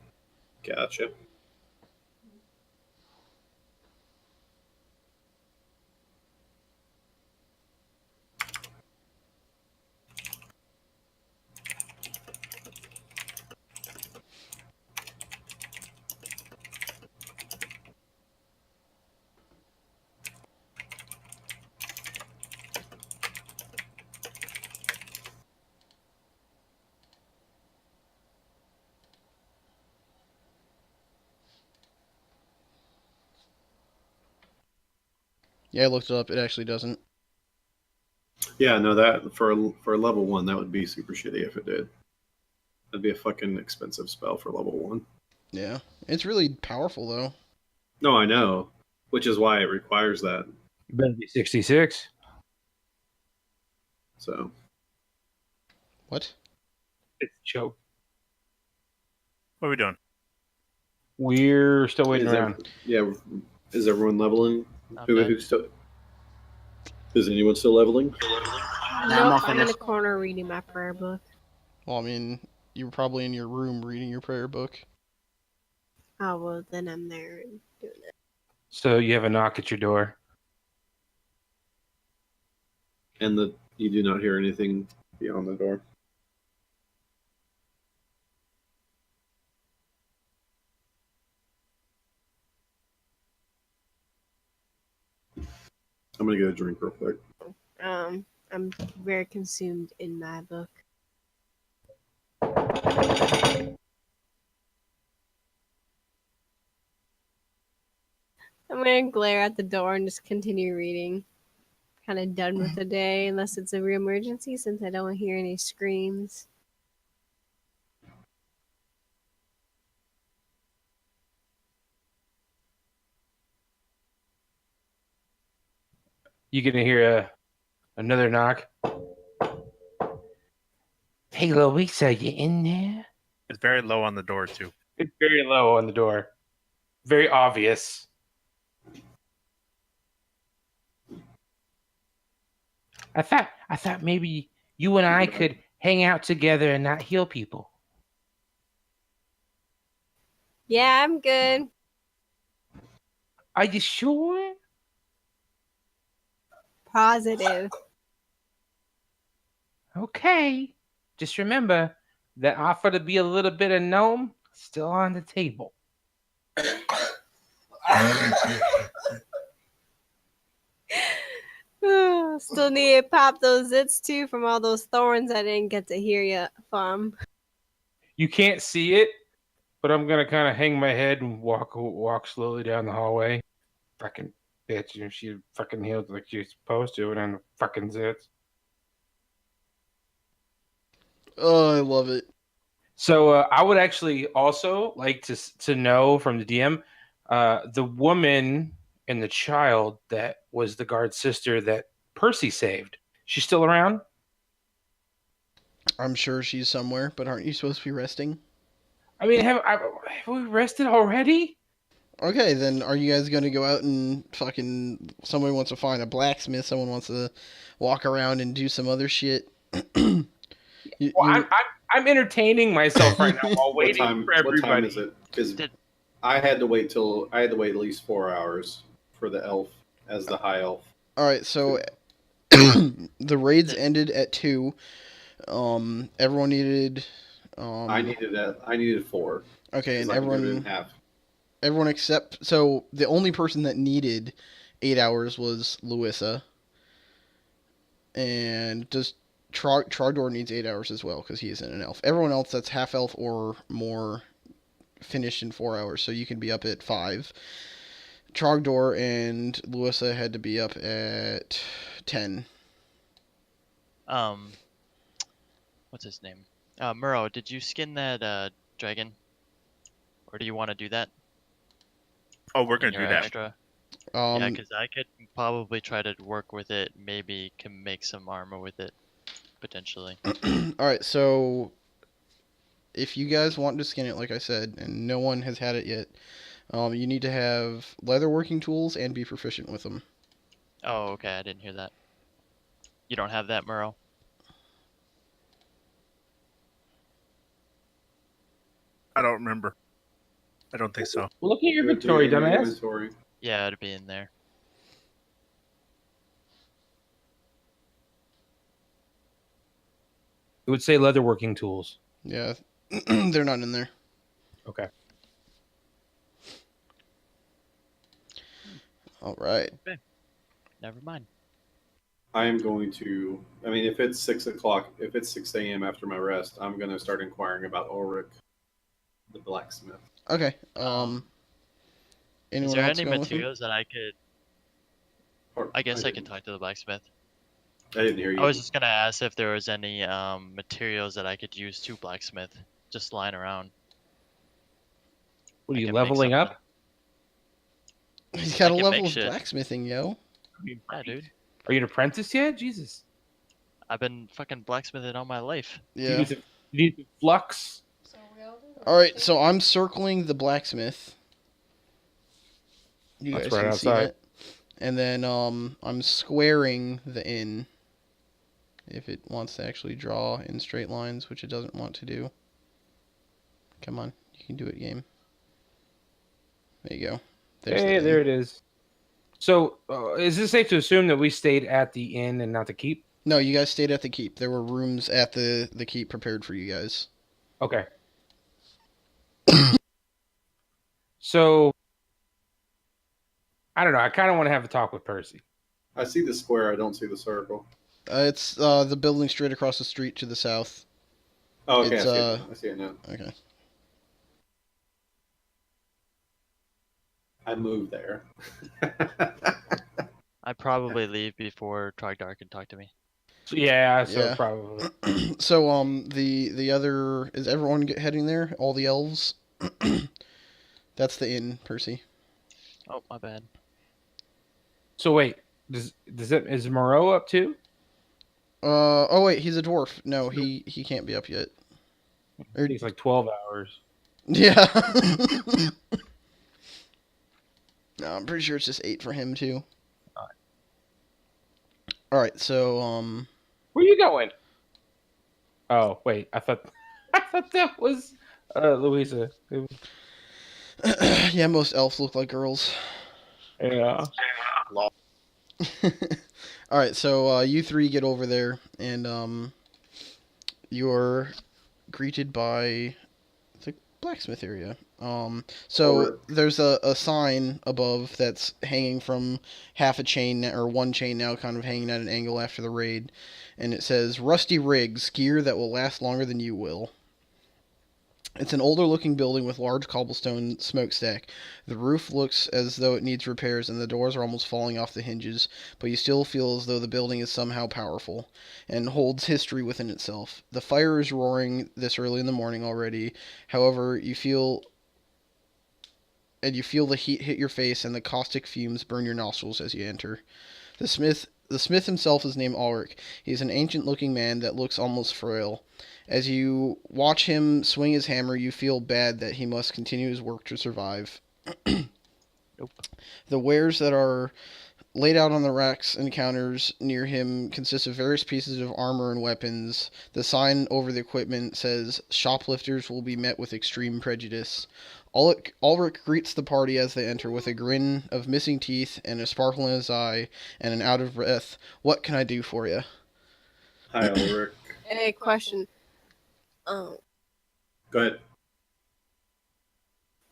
Yeah, I looked it up. It actually doesn't. Yeah, no, that for level 1, that would be super shitty if it did. That'd be a fucking expensive spell for level 1. Yeah, it's really powerful though. No, I know, which is why it requires that. You better be 66. So What? It's a joke. What are we doing? We're still waiting Is around. is everyone leveling? Not bad. Who's still? Is anyone still leveling? Nope, I'm in a corner reading my prayer book. Well, I mean, you were probably in your room reading your prayer book. Oh, well, then I'm there and doing it. So you have a knock at your door. And you do not hear anything beyond the door. I'm gonna get a drink real quick. I'm very consumed in my book. I'm gonna glare at the door and just continue reading. Kind of done with the day, unless it's a real emergency, since I don't hear any screams. You gonna hear another knock? Hey, Louisa, you in there? It's very low on the door too. It's very low on the door. Very obvious. I thought maybe you and I could hang out together and not heal people. Yeah, I'm good. Are you sure? Positive. Okay. Just remember that offer to be a little bit of gnome still on the table. Still need to pop those zits too from all those thorns I didn't get to hear yet from. You can't see it, but I'm gonna kind of hang my head and walk slowly down the hallway. Fucking bitch, and she fucking healed like she's supposed to, and then the fucking zits. Oh, I love it. So I would actually also like to know from the DM, the woman and the child that was the guard's sister that Percy saved. She's still around? I'm sure she's somewhere, but aren't you supposed to be resting? I mean, have we rested already? Okay, then are you guys gonna go out and fucking... Somebody wants to find a blacksmith, someone wants to walk around and do some other shit. Well, I'm entertaining myself right now while waiting for What time everybody. is it? Because Did- I had to wait at least 4 hours for the elf as the high elf. Alright, so the raids ended at 2. Everyone needed... I needed 4. Okay, and 'cause I can do it in everyone... half. Everyone except... So, the only person that needed 8 hours was Louisa. And just... Trogdor needs 8 hours as well, because he isn't an elf. Everyone else that's half elf or more finished in 4 hours, so you can be up at 5. Trogdor and Louisa had to be up at 10. What's his name? Muro, did you skin that dragon? Or do you want to do that? Oh, we're gonna your do that. extra. Um, Yeah, because I could probably try to work with it. Maybe can make some armor with it, potentially. all right, so if you guys want to skin it, like I said, and no one has had it yet, you need to have leather working tools and be proficient with them. Oh, okay. I didn't hear that. You don't have that, Murrow? I don't remember. I don't think so. Look at your Go to inventory, your dumbass. inventory. Yeah, it'd be in there. It would say leatherworking tools. Yeah, they're not in there. Okay. All right. Never mind. I am going to. I mean, if it's 6 o'clock, if it's 6 a.m. after my rest, I'm going to start inquiring about Ulrich, the blacksmith. Okay. Is Anyone there else any going with me? materials that I could? Or- I guess I can didn't- talk to the blacksmith. I didn't hear you. I was just gonna ask if there was any materials that I could use to blacksmith, just lying around. What are I you can make leveling something. up? He's got I a can level make of shit. blacksmithing, yo. Yeah, dude. Are you an apprentice yet? Jesus. I've been fucking blacksmithing all my life. You Yeah. need to flux. So we all do All right, so I'm circling the blacksmith. You That's guys right can see outside. it. And then I'm squaring the inn. If it wants to actually draw in straight lines, which it doesn't want to do. Come on, you can do it, game. There you go. There's Hey, the there inn. it is. So, is it safe to assume that we stayed at the inn and not the keep? No, you guys stayed at the keep. There were rooms at the keep prepared for you guys. Okay. So, I don't know. I kind of want to have a talk with Percy. I see the square. I don't see the circle. It's the building straight across the street to the south. Oh, okay. It's, I see it now. I see it now. Okay. I moved there. I'd probably leave before Trogdar can talk to me. So, yeah, so Yeah. probably. So the other, is everyone heading there? All the elves? That's the inn, Percy. Oh, my bad. So wait, is Moreau up too? Oh wait, he's a dwarf. No, he can't be up yet. Or- It's like 12 hours. Yeah. No, I'm pretty sure it's just 8 for him too. All right, so Where you going? Oh wait, I thought that was Louisa. yeah, most elves look like girls. Yeah. All right, so you three get over there, and you're greeted by the blacksmith area. So there's a sign above that's hanging from half a chain or one chain now, kind of hanging at an angle after the raid, and it says "Rusty Rigs, gear that will last longer than you will." It's an older-looking building with large cobblestone smokestack. The roof looks as though it needs repairs, and the doors are almost falling off the hinges, but you still feel as though the building is somehow powerful and holds history within itself. The fire is roaring this early in the morning already. However, you feel the heat hit your face, and the caustic fumes burn your nostrils as you enter. The smith himself is named Ulrich. He is an ancient-looking man that looks almost frail. As you watch him swing his hammer, you feel bad that he must continue his work to survive. Nope. The wares that are laid out on the racks and counters near him consist of various pieces of armor and weapons. The sign over the equipment says, "Shoplifters will be met with extreme prejudice." Ulrich greets the party as they enter with a grin of missing teeth and a sparkle in his eye and an out of breath, "What can I do for you?" Hi, Ulrich. Hey, question. Go ahead.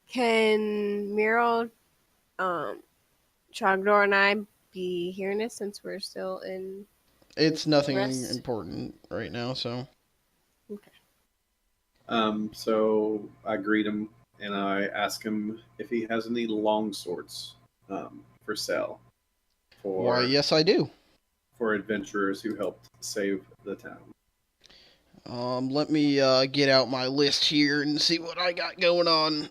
Can Miro, Trogdor, and I be hearing this since we're still in? It's nothing Rest. important right now, so. So I greet him and I ask him if he has any long swords for sale Why, yes, I do. for adventurers who helped save the town. Let me get out my list here and see what I got going on.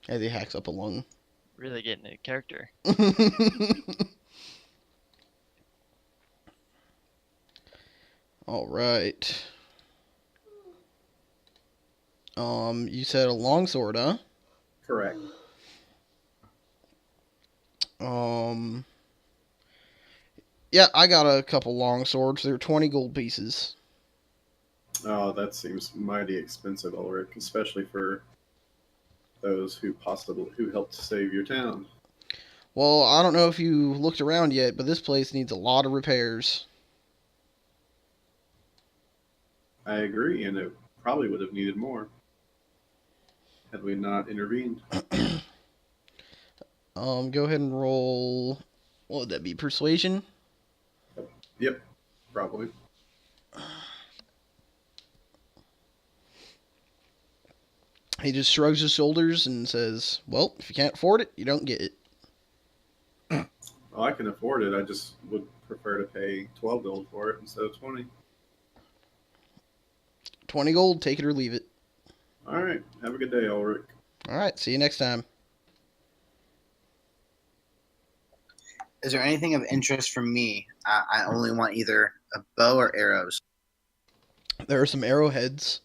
as he hacks up a lung. Really getting into character. All right. You said a longsword, huh? Correct. Yeah, I got a couple long swords. They're 20 gold pieces. Oh, that seems mighty expensive, Ulrich, especially for those who helped save your town. Well, I don't know if you looked around yet, but this place needs a lot of repairs. I agree, and it probably would have needed more had we not intervened. Go ahead and roll. What would that be? Persuasion? Yep, probably. He just shrugs his shoulders and says, "Well, if you can't afford it, you don't get it." Oh, I can afford it. I just would prefer to pay 12 gold for it instead of 20. 20 gold, take it or leave it. All right. Have a good day, Ulrich. All right, see you next time. Is there anything of interest from me? I only want either a bow or arrows. There are some arrowheads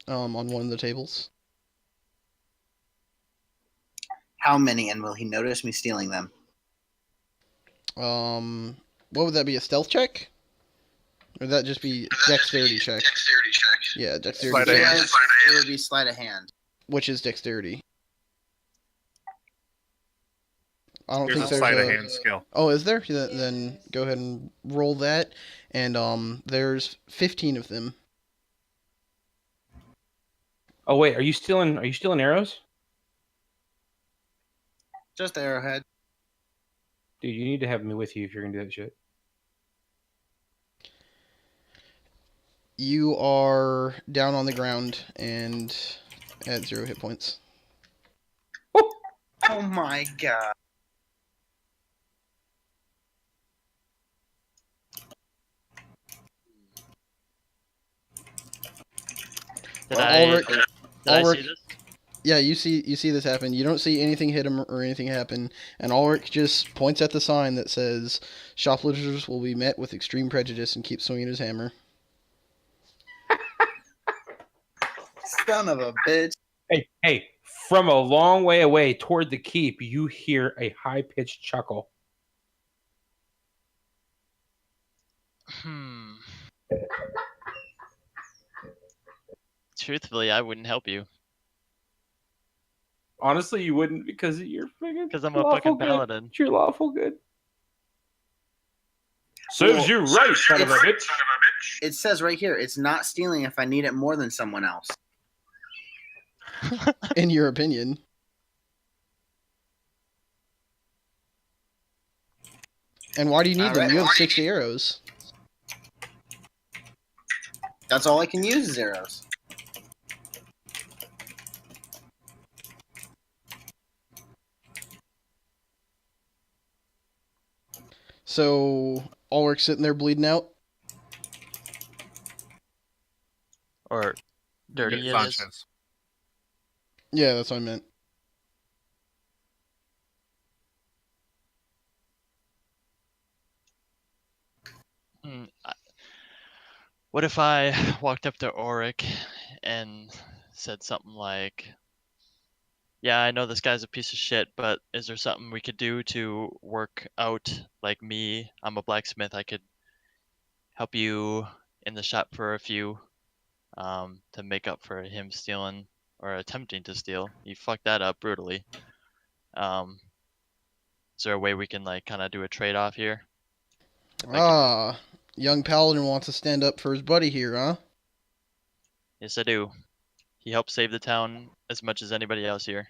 on one of the tables. How many, and will he notice me stealing them? What would that be, a stealth check? Or would that just be dexterity check? Yeah, dexterity Sleight of check. hand. It would be sleight of hand. Which is dexterity. I don't There's think a there's sleight a... of hand skill. Oh, is there? Then go ahead and roll that. And there's 15 of them. Oh wait, are you stealing arrows? Just arrowhead. Dude, you need to have me with you if you're gonna do that shit. You are down on the ground and at 0 hit points. Oh my god. Did Well, I Ulrich- did I see Ulrich- this? Yeah, you see this happen. You don't see anything hit him or anything happen, and Ulrich just points at the sign that says, "Shoplifters will be met with extreme prejudice," and keeps swinging his hammer. Son of a bitch. Hey, from a long way away toward the keep, you hear a high-pitched chuckle. Truthfully, I wouldn't help you Honestly, you wouldn't because you're freaking. because I'm a lawful fucking good. paladin. You're lawful good. Serves you right, son of a bitch. It says right here, it's not stealing if I need it more than someone else. In your opinion. And why do you need them? Alright. You have 60 arrows. That's all I can use is arrows. So Ulrich's sitting there bleeding out. Or dirty Good it is. conscience. Yeah, that's what I meant. What if I walked up to Auric and said something like, "Yeah, I know this guy's a piece of shit, but is there something we could do to work out? Like me, I'm a blacksmith. I could help you in the shop for a few, to make up for him stealing or attempting to steal. He fucked that up brutally. Is there a way we can like kind of do a trade-off here? If I could- Ah, young paladin wants to stand up for his buddy here, huh? Yes, I do. He helped save the town as much as anybody else here.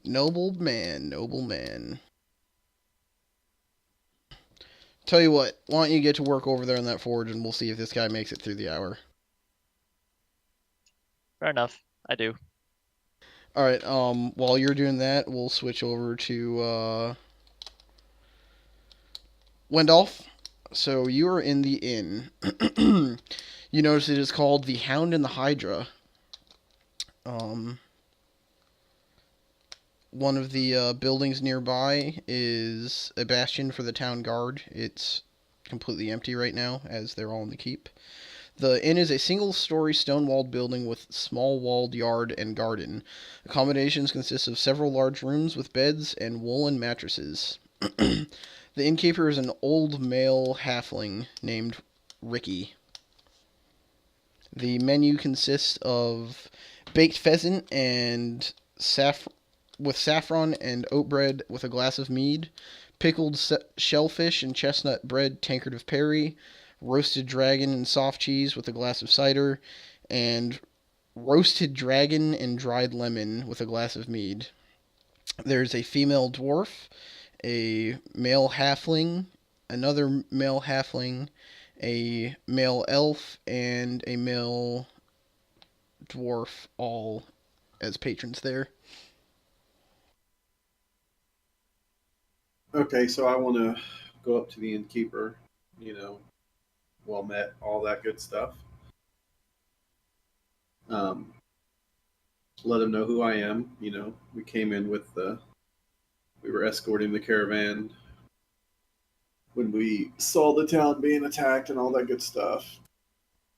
Noble man, noble man. Tell you what, why don't you get to work over there in that forge and we'll see if this guy makes it through the hour. Fair enough. I do. Alright, while you're doing that, we'll switch over to, Wendolf. So you are in the inn. You notice it is called the Hound and the Hydra. one of the buildings nearby is a bastion for the town guard. It's completely empty right now, as they're all in the keep. The inn is a single-story stone-walled building with small walled yard and garden. Accommodations consist of several large rooms with beds and woolen mattresses. The innkeeper is an old male halfling named Ricky. The menu consists of baked pheasant and with saffron and oat bread with a glass of mead, pickled shellfish and chestnut bread tankard of perry, roasted dragon and soft cheese with a glass of cider, and roasted dragon and dried lemon with a glass of mead. There's a female dwarf, a male halfling, another male halfling, a male elf, and a male dwarf, all as patrons there. Okay, so I want to go up to the innkeeper, well met, all that good stuff. Let him know who I am. We came in we were escorting the caravan when we saw the town being attacked and all that good stuff.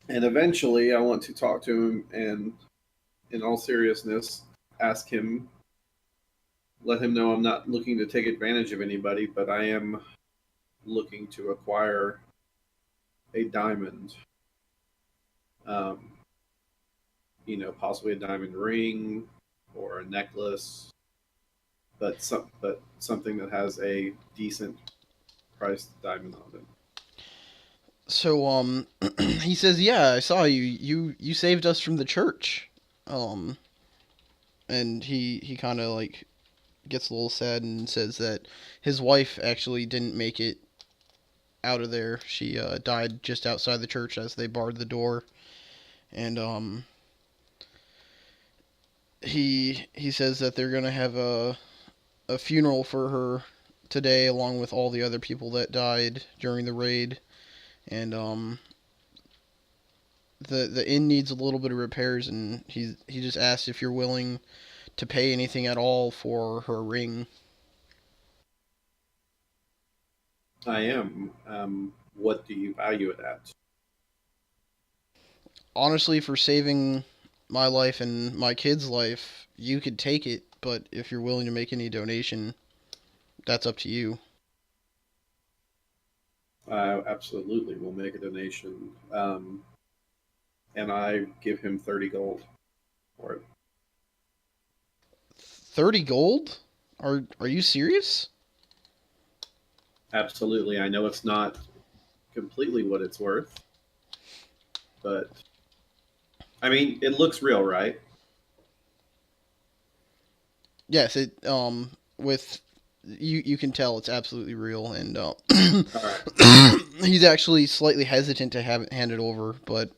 And eventually I want to talk to him and, in all seriousness, ask him, let him know I'm not looking to take advantage of anybody, but I am looking to acquire a diamond. Possibly a diamond ring or a necklace, but something that has a decent priced diamond on it. So, he says, yeah, I saw you. You saved us from the church. And he kind of, gets a little sad and says that his wife actually didn't make it out of there. She, died just outside the church as they barred the door. And, he says that they're gonna have a funeral for her today, along with all the other people that died during the raid. And the inn needs a little bit of repairs, and he just asked if you're willing to pay anything at all for her ring. I am. What do you value it at? Honestly, for saving my life and my kid's life, you could take it, but if you're willing to make any donation, that's up to you. I absolutely will make a donation. And I give him 30 gold for it. 30 gold? Are you serious? Absolutely. I know it's not completely what it's worth, but I mean, it looks real, right? Yes, it with you can tell it's absolutely real, and All right. he's actually slightly hesitant to have it handed over, but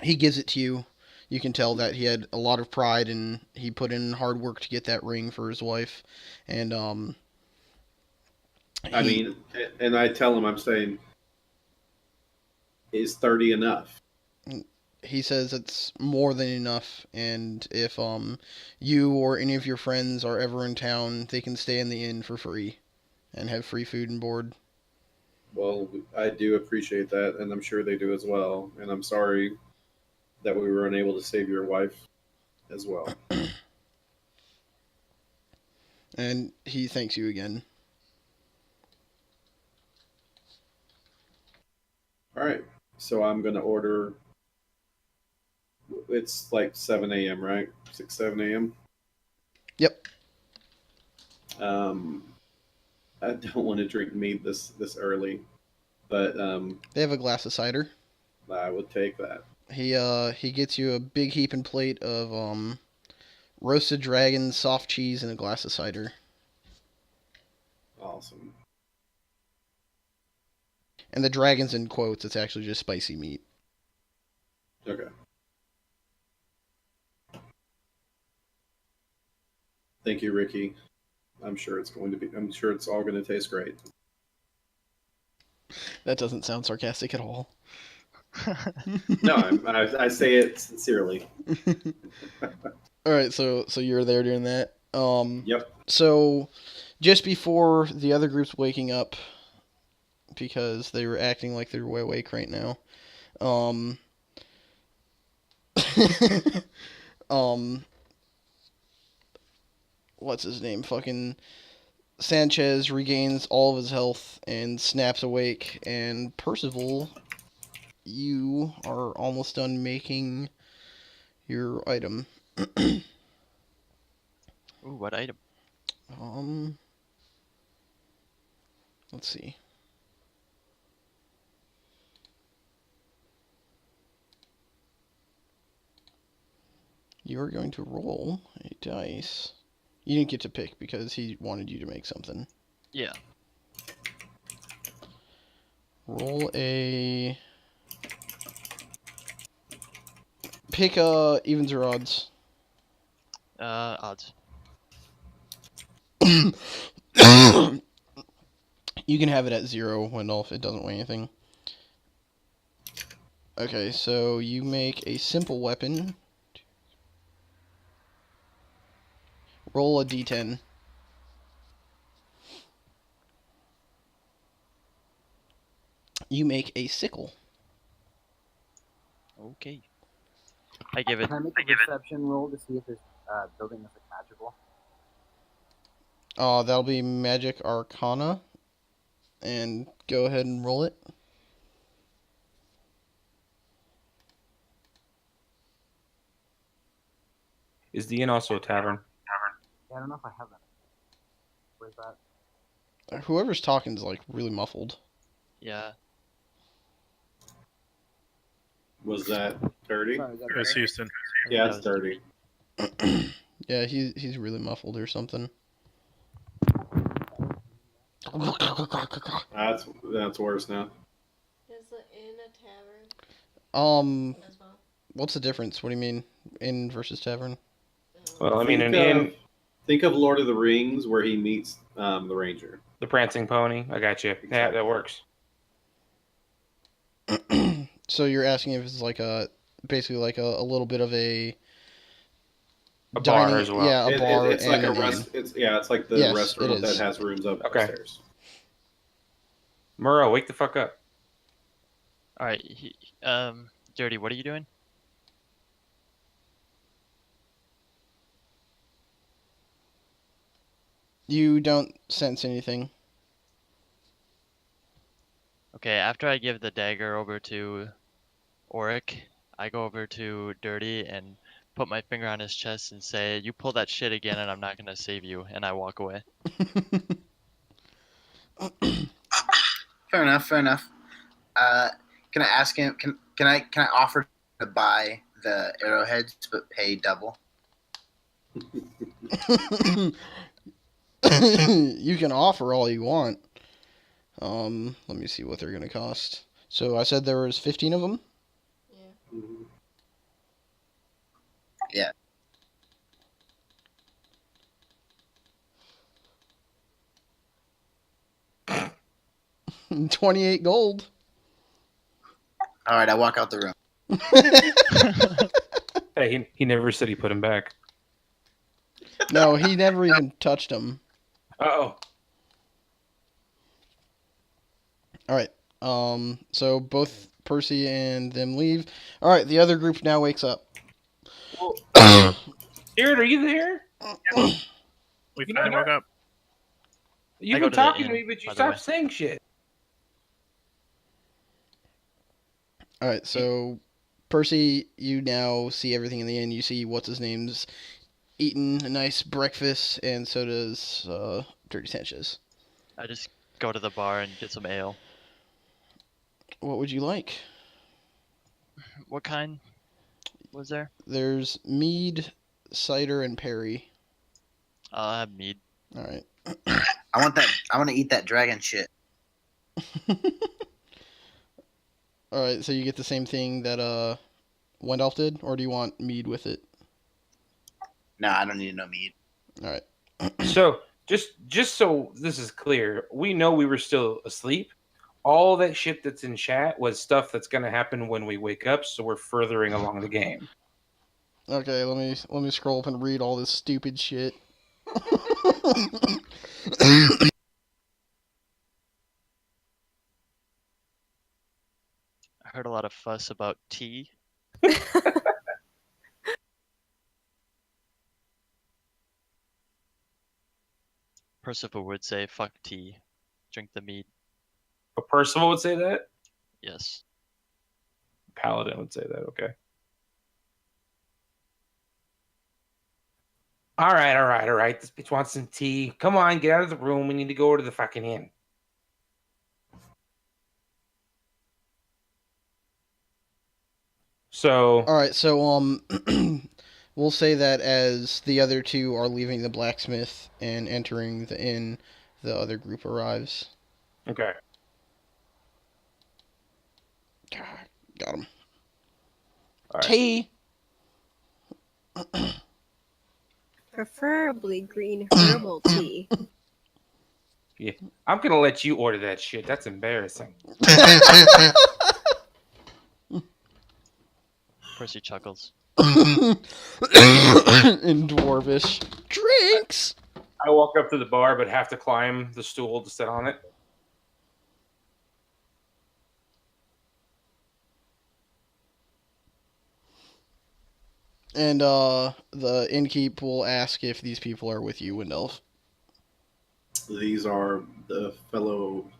he gives it to you. You can tell that he had a lot of pride and he put in hard work to get that ring for his wife, and I mean, and I tell him, I'm saying, is 30 enough? He says it's more than enough, and if you or any of your friends are ever in town, they can stay in the inn for free and have free food and board. Well, I do appreciate that, and I'm sure they do as well. And I'm sorry that we were unable to save your wife as well. And he thanks you again. All right, so I'm going to order. It's like 7 a.m., right? 7 a.m.? Yep. I don't want to drink mead this early, but They have a glass of cider. I would take that. He gets you a big heaping plate of roasted dragon, soft cheese, and a glass of cider. Awesome. And the dragon's in quotes. It's actually just spicy meat. Okay. Thank you, Ricky. I'm sure it's all going to taste great. That doesn't sound sarcastic at all. No, I say it sincerely. All right, so you're there doing that. Yep. So, just before the other group's waking up, because they were acting like they're way awake right now, what's his name? Fucking Sanchez regains all of his health and snaps awake, and Percival, you are almost done making your item. Ooh, what item? Let's see. You're going to roll a dice. You didn't get to pick because he wanted you to make something. Yeah. Roll a... Pick evens or odds. Odds. You can have it at 0, Wendolf. It doesn't weigh anything. Okay, so you make a simple weapon. Roll a d10. You make a sickle. Okay. I give it. Can I make a perception roll to see if this building is like magical? That'll be Magic Arcana. And go ahead and roll it. Is the inn also a tavern? Yeah, I don't know if I have that. Where's that? Whoever's talking is like really muffled. Yeah. Was that 30? Sorry, is that It was better? Houston. Yeah, That it's was- 30. Yeah, he's really muffled or something. That's worse now. Is the inn a tavern as well? What's the difference? What do you mean, inn versus tavern? Well, I mean, an Think inn, of- Think of Lord of the Rings where he meets the Ranger. the prancing pony. I got you. Yeah, that works. So you're asking if it's like basically like a little bit of a bar dining, as well. yeah, a bar It's like and a an inn. rest. It's like the Yes, restaurant it is. that has rooms up Okay. upstairs. Murrow, wake the fuck up. All right. Dirty. What are you doing? You don't sense anything. Okay. After I give the dagger over to Oric, I go over to Dirty and put my finger on his chest and say, "You pull that shit again, and I'm not gonna save you." And I walk away. Fair enough. Fair enough. Can I ask him? Can I offer to buy the arrowheads but pay double? You can offer all you want. Let me see what they're gonna cost. So I said there was 15 of them. Yeah. Mhm. Yeah. $28 gold. All right, I walk out the room. Hey, he never said he put him back. No, he never even touched them. Uh-oh. All right. So both Percy and them leave. All right. The other group now wakes up. Jared, are you there? We You know finally what? woke up. You've go been to the talking to inn, me, but you by the way. stopped saying shit. All right. So Percy, you now see everything in the inn. You see what's his name's eating a nice breakfast, and so does Dirty Sanchez. I just go to the bar and get some ale. What would you like? What kind was there? There's mead, cider, and perry. I'll have mead. All right. I want that. I want to eat that dragon shit. All right. So you get the same thing that Wendolf did, or do you want mead with it? No, I don't need no meat. All right. So, just so this is clear, we know we were still asleep. All that shit that's in chat was stuff that's going to happen when we wake up, so we're furthering along the game. Okay. Let me scroll up and read all this stupid shit. I heard a lot of fuss about tea. Percival would say, fuck tea. Drink the mead. A Percival would say that. Yes. Paladin would say that. Okay. All right. This bitch wants some tea. Come on, get out of the room. We need to go to the fucking inn. So, All right, so we'll say that as the other two are leaving the blacksmith and entering the inn, the other group arrives. okay. Got him. All right. Tea. Preferably green herbal tea. Yeah, I'm gonna let you order that shit. That's embarrassing. Percy chuckles. In Dwarvish. Drinks! I walk up to the bar, but have to climb the stool to sit on it. And the innkeep will ask if these people are with you, Windelf. These are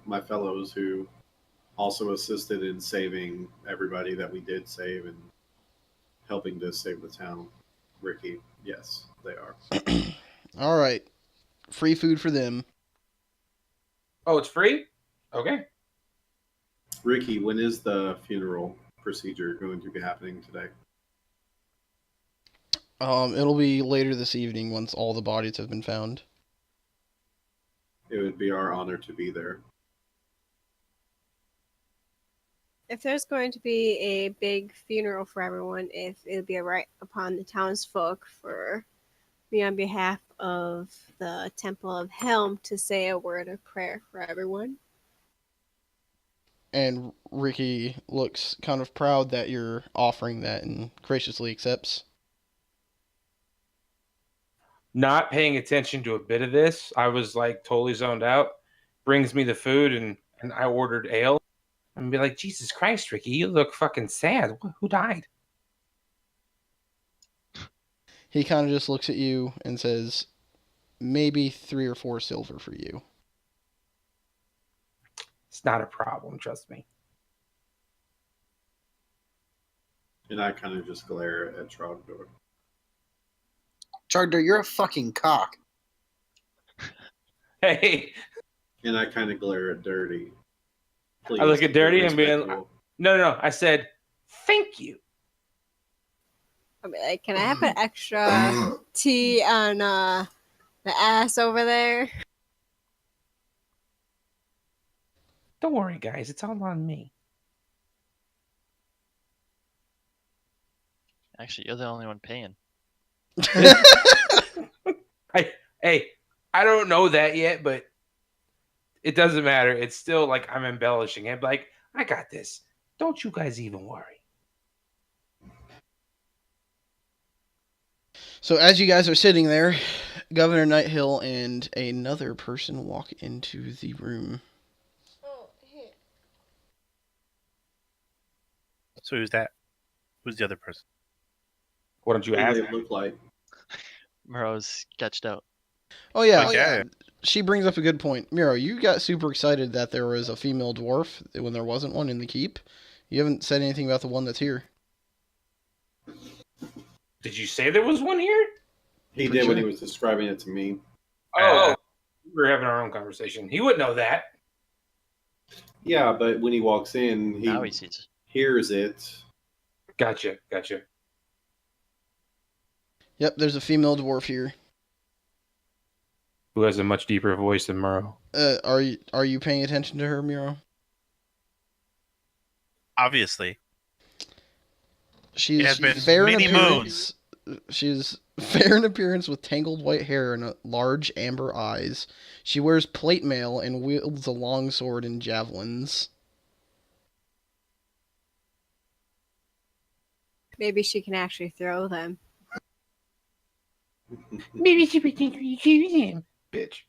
my fellows who also assisted in saving everybody that we did save and helping to save the town. Ricky, yes, they are. All right. Free food for them. Oh, it's free? Okay. Ricky, when is the funeral procedure going to be happening today? It'll be later this evening once all the bodies have been found. It would be our honor to be there. If there's going to be a big funeral for everyone, if it would be right upon the townsfolk for me on behalf of the Temple of Helm to say a word of prayer for everyone. And Ricky looks kind of proud that you're offering that and graciously accepts. Not paying attention to a bit of this. I was like totally zoned out. Brings me the food and I ordered ale. And be like, Jesus Christ, Ricky, you look fucking sad. Who died? He kind of just looks at you and says, maybe 3 or 4 silver for you. It's not a problem, trust me. And I kind of just glare at Trogdor. Trogdor, you're a fucking cock. Hey. And I kind of glare at Dirty. Please, I look at Dirty be and being, respectful. no. I said, thank you. I mean, like, can I have an extra tea on the ass over there? Don't worry, guys. It's all on me. Actually, you're the only one paying. Hey, I don't know that yet, but it doesn't matter. It's still like I'm embellishing it. Like, I got this. Don't you guys even worry. So as you guys are sitting there, Governor Nighthill and another person walk into the room. Oh, here. So who's that? Who's the other person? Why don't you What ask? do they look like? Murrow's sketched out. Oh yeah, Okay. she brings up a good point. Miro, you got super excited that there was a female dwarf when there wasn't one in the keep. You haven't said anything about the one that's here. Did you say there was one here? He Pretty did when sure. he was describing it to me. Oh, we were having our own conversation. He wouldn't know that. Yeah, but when he walks in, he Now he sees. hears it. Gotcha. Yep, there's a female dwarf here. Who has a much deeper voice than Murrow? Are you paying attention to her, Miro? Obviously. She's It has been fair in many appearance. She's fair in appearance with tangled white hair and large amber eyes. She wears plate mail and wields a long sword and javelins. Maybe she can actually throw them. Maybe she would think we choose him. Bitch.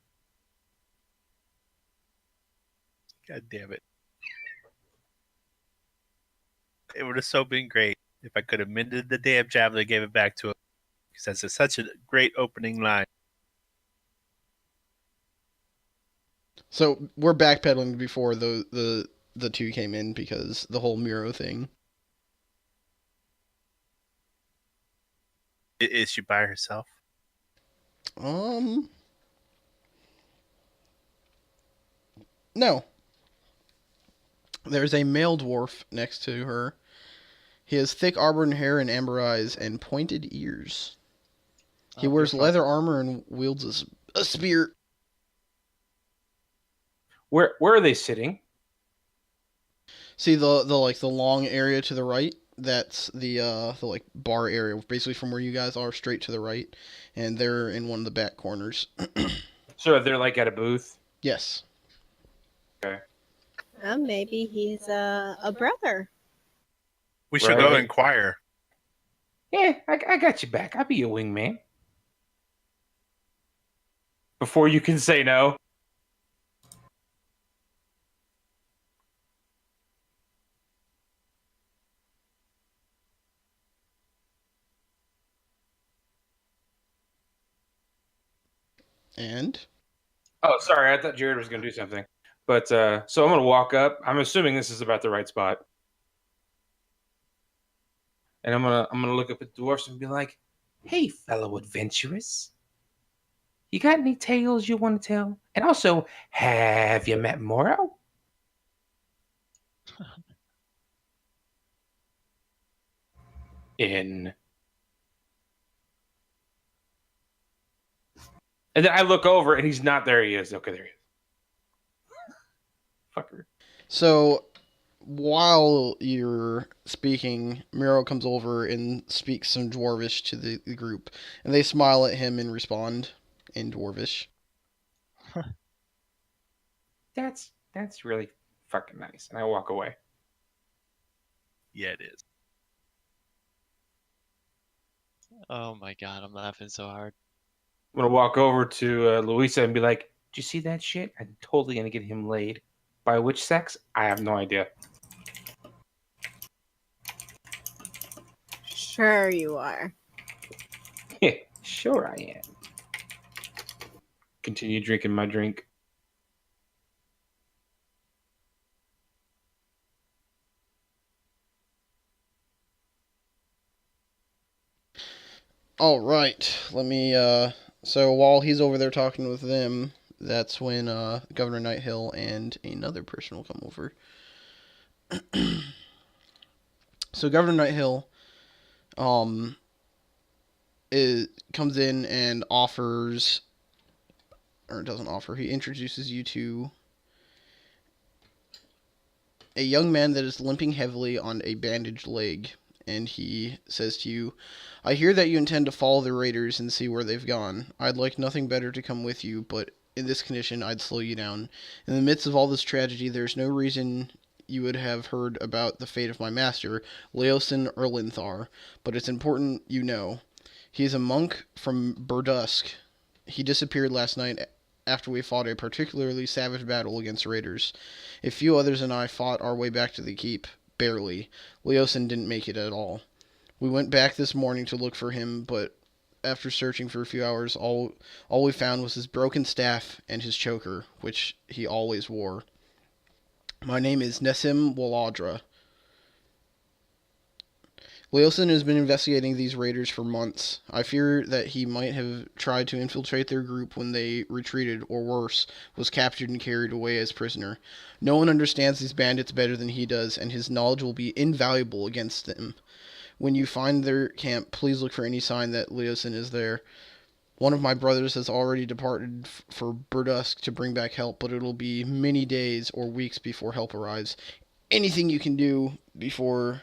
God damn it. It would have so been great if I could have mended the damn javelin and gave it back to him. Because that's such a great opening line. So we're backpedaling before the two came in because the whole Miro thing. Is she by herself? No. There's a male dwarf next to her. He has thick auburn hair and amber eyes and pointed ears. He wears leather armor and wields a spear. Where are they sitting? See the long area to the right? That's the like bar area, basically from where you guys are, straight to the right, and they're in one of the back corners. So they're like at a booth? Yes. Okay. Maybe he's a brother. We should go inquire. Yeah, I got you back. I'll be your wingman. Before you can say no. And? Oh, sorry. I thought Jared was going to do something. But, so I'm going to walk up. I'm assuming this is about the right spot. And I'm gonna look up at the dwarfs and be like, "Hey, fellow adventurers. You got any tales you want to tell? And also, have you met Moro?" And then I look over and he's not there. He is. Okay, there he is. Fucker. So, while you're speaking, Miro comes over and speaks some Dwarvish to the group, and they smile at him and respond in Dwarvish. That's really fucking nice. And I walk away. Yeah, it is. Oh my god, I'm laughing so hard. I'm gonna walk over to Louisa and be like, "Did you see that shit? I'm totally gonna get him laid. By which sex? I have no idea." Sure you are. Yeah, sure I am. Continue drinking my drink. All right, let me. So while he's over there talking with them, that's when Governor Nighthill and another person will come over. So Governor Nighthill, comes in and offers, or doesn't offer. He introduces you to a young man that is limping heavily on a bandaged leg, and he says to you, "I hear that you intend to follow the raiders and see where they've gone. I'd like nothing better to come with you, but in this condition I'd slow you down. In the midst of all this tragedy, there's no reason you would have heard about the fate of my master, Leosin Erlinthar, but it's important you know. He is a monk from Burdusk. He disappeared last night after we fought a particularly savage battle against raiders. A few others and I fought our way back to the keep. Barely. Leosin didn't make it at all. We went back this morning to look for him, but after searching for a few hours, all we found was his broken staff and his choker, which he always wore. My name is Nessim Waladra. Leosin has been investigating these raiders for months. I fear that he might have tried to infiltrate their group when they retreated, or worse, was captured and carried away as prisoner. No one understands these bandits better than he does, and his knowledge will be invaluable against them. When you find their camp, please look for any sign that Leosin is there. One of my brothers has already departed for Burdusk to bring back help, but it'll be many days or weeks before help arrives. Anything you can do before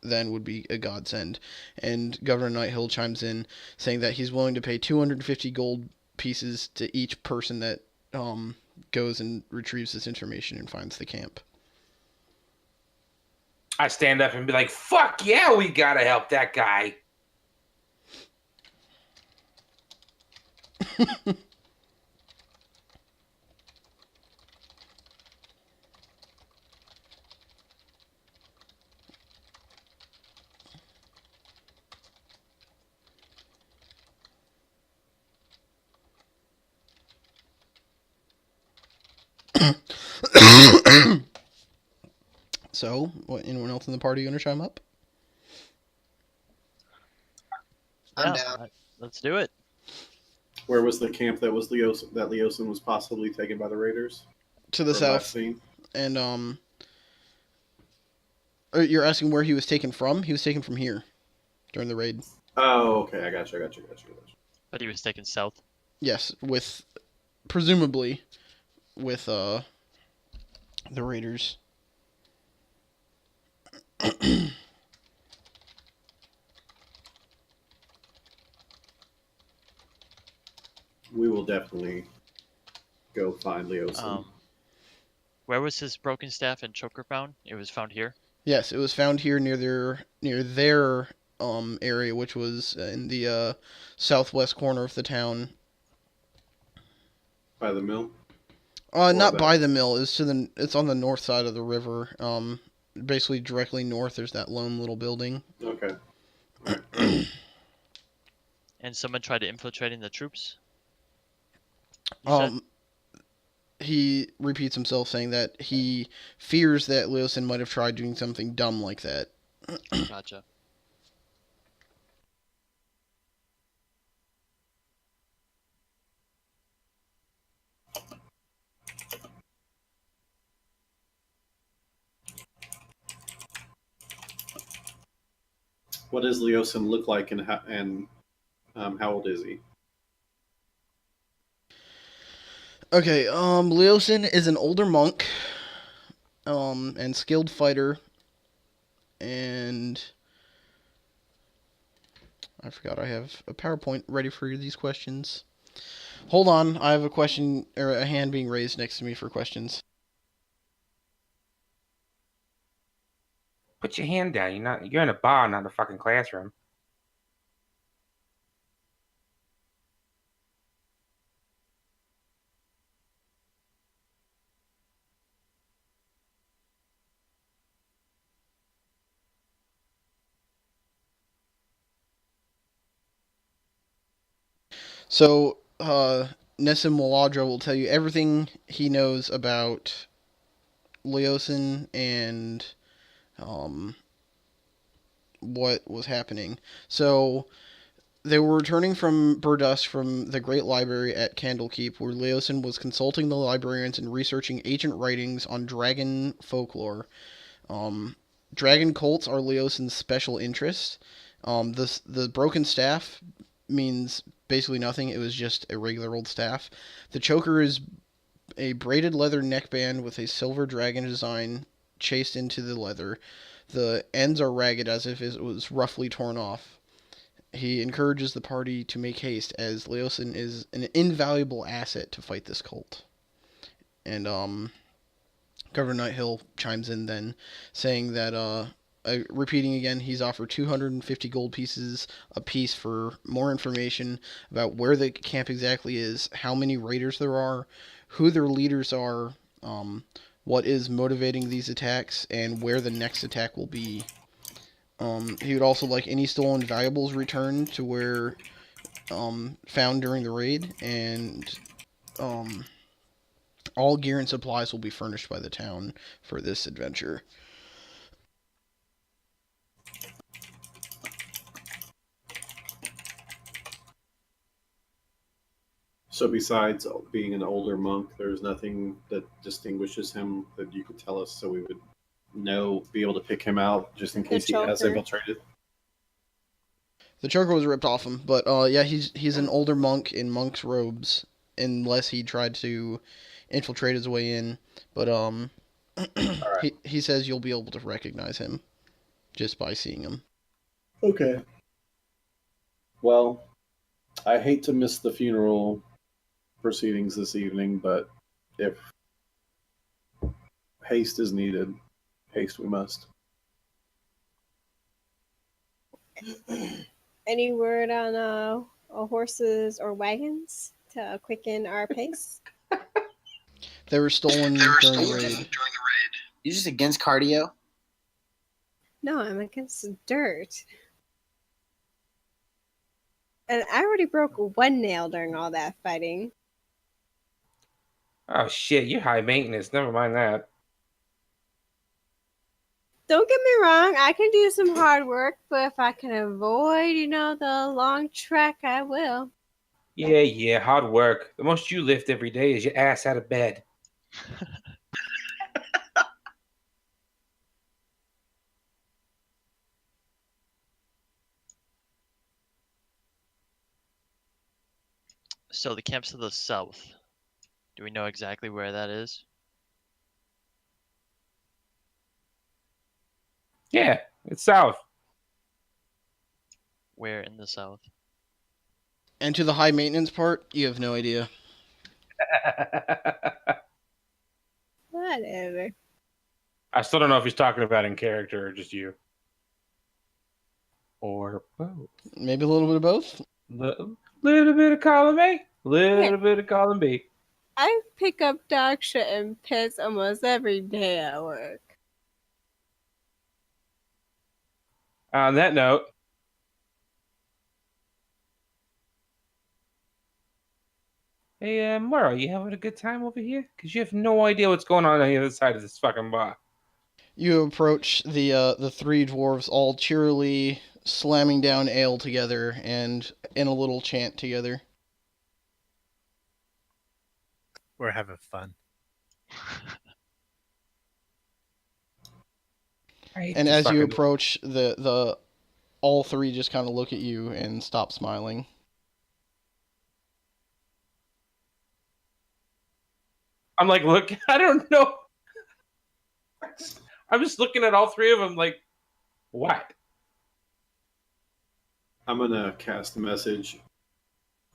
then would be a godsend." And Governor Nighthill chimes in, saying that he's willing to pay 250 gold pieces to each person that goes and retrieves this information and finds the camp. I stand up and be like, "Fuck yeah, we gotta help that guy." So, what? Anyone else in the party gonna chime up? I'm Yeah, down. let's do it. Where was the camp that was Leosin was possibly taken by the Raiders? To the Or south, last seen? and you're asking where he was taken from? He was taken from here during the raid. Oh, okay. I got you. But he was taken south. Yes, with presumably with the Raiders. We will definitely go find Leosin. Where was his broken staff and choker found? It was found here. Yes, it was found here near their area, which was in the southwest corner of the town. By the mill? Not by the mill. It's on the north side of the river. Basically directly north. There's that lone little building. Okay. And someone tried to infiltrating the troops. He repeats himself, saying that he fears that Leosin might have tried doing something dumb like that. Gotcha. What does Leosin look like, and how old is he? Okay, Leosin is an older monk, and skilled fighter, and I forgot I have a PowerPoint ready for these questions. Hold on, I have a question, or a hand being raised next to me for questions. Put your hand down. You're in a bar, not a fucking classroom. So, Nessim Waladra will tell you everything he knows about Leosin and what was happening. So, they were returning from Burdusk from the Great Library at Candlekeep, where Leosin was consulting the librarians and researching ancient writings on dragon folklore. Dragon cults are Leosin's special interest. The broken staff means basically nothing. It was just a regular old staff. The choker is a braided leather neckband with a silver dragon design chased into the leather. The ends are ragged as if it was roughly torn off. He encourages the party to make haste, as Leosin is an invaluable asset to fight this cult. And Governor Nighthill chimes in then, saying that repeating again, he's offered 250 gold pieces a piece for more information about where the camp exactly is, how many raiders there are, who their leaders are, what is motivating these attacks, and where the next attack will be. He would also like any stolen valuables returned to where found during the raid, and all gear and supplies will be furnished by the town for this adventure. So besides being an older monk, there's nothing that distinguishes him that you could tell us, so we would be able to pick him out just in case he has infiltrated. The choker was ripped off him, but yeah, he's an older monk in monk's robes, unless he tried to infiltrate his way in. But right. he says you'll be able to recognize him just by seeing him. Okay. Well, I hate to miss the funeral proceedings this evening, but if haste is needed, haste we must. Any word on horses or wagons to quicken our pace? They were stolen during the raid. You just against cardio? No, I'm against dirt. And I already broke one nail during all that fighting. Oh shit, you're high maintenance. Never mind that. Don't get me wrong, I can do some hard work, but if I can avoid, the long trek, I will. Yeah, hard work. The most you lift every day is your ass out of bed. So the camp's to the south. Do we know exactly where that is? Yeah, it's south. Where in the south? And to the high maintenance part, you have no idea. Whatever. I still don't know if he's talking about in character or just you. Or both. Maybe a little bit of both. Little bit of column A, little bit of column B. I pick up dog shit and piss almost every day at work. On that note, hey, Mara, you having a good time over here? Because you have no idea what's going on the other side of this fucking bar. You approach the three dwarves all cheerily slamming down ale together and in a little chant together. We're having fun. And as you approach, the all three just kind of look at you and stop smiling. I'm like, look, I don't know. I'm just looking at all three of them like, what? I'm gonna cast a message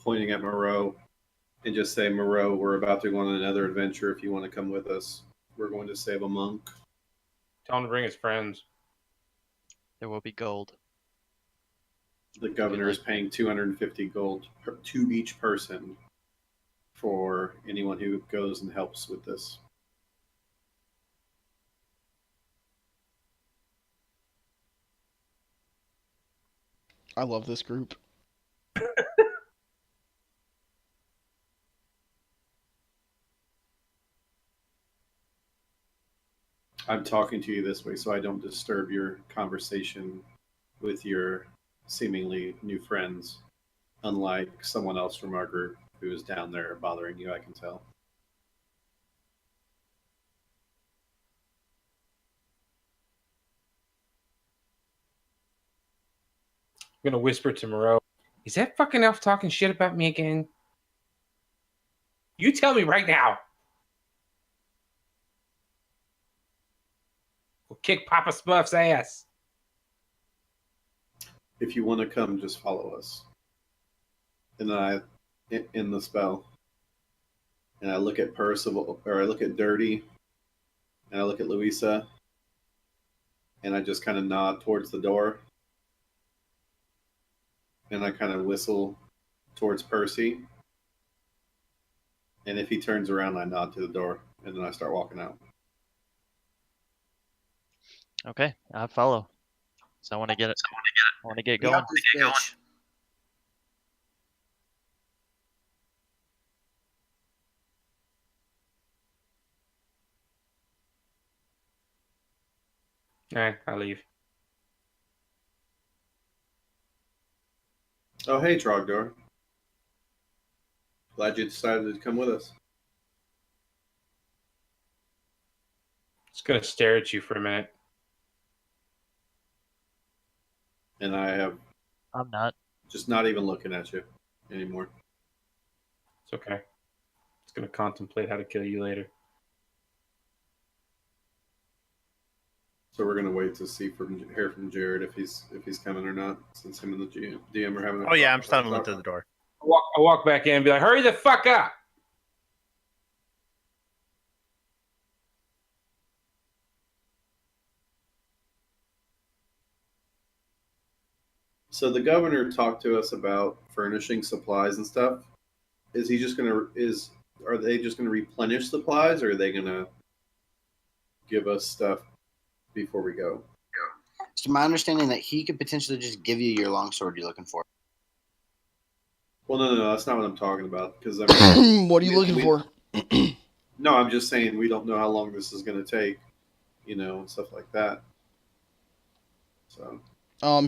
pointing at Moreau and just say, Moreau, we're about to go on another adventure if you want to come with us. We're going to save a monk. Tell him to bring his friends. There will be gold. The governor is paying 250 gold to each person for anyone who goes and helps with this. I love this group. I'm talking to you this way so I don't disturb your conversation with your seemingly new friends, unlike someone else from our group who is down there bothering you, I can tell. I'm gonna whisper to Moreau, is that fucking elf talking shit about me again? You tell me right now. We'll kick Papa Smurf's ass. If you want to come, just follow us. And then I, in the spell, and I look at Percival, or I look at Dirty, and I look at Louisa, and I just kind of nod towards the door. And I kind of whistle towards Percy. And if he turns around, I nod to the door, and then I start walking out. Okay, I follow. So I want to get it. I want to get We going. got this bitch. All right, I'll leave. Oh, hey, Trogdor. Glad you decided to come with us. Just gonna stare at you for a minute. And I have I'm not. just not even looking at you anymore. It's okay. Just gonna contemplate how to kill you later. So we're gonna wait to hear from Jared if he's coming or not, since him and the DM are having. Oh yeah, I'm starting to look to the door. I walk back in and be like, hurry the fuck up. So the governor talked to us about furnishing supplies and stuff. Is he just gonna are they just gonna replenish supplies, or are they gonna give us stuff before we go? It's my understanding that he could potentially just give you your longsword you're looking for. Well, no, that's not what I'm talking about. Because I mean, What are you looking for? No, I'm just saying we don't know how long this is going to take, and stuff like that. So.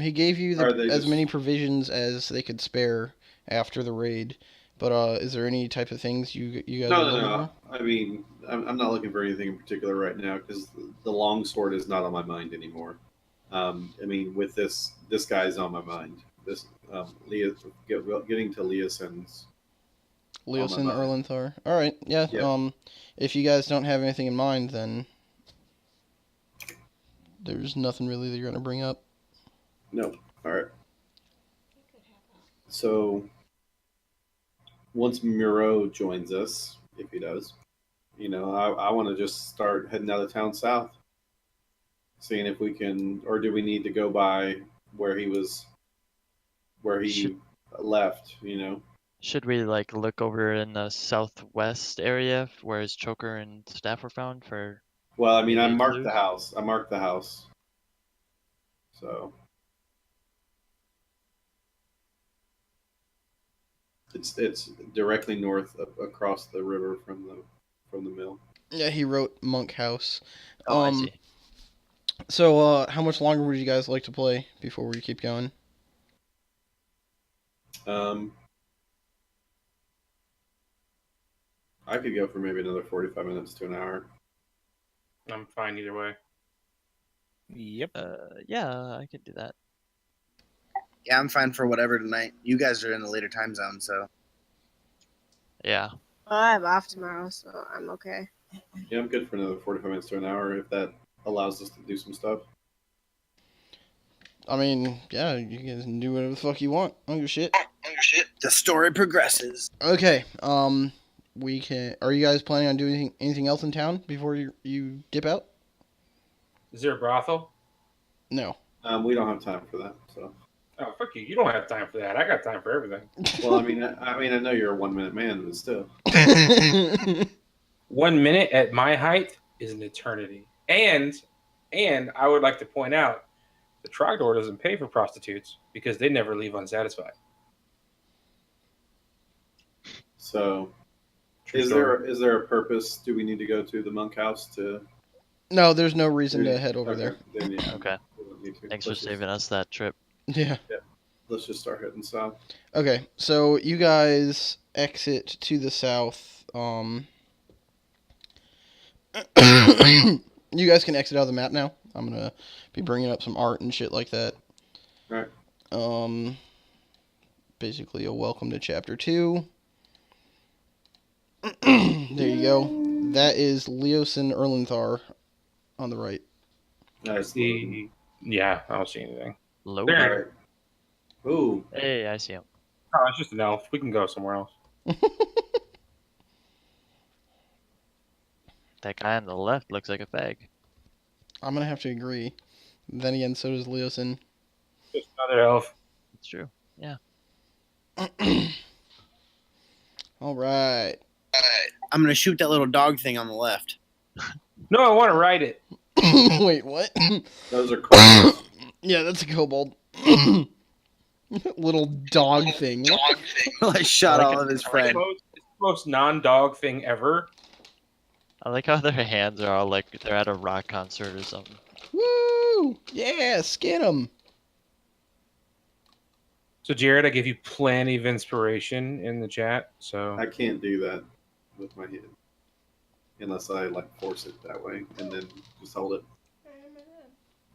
He gave you Are they as just- many provisions as they could spare after the raid. But is there any type of things you guys are looking No. I mean, I'm not looking for anything in particular right now because the longsword is not on my mind anymore. I mean, with this guy's on my mind. This getting to Leoson's. Leosin mind. Erlenthar. All right, yeah. Yeah. If you guys don't have anything in mind, then there's nothing really that you're gonna bring up. No. All right. So once Muro joins us, if he does, I want to just start heading out of town south, seeing if we can, or do we need to go by where he left? Should we look over in the southwest area where his choker and staff were found for? Well, I mean, I Any marked clues? the house. So it's directly north across the river from the mill. Yeah, he wrote Monk House. Oh, I see. So, how much longer would you guys like to play before we keep going? I could go for maybe another 45 minutes to an hour. I'm fine either way. Yep. Yeah, I could do that. Yeah, I'm fine for whatever tonight. You guys are in the later time zone, so. Yeah. Well, I have off tomorrow, so I'm okay. Yeah, I'm good for another 45 minutes to an hour if that allows us to do some stuff. I mean, yeah, you guys can do whatever the fuck you want. I don't give a shit. The story progresses. Okay, we can. Are you guys planning on doing anything else in town before you dip out? Is there a brothel? No. We don't have time for that. So. Oh, fuck you! You don't have time for that. I got time for everything. Well, I know you're a 1 minute man, but still. 1 minute at my height is an eternity. And I would like to point out, the Trogdor doesn't pay for prostitutes because they never leave unsatisfied. So, True is story. there a purpose? Do we need to go to the monk house to? No, there's no reason to head over there. Then, yeah, Okay. we don't need to. Thanks for Let's just- saving us that trip. Yeah. Let's just start heading south. Okay, so you guys exit to the south. You guys can exit out of the map now. I'm gonna be bringing up some art and shit like that. Alright. Basically a welcome to chapter 2. There you go. That is Leosin Erlenthar on the right. Nice. Yeah, I don't see anything. Low. There. Ooh. Hey, I see him. Oh, it's just an elf. We can go somewhere else. That guy on the left looks like a fag. I'm gonna have to agree. Then again, so does Leosin. Just another elf. It's true. All right. I'm gonna shoot that little dog thing on the left. No, I want to ride it. Wait, what? Those are cool. Yeah, that's a kobold. Little dog thing. I shot Like all a- of his It's friends. the most non-dog thing ever. I like how their hands are all like they're at a rock concert or something. Woo! Yeah, skin him. So, Jared, I gave you plenty of inspiration in the chat. So, I can't do that with my hand unless I force it that way and then just hold it.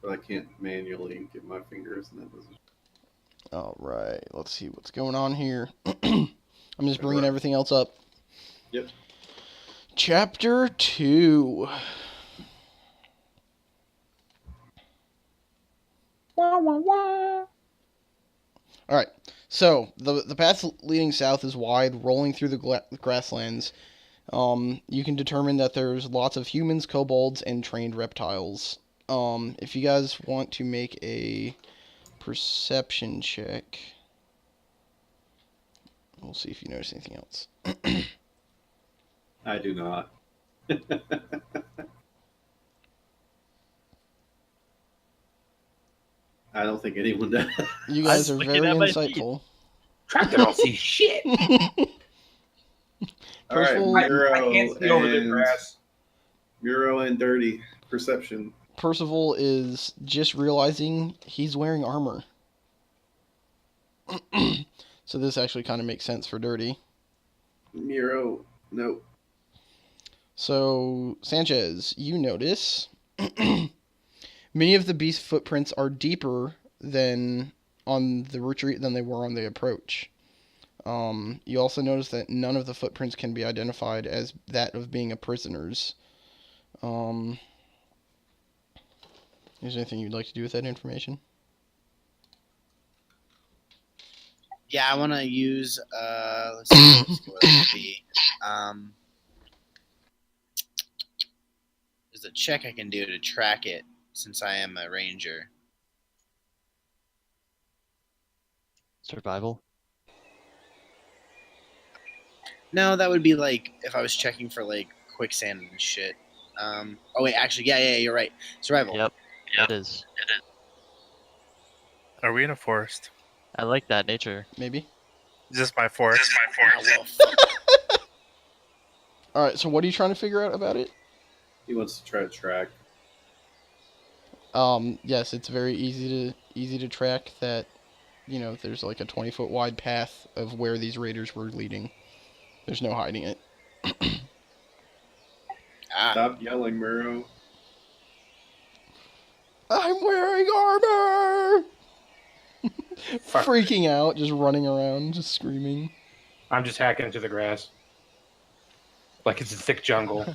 But I can't manually get my fingers in that position. All right, let's see what's going on here. I'm just bringing everything else up. Yep. Chapter 2. All right, so the path leading south is wide, rolling through the grasslands. You can determine that there's lots of humans, kobolds, and trained reptiles. If you guys want to make a perception check. We'll see if you notice anything else. I do not. I don't think anyone does. You guys I'm are looking very at my insightful. Tractor don't see shit. All right, Percival, I can't see over the and grass. Muro and Dirty perception. Percival is just realizing he's wearing armor. So this actually kind of makes sense for Dirty. Muro, nope. So, Sanchez, you notice many of the beast's footprints are deeper than on the retreat than they were on the approach. You also notice that none of the footprints can be identified as that of being a prisoner's. Is there anything you'd like to do with that information? Yeah, I want to use. Let's see what it would be. There's a check I can do to track it since I am a ranger. Survival. No, that would be like if I was checking for like quicksand and shit. Oh wait, actually, yeah, you're right. Survival. Yep. It is. Are we in a forest? I like that nature. Maybe? Is this my forest? Ah, well, fuck. Alright, so what are you trying to figure out about it? He wants to try to track. Yes, it's very easy to track that, there's like a 20-foot wide path of where these raiders were leading. There's no hiding it. Stop yelling, Muro. I'm wearing armor! Fuck. Freaking out, just running around, just screaming. I'm just hacking into the grass. Like it's a thick jungle.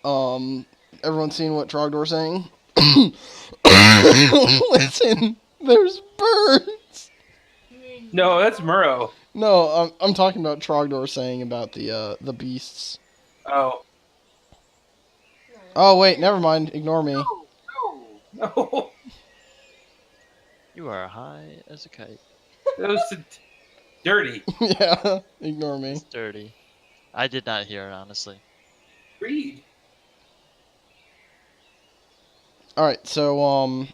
Everyone seen what Trogdor's saying? Listen, there's birds! No, that's Muro. No, I'm talking about Trogdor saying about the beasts. Oh. Oh, wait, never mind. Ignore me. No. You are high as a kite. That was dirty. Yeah, ignore me. It's dirty. I did not hear it, honestly. Read. Alright, so,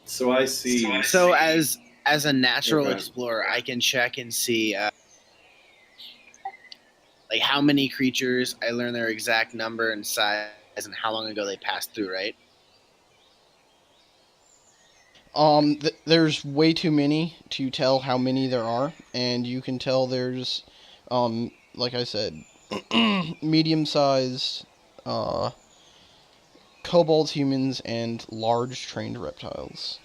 So I see. So as a natural Okay. explorer, I can check and see like how many creatures. I learn their exact number and size and how long ago they passed through. Right? there's way too many to tell how many there are, and you can tell there's, like I said, medium-sized, kobolds, humans, and large trained reptiles.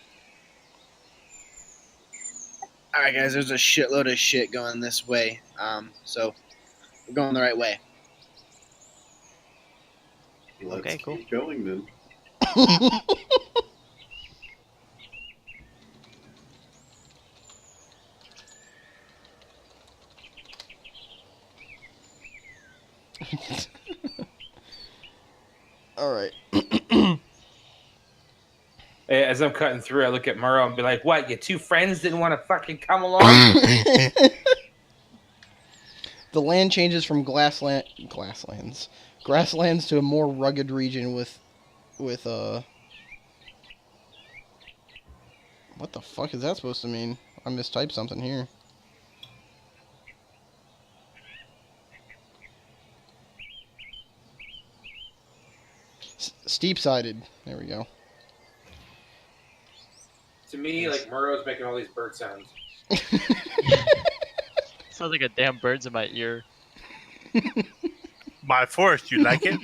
All right, guys. There's a shitload of shit going this way. So we're going the right way. Let's Okay, cool. keep going then. Alright. Hey, as I'm cutting through, I look at Muro and be like, "What? Your two friends didn't want to fucking come along?" The land changes from grasslands to a more rugged region with what the fuck is that supposed to mean? I mistyped something here. Steep-sided. There we go. To me, like Muro's making all these bird sounds. Sounds like a damn bird's in my ear. My forest, you like it?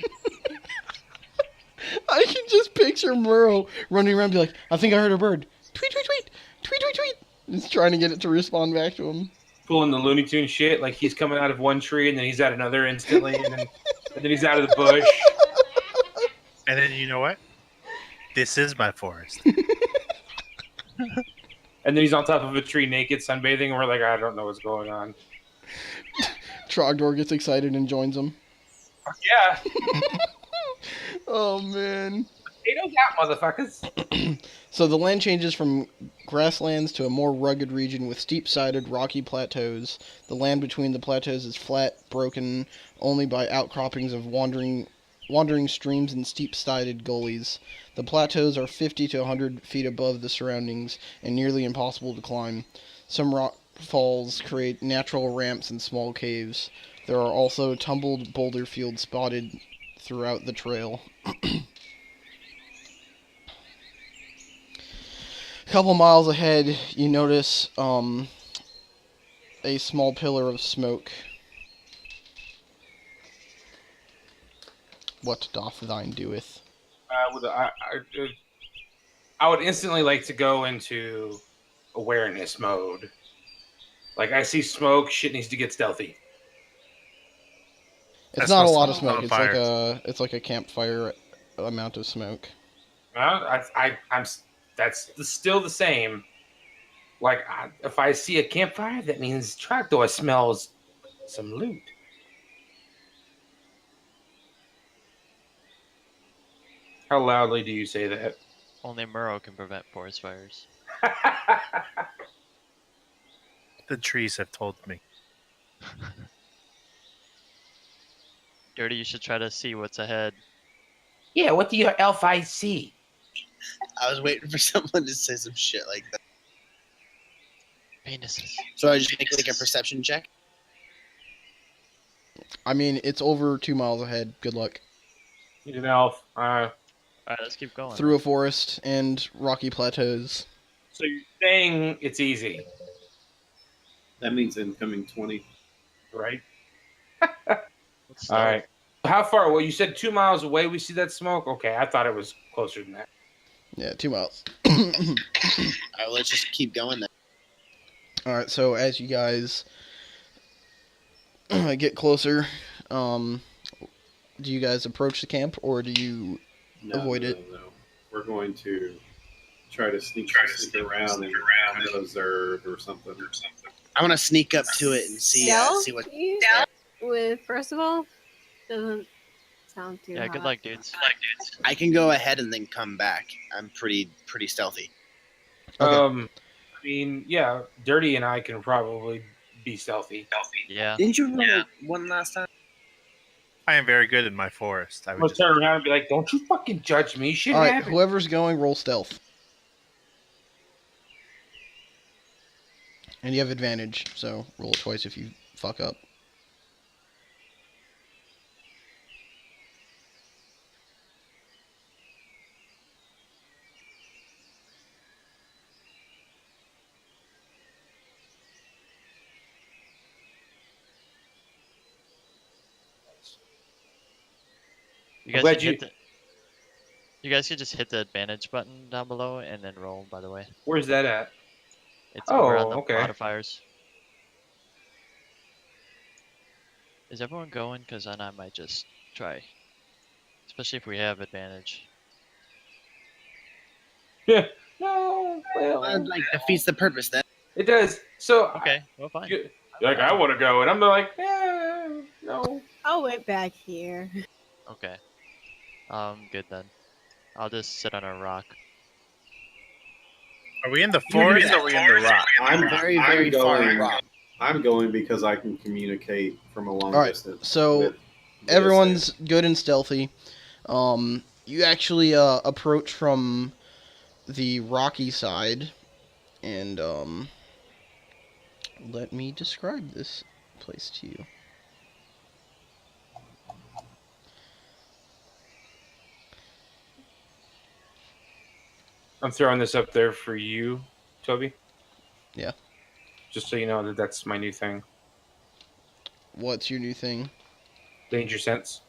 I can just picture Muro running around and be like, I think I heard a bird. Tweet, tweet, tweet. Tweet, tweet, tweet. Just trying to get it to respond back to him. Pulling the Looney Tune shit, like he's coming out of one tree and then he's at another instantly, and then he's out of the bush. And then you know what? This is my forest. And then he's on top of a tree naked, sunbathing, and we're like, I don't know what's going on. Trogdor gets excited and joins them. Yeah. Oh man. Potatoes out, motherfuckers. So the land changes from grasslands to a more rugged region with steep-sided, rocky plateaus. The land between the plateaus is flat, broken only by outcroppings of wandering streams and steep-sided gullies. The plateaus are 50 to 100 feet above the surroundings and nearly impossible to climb. Some rock falls create natural ramps and small caves. There are also tumbled boulder fields spotted throughout the trail. A couple miles ahead, you notice a small pillar of smoke. What doth thine doeth? I would instantly like to go into awareness mode. Like, I see smoke, shit needs to get stealthy. It's That's not a what's lot of on smoke. fire. It's like a campfire amount of smoke. Well, that's still the same. Like, if I see a campfire, that means Trogdor smells some loot. How loudly do you say that? Only Murrow can prevent forest fires. The trees have told me. Dirty, you should try to see what's ahead. Yeah, what do your elf eyes see? I was waiting for someone to say some shit like that. Penises. So I just make like a perception check. I mean, it's over 2 miles ahead. Good luck. He's an elf. Alright, let's keep going. Through a forest and rocky plateaus. So you're saying it's easy, That means incoming 20. right? Let's All start. right. How far? Well, you said 2 miles away we see that smoke? Okay, I thought it was closer than that. Yeah, 2 miles. Alright, let's just keep going then. Alright, so as you guys get closer, do you guys approach the camp or do you avoid it? No. We're going to try to sneak around and kind of observe or something. I want to sneak up to it and see what. With Percival doesn't sound too Yeah, hot. good luck, dudes. I can go ahead and then come back. I'm pretty stealthy. Okay. I mean, yeah, Dirty and I can probably be stealthy. Yeah. Didn't you roll one last time? I am very good in my forest. I I'm would gonna turn around and be like, "Don't you fucking judge me, shit Alright, happened." whoever's going, roll stealth. And you have advantage, so roll it twice if you fuck up. You guys, glad can you- hit the, you guys could just hit the advantage button down below and then roll, by the way. Where's that at? It's over on Oh, the okay. modifiers. Is everyone going? Because then I might just try. Especially if we have advantage. Yeah. No. Well, Like defeats the purpose then. it does. So Okay, well, fine. you're like, I want to go, and I'm like, no. I'll wait back here. Okay. Good then. I'll just sit on a rock. Are we in the forest or are we in the rock? I'm Very I'm far going. rock. I'm going because I can communicate from a long Alright, distance. so with this everyone's good and stealthy. You actually approach from the rocky side, and let me describe this place to you. I'm throwing this up there for you, Toby. Yeah. Just so you know that that's my new thing. What's your new thing? Danger sense.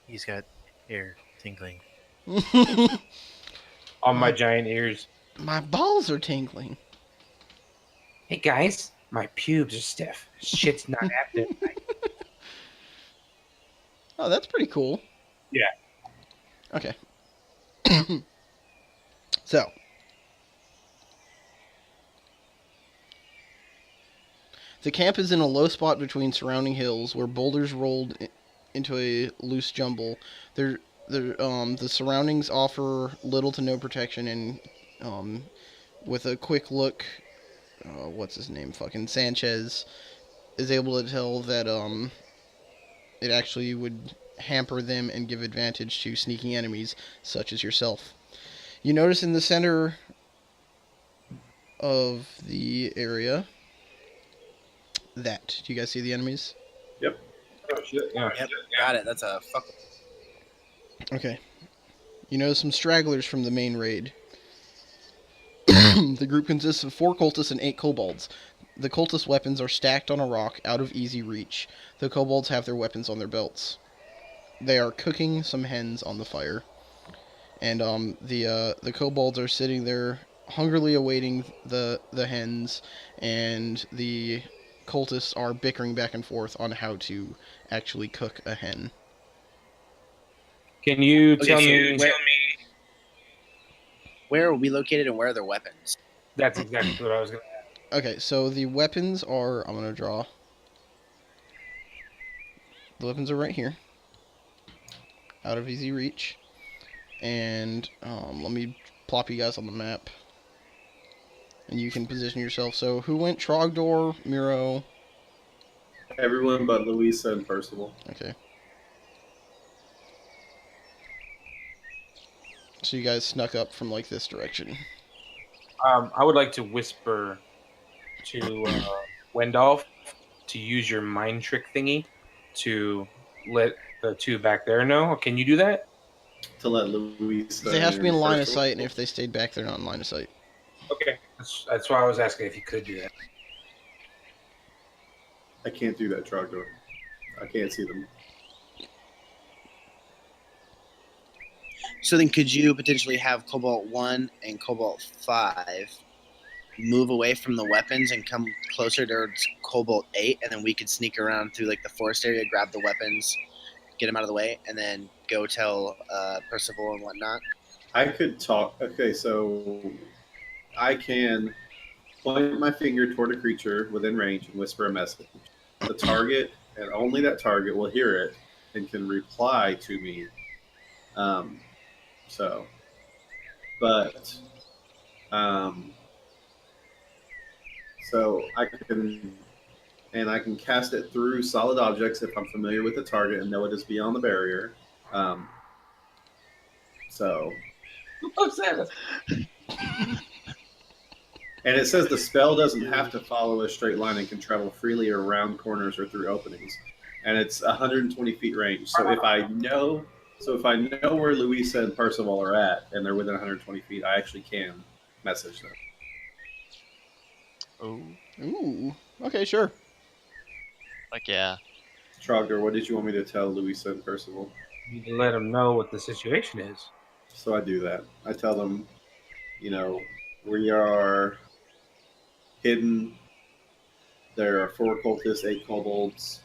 He's got hair tingling. On my giant ears. My balls are tingling. Hey guys, my pubes are stiff. Shit's not happening. Oh, that's pretty cool. Yeah. Okay. So, The camp is in a low spot between surrounding hills where boulders rolled into a loose jumble. The surroundings offer little to no protection, and with a quick look, what's his name? Fucking Sanchez is able to tell that it actually would hamper them and give advantage to sneaking enemies such as yourself. You notice in the center of the area that. Do you guys see the enemies? Yep. Oh shit! Yeah. Yep, got it. That's a fuck. Okay. You notice some stragglers from the main raid. The group consists of 4 cultists and 8 kobolds. The cultist weapons are stacked on a rock out of easy reach. The kobolds have their weapons on their belts. They are cooking some hens on the fire. And the kobolds are sitting there hungrily awaiting the hens, and the cultists are bickering back and forth on how to actually cook a hen. Can you Okay, tell so me? Where are we located and where are their weapons? That's exactly what I was going to. Okay, so the weapons are... I'm going to draw. The weapons are right here. Out of easy reach. And let me plop you guys on the map. And you can position yourself. So who went? Trogdor, Miro. Everyone but Louisa and Percival. Okay. So you guys snuck up from like this direction. I would like to whisper to Wendolf to use your mind trick thingy to let the 2 back there know. Can you do that? To let Louisa. They have to be in and line of Percival- sight, and if they stayed back, they're not in line of sight. Okay, that's why I was asking if you could do that. I can't do that, Trogdor. I can't see them. So then could you potentially have Cobalt 1 and Cobalt 5 move away from the weapons and come closer towards Cobalt 8, and then we could sneak around through like the forest area, grab the weapons, get them out of the way, and then go tell Percival and whatnot? I could talk. Okay, so I can point my finger toward a creature within range and whisper a message. The target, and only that target, will hear it and can reply to me. So I can cast it through solid objects if I'm familiar with the target and know it is beyond the barrier. What's that? And it says the spell doesn't have to follow a straight line and can travel freely around corners or through openings. And it's 120 feet range. So if I know where Louisa and Percival are at and they're within 120 feet, I actually can message them. Oh, Ooh. Okay, sure. like yeah. Trogdor, what did you want me to tell Louisa and Percival? You need to let them know what the situation is. So I do that. I tell them, we are hidden. There are 4 cultists, 8 kobolds,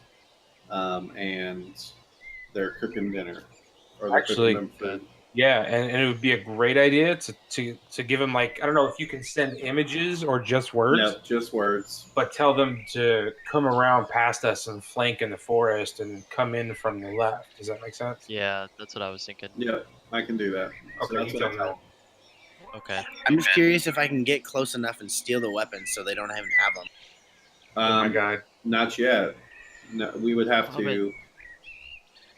and they're cooking dinner. Or they're Actually, cooking them food. Yeah, and it would be a great idea to give them, like, I don't know if you can send images or just words. No, just words. But tell them to come around past us and flank in the forest and come in from the left. Does that make sense? Yeah, that's what I was thinking. Yeah, I can do that. Okay, that's you what I tell tell me. them. Okay. I'm just curious if I can get close enough and steal the weapons so they don't even have them. Oh my god. Not yet. No, we would have Oh, to.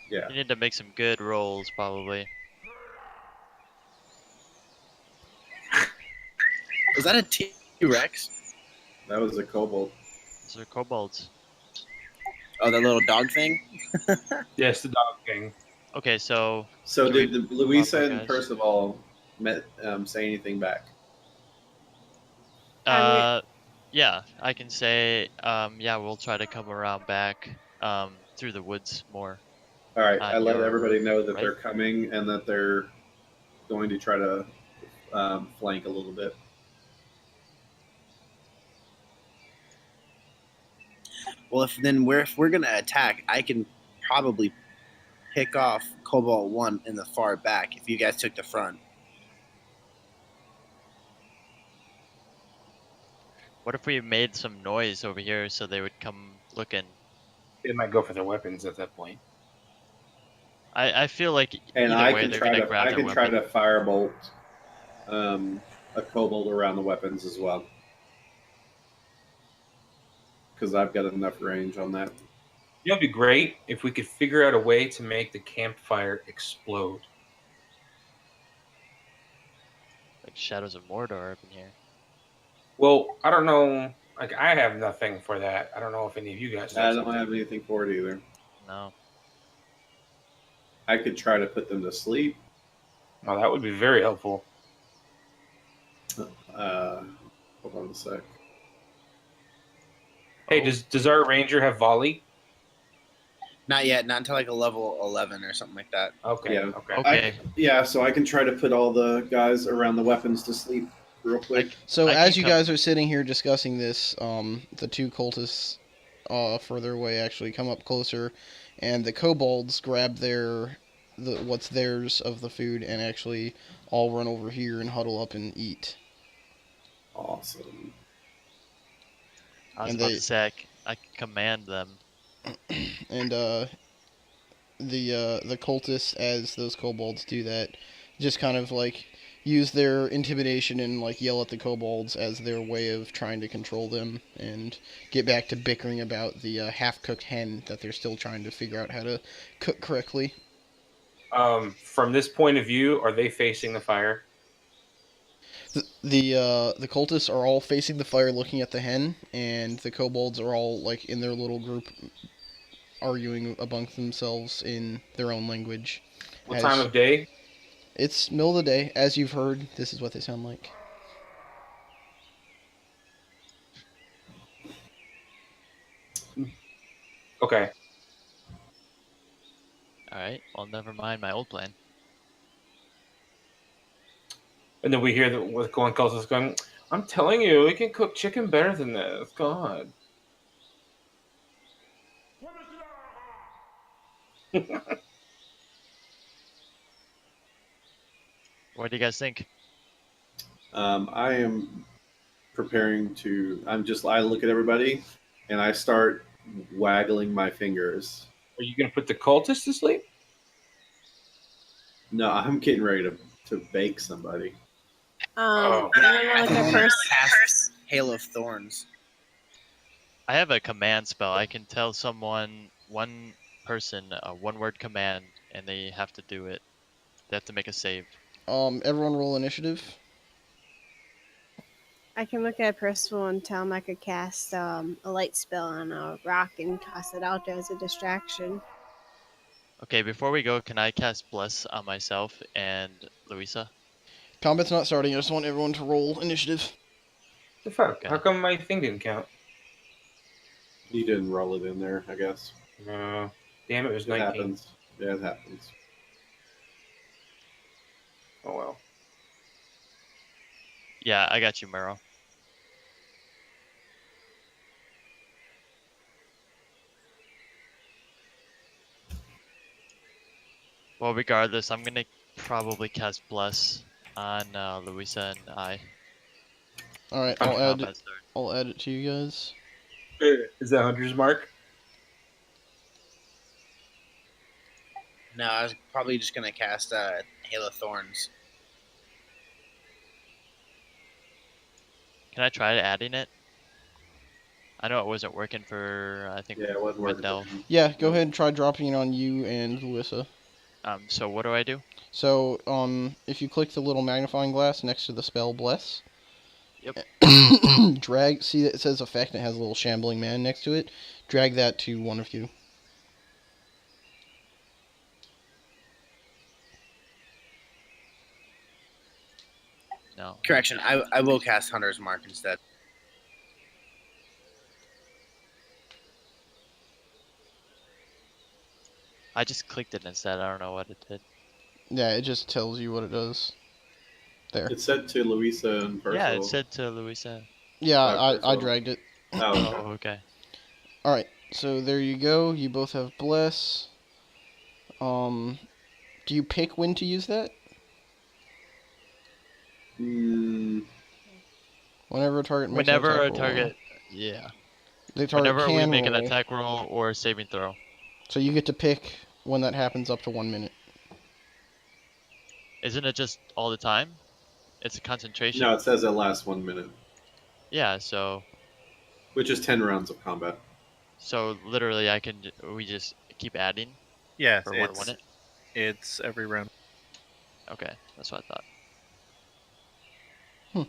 Yeah. You need to make some good rolls, probably. Is that a T-Rex? That was a kobold. Those are kobolds. Oh, that little dog thing? Yes, the dog king. Okay, so So Can did Louisa Papa, and guys? Percival say anything back? yeah, I can say yeah, we'll try to come around back through the woods more. All right, I let You're everybody know that right. they're coming and that they're going to try to flank a little bit. Well, if we're gonna attack, I can probably pick off Cobalt 1 in the far back if you guys took the front. What if we made some noise over here so they would come looking? They might go for their weapons at that point. I feel like And either I way can they're try gonna to grab I their can try weapon. to firebolt a kobold around the weapons as well, because I've got enough range on that. You know, it'd be great if we could figure out a way to make the campfire explode. Like Shadows of Mordor up in here. Well, I don't know. Like, I have nothing for that. I don't know if any of you guys have I don't something. have anything for it either. No. I could try to put them to sleep. Well, that would be very helpful. Hold on a sec. Hey, does our ranger have volley? Not yet. Not until like a level 11 or something like that. Okay. Yeah. Okay. Okay. Yeah, so I can try to put all the guys around the weapons to sleep real quick. So I as can you come- guys are sitting here discussing this, the two cultists further away actually come up closer, and the kobolds grab what's theirs of the food and actually all run over here and huddle up and eat. Awesome. I was And about they- to say I can command them. And the cultists, as those kobolds do that, just kind of like use their intimidation and like yell at the kobolds as their way of trying to control them and get back to bickering about the half-cooked hen that they're still trying to figure out how to cook correctly. From this point of view, are they facing the fire? The cultists are all facing the fire looking at the hen, and the kobolds are all like in their little group arguing amongst themselves in their own language. What time of day? It's middle of the day. As you've heard, this is what they sound like. Okay. Alright, well never mind my old plan. And then we hear that what's going cultists going, I'm telling you, we can cook chicken better than this. God. What do you guys think? I am preparing to. I look at everybody, and I start waggling my fingers. Are you going to put the cultists to sleep? No, I'm getting ready to bake somebody. Oh. I don't know, like a person. Cast Hail of Thorns. I have a command spell. I can tell one person a one-word command, and they have to do it. They have to make a save. Everyone roll initiative. I can look at Percival and tell him I could cast a light spell on a rock and toss it out there as a distraction. Okay, before we go, can I cast Bless on myself and Louisa? Combat's not starting. I just want everyone to roll initiative. The fuck? Okay. How come my thing didn't count? You didn't roll it in there, I guess. No. Damn, it was It 19. happens. Yeah, it happens. Oh, well. Yeah, I got you, Mero. Well, regardless, I'm gonna probably cast Bless on Louisa and I. All right, Oh, Combat start. I'll add it to you guys. Is that Hunter's Mark? No, I was probably just gonna cast Hail of Thorns. Can I try adding it? I know it wasn't working for, I think, Yeah, it wasn't working. Wendell. Yeah, go ahead and try dropping it on you and Louisa. So what do I do? So, if you click the little magnifying glass next to the spell Bless, Yep. drag, see that it says effect and it has a little shambling man next to it, drag that to one of you. No. Correction, I will cast Hunter's Mark instead. I just clicked it instead. I don't know what it did. Yeah, it just tells you what it does. There. It's set to Louisa and Percival. Yeah, it said to Louisa. Yeah, I Percival. dragged it. Oh, okay. Oh, okay. Alright, so there you go. You both have Bless. Do you pick when to use that? Whenever a target makes Whenever an a attack roll, target, yeah. the target Whenever we can make an roll. attack roll or saving throw. So you get to pick when that happens up to 1 minute. Isn't it just all the time? It's a concentration. No, it says it lasts 1 minute, Yeah, so which is 10 rounds of combat. literally we just keep adding Yeah, for 1 minute. it's every round. Okay, that's what I thought.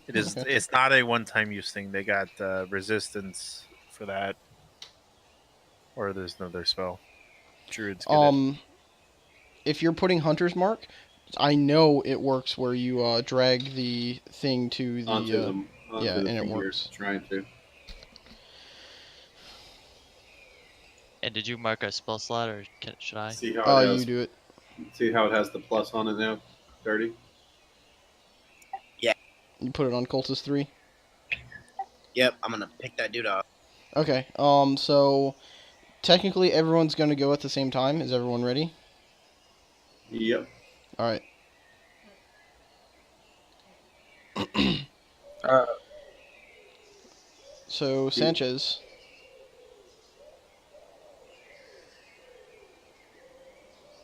It is. Okay. It's not a one-time use thing. They got resistance for that, or there's another spell. Druids get it. If you're putting Hunter's Mark, I know it works where you drag the thing to the Onto them. Onto yeah, the and it thing you're works. Trying to. And did you mark a spell slot, or should I? See how it has. you do it. See how it has the plus on it now? 30. You put it on Cultist 3. Yep, I'm gonna pick that dude up. Okay. So technically everyone's gonna go at the same time. Is everyone ready? Yep. All right. So Sanchez.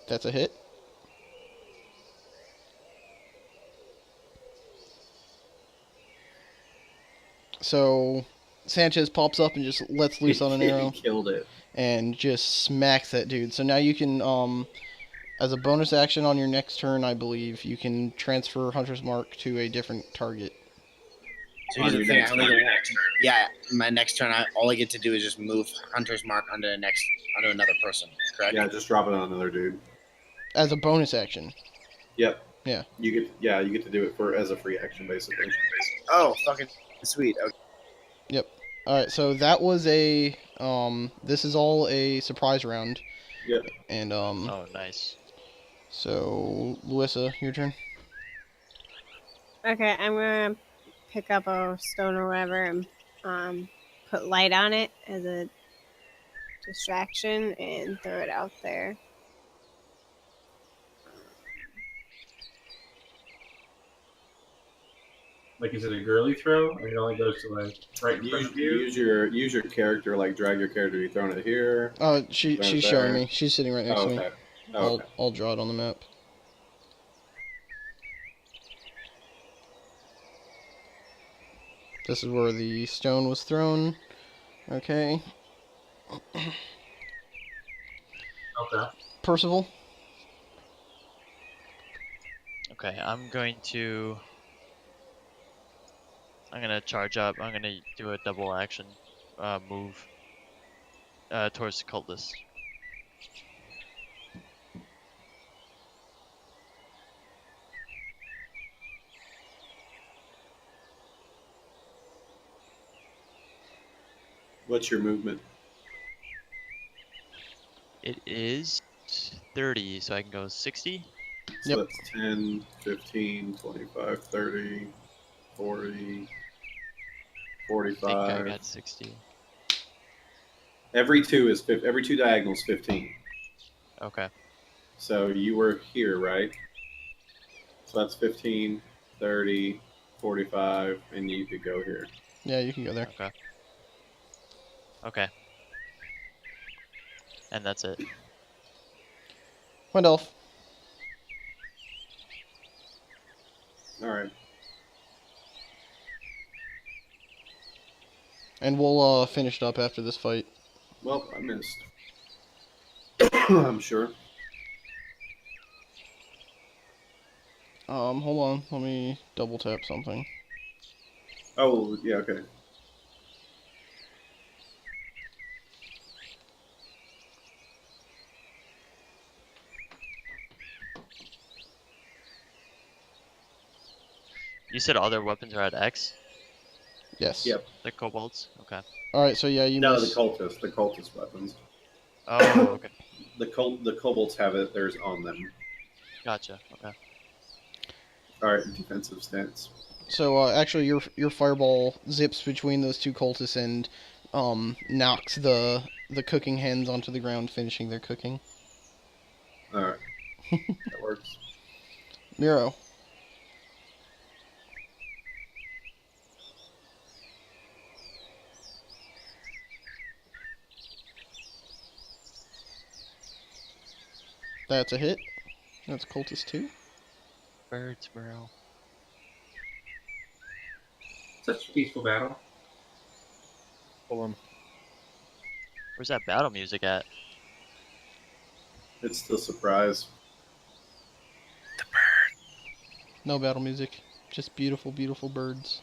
That's a hit. So Sanchez pops up and just lets loose on an arrow He killed it. and just smacks that dude. So now you can, as a bonus action on your next turn, I believe, you can transfer Hunter's Mark to a different target. So On here's the your thing. next I only turn. get yeah, my next turn. All I get to do is just move Hunter's Mark onto another person. Correct? Yeah, just drop it on another dude. As a bonus action. Yep. Yeah. You get to do it as a free action basically. Oh, fucking sweet. Okay. Yep. All right. So that was a this is all a surprise round. Yep. And Oh, nice. So Louisa, your turn. Okay, I'm gonna pick up a stone or whatever and put light on it as a distraction and throw it out there. Like, is it a girly throw? Or it only goes to like right in front of you? Use your character, like drag your character. You throwing it here. She's Right showing there. me. She's sitting right next Oh, to me. okay. Oh, okay. I'll draw it on the map. This is where the stone was thrown. Okay. Okay. Percival. Okay, I'm gonna charge up. I'm gonna do a double action move towards the cultist. What's your movement? It is 30, so I can go 60. So Yep. that's 10, 15, 25, 30, 40, I think I 45. got 60. Every two diagonals 15. Okay. So you were here, right? So that's 15, 30, 45, and you could go here. Yeah, you can go there. Okay. Okay. And that's it. Wendelf. All right. And we'll finish it up after this fight. Well, I missed. I'm sure. Hold on. Let me double tap something. Oh, yeah, okay. You said all their weapons are at X? Yes. Yep. The kobolds? Okay. Alright, so yeah, you No, missed. the cultist weapons. Oh, okay. The kobolds have it. Theirs on them. Gotcha. Okay. All right, defensive stance. So actually, your fireball zips between those two cultists and knocks the cooking hens onto the ground, finishing their cooking. All right, that works. Miro. That's a hit. That's Cultist 2. Birds, bro. Such a peaceful battle. Pull him. Where's that battle music at? It's the surprise. No battle music. Just beautiful, beautiful birds.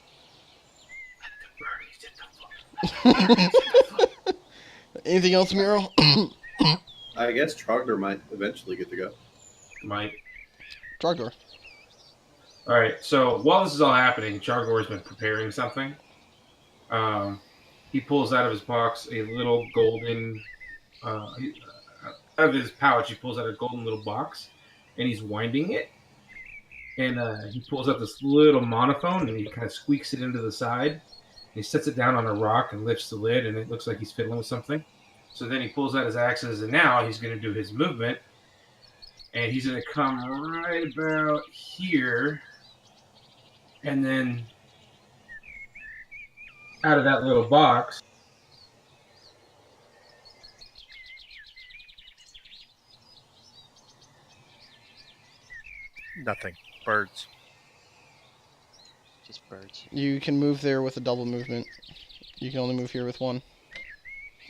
Anything else, Miro? I guess Trogdor might eventually get to go. Mike. Trogdor. All right. So while this is all happening, Chargor's been preparing something. He pulls out of his box a little golden. Out of his pouch, he pulls out a golden little box, and he's winding it. And he pulls out this little monophone, and he kind of squeaks it into the side. He sets it down on a rock and lifts the lid, and it looks like he's fiddling with something. So then he pulls out his axes, and now he's going to do his movement. And he's going to come right about here. And then out of that little box, Nothing. Birds. Just birds. You can move there with a double movement. You can only move here with one.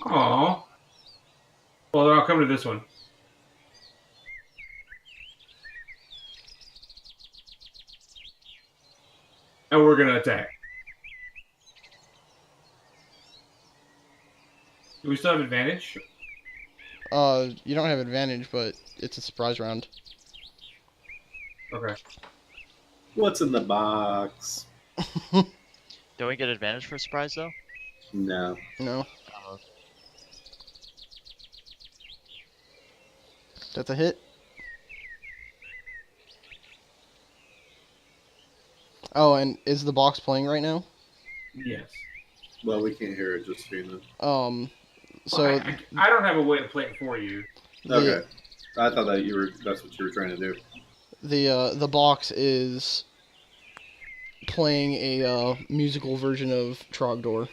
Aww. Well, then I'll come to this one. And we're going to attack. Do we still have advantage? You don't have advantage, but it's a surprise round. Okay. What's in the box? Don't we get advantage for surprise though? No. No. Oh, That's a hit. Oh, and is the box playing right now? Yes. Well, we can't hear it, just so you know. So Well, I don't have a way to play it for you. Okay. I thought that that's what you were trying to do. the box is playing a musical version of Trogdor,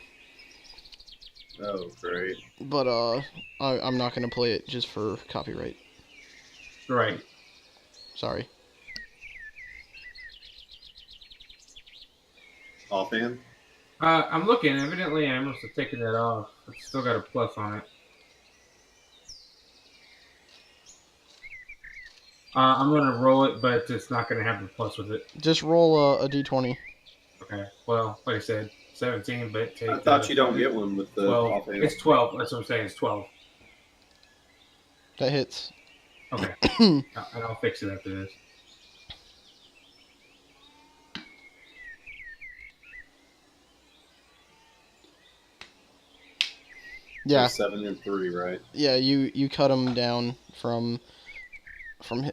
Oh, great. but I'm not gonna play it just for copyright. Right. Sorry. Offhand? I'm looking. Evidently, I must have taken that off. It's still got a plus on it. I'm going to roll it, but it's not going to have the plus with it. Just roll a d20. Okay. Well, like I said, 17, but take... I thought you don't get one with the 12. offhand. It's 12. That's what I'm saying. It's 12. That hits. Okay. And I'll fix it after this. Yeah. 7 and 3, right? Yeah, you cut him down from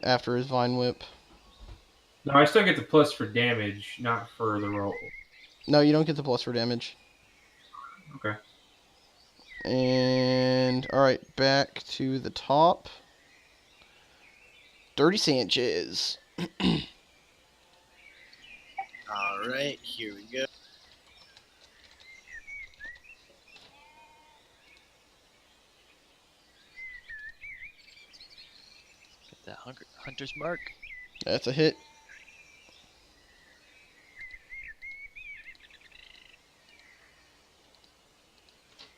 after his vine whip. No, I still get the plus for damage, not for the roll. No, you don't get the plus for damage. Okay. And alright, back to the top. Dirty Sanchez. Alright, here we go. get that hunter's mark. That's a hit.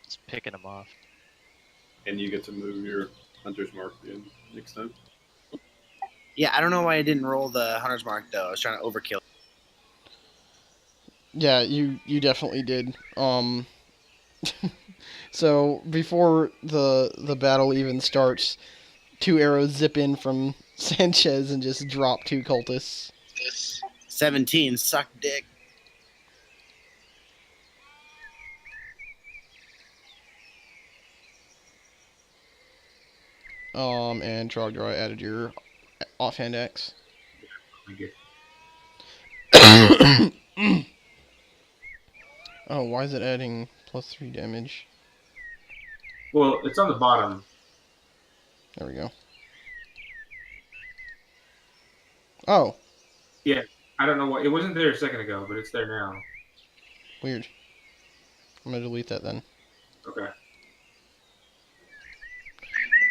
Just picking them off. And you get to move your hunter's mark in next time. Yeah, I don't know why I didn't roll the hunter's mark though. I was trying to overkill. Yeah, you definitely did. So before the battle even starts, 2 arrows zip in from Sanchez and just drop 2 cultists. 17, suck dick. And Trogdor, I added your offhand axe. Oh, why is it adding +3 damage? Well, it's on the bottom. There we go. Oh, Yeah. I don't know why. It wasn't there a second ago, but it's there now. weird. I'm gonna delete that then. Okay.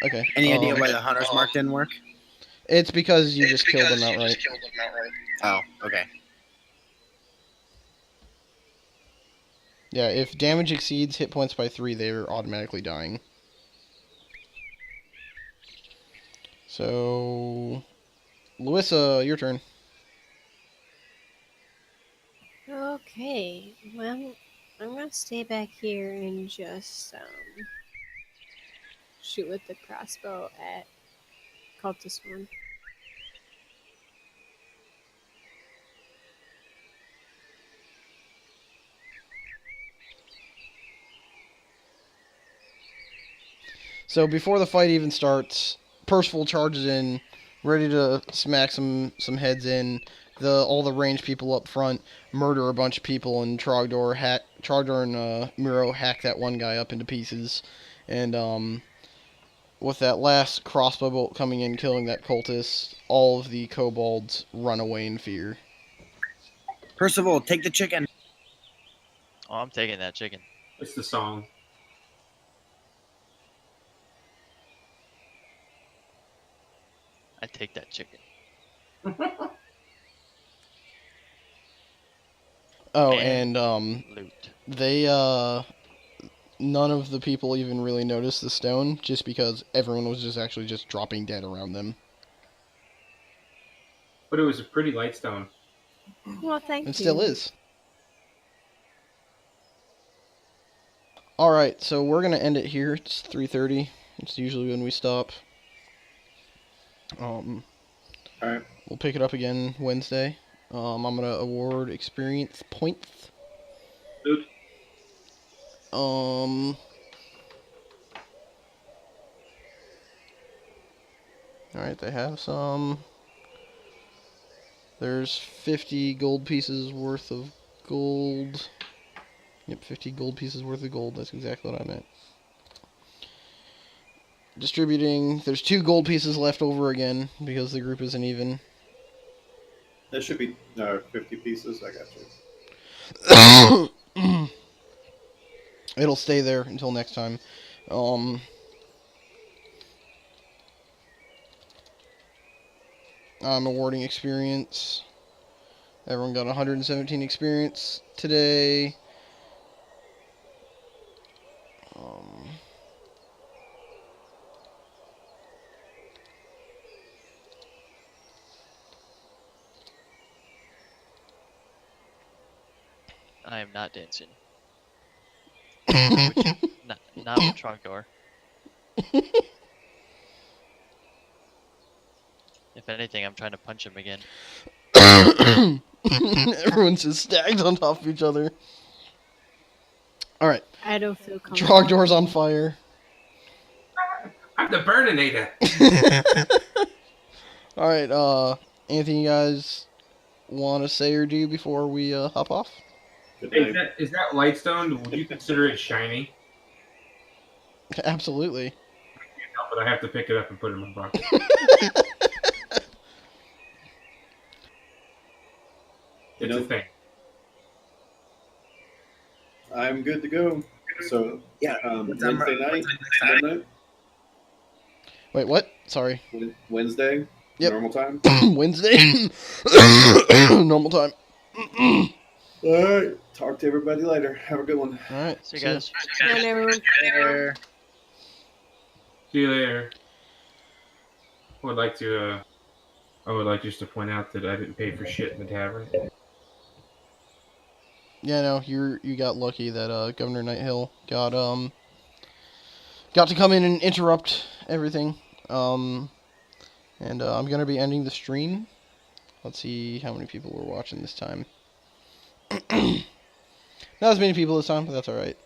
Okay. Any idea why the hunter's mark didn't work? It's because you just killed them outright. Oh, okay. Yeah, if damage exceeds hit points by 3, they're automatically dying. So, Louisa, your turn. Okay, well, I'm gonna stay back here and just shoot with the crossbow at cultist 1. So before the fight even starts, Percival charges in, ready to smack some heads in. All the ranged people up front murder a bunch of people, and Trogdor and Miro hack that one guy up into pieces. And with that last crossbow bolt coming in, killing that cultist, all of the kobolds run away in fear. Percival, take the chicken. Oh, I'm taking that chicken. It's the song. I take that chicken. Oh, And and Loot. they none of the people even really noticed the stone, just because everyone was just dropping dead around them. But it was a pretty light stone. Well, thank you. It still is. Alright, so we're gonna end it here. It's 3:30. It's usually when we stop. Alright. We'll pick it up again Wednesday. I'm gonna award experience points. Good. Alright, they have some. There's 50 gold pieces worth of gold. Yep, 50 gold pieces worth of gold. That's exactly what I meant. Distributing. There's 2 gold pieces left over again because the group isn't even. That should be 50 pieces. I got you. It'll stay there until next time. I'm awarding experience. Everyone got 117 experience today. I am not dancing. Not with Trogdor. If anything, I'm trying to punch him again. Everyone's just stacked on top of each other. Alright. I don't feel comfortable. Trogdor's on fire. I'm the Burninator. Alright, anything you guys want to say or do before we hop off? Good Hey, night. is that lightstone? Would you consider it shiny? Absolutely. No, but I have to pick it up and put it in my pocket. It's a thing. I'm good to go. So, Yeah. Wednesday night? Midnight? Wait, what? Sorry. Wednesday? Yep. Normal time? Wednesday? Normal time. Alright. Talk to everybody later. Have a good one. Alright. See you guys. Come on, everyone. See you later. I would like just to point out that I didn't pay for shit in the tavern. Yeah, no, you got lucky that Governor Nighthill got to come in and interrupt everything. I'm gonna be ending the stream. Let's see how many people were watching this time. Not as many people this time, but that's alright.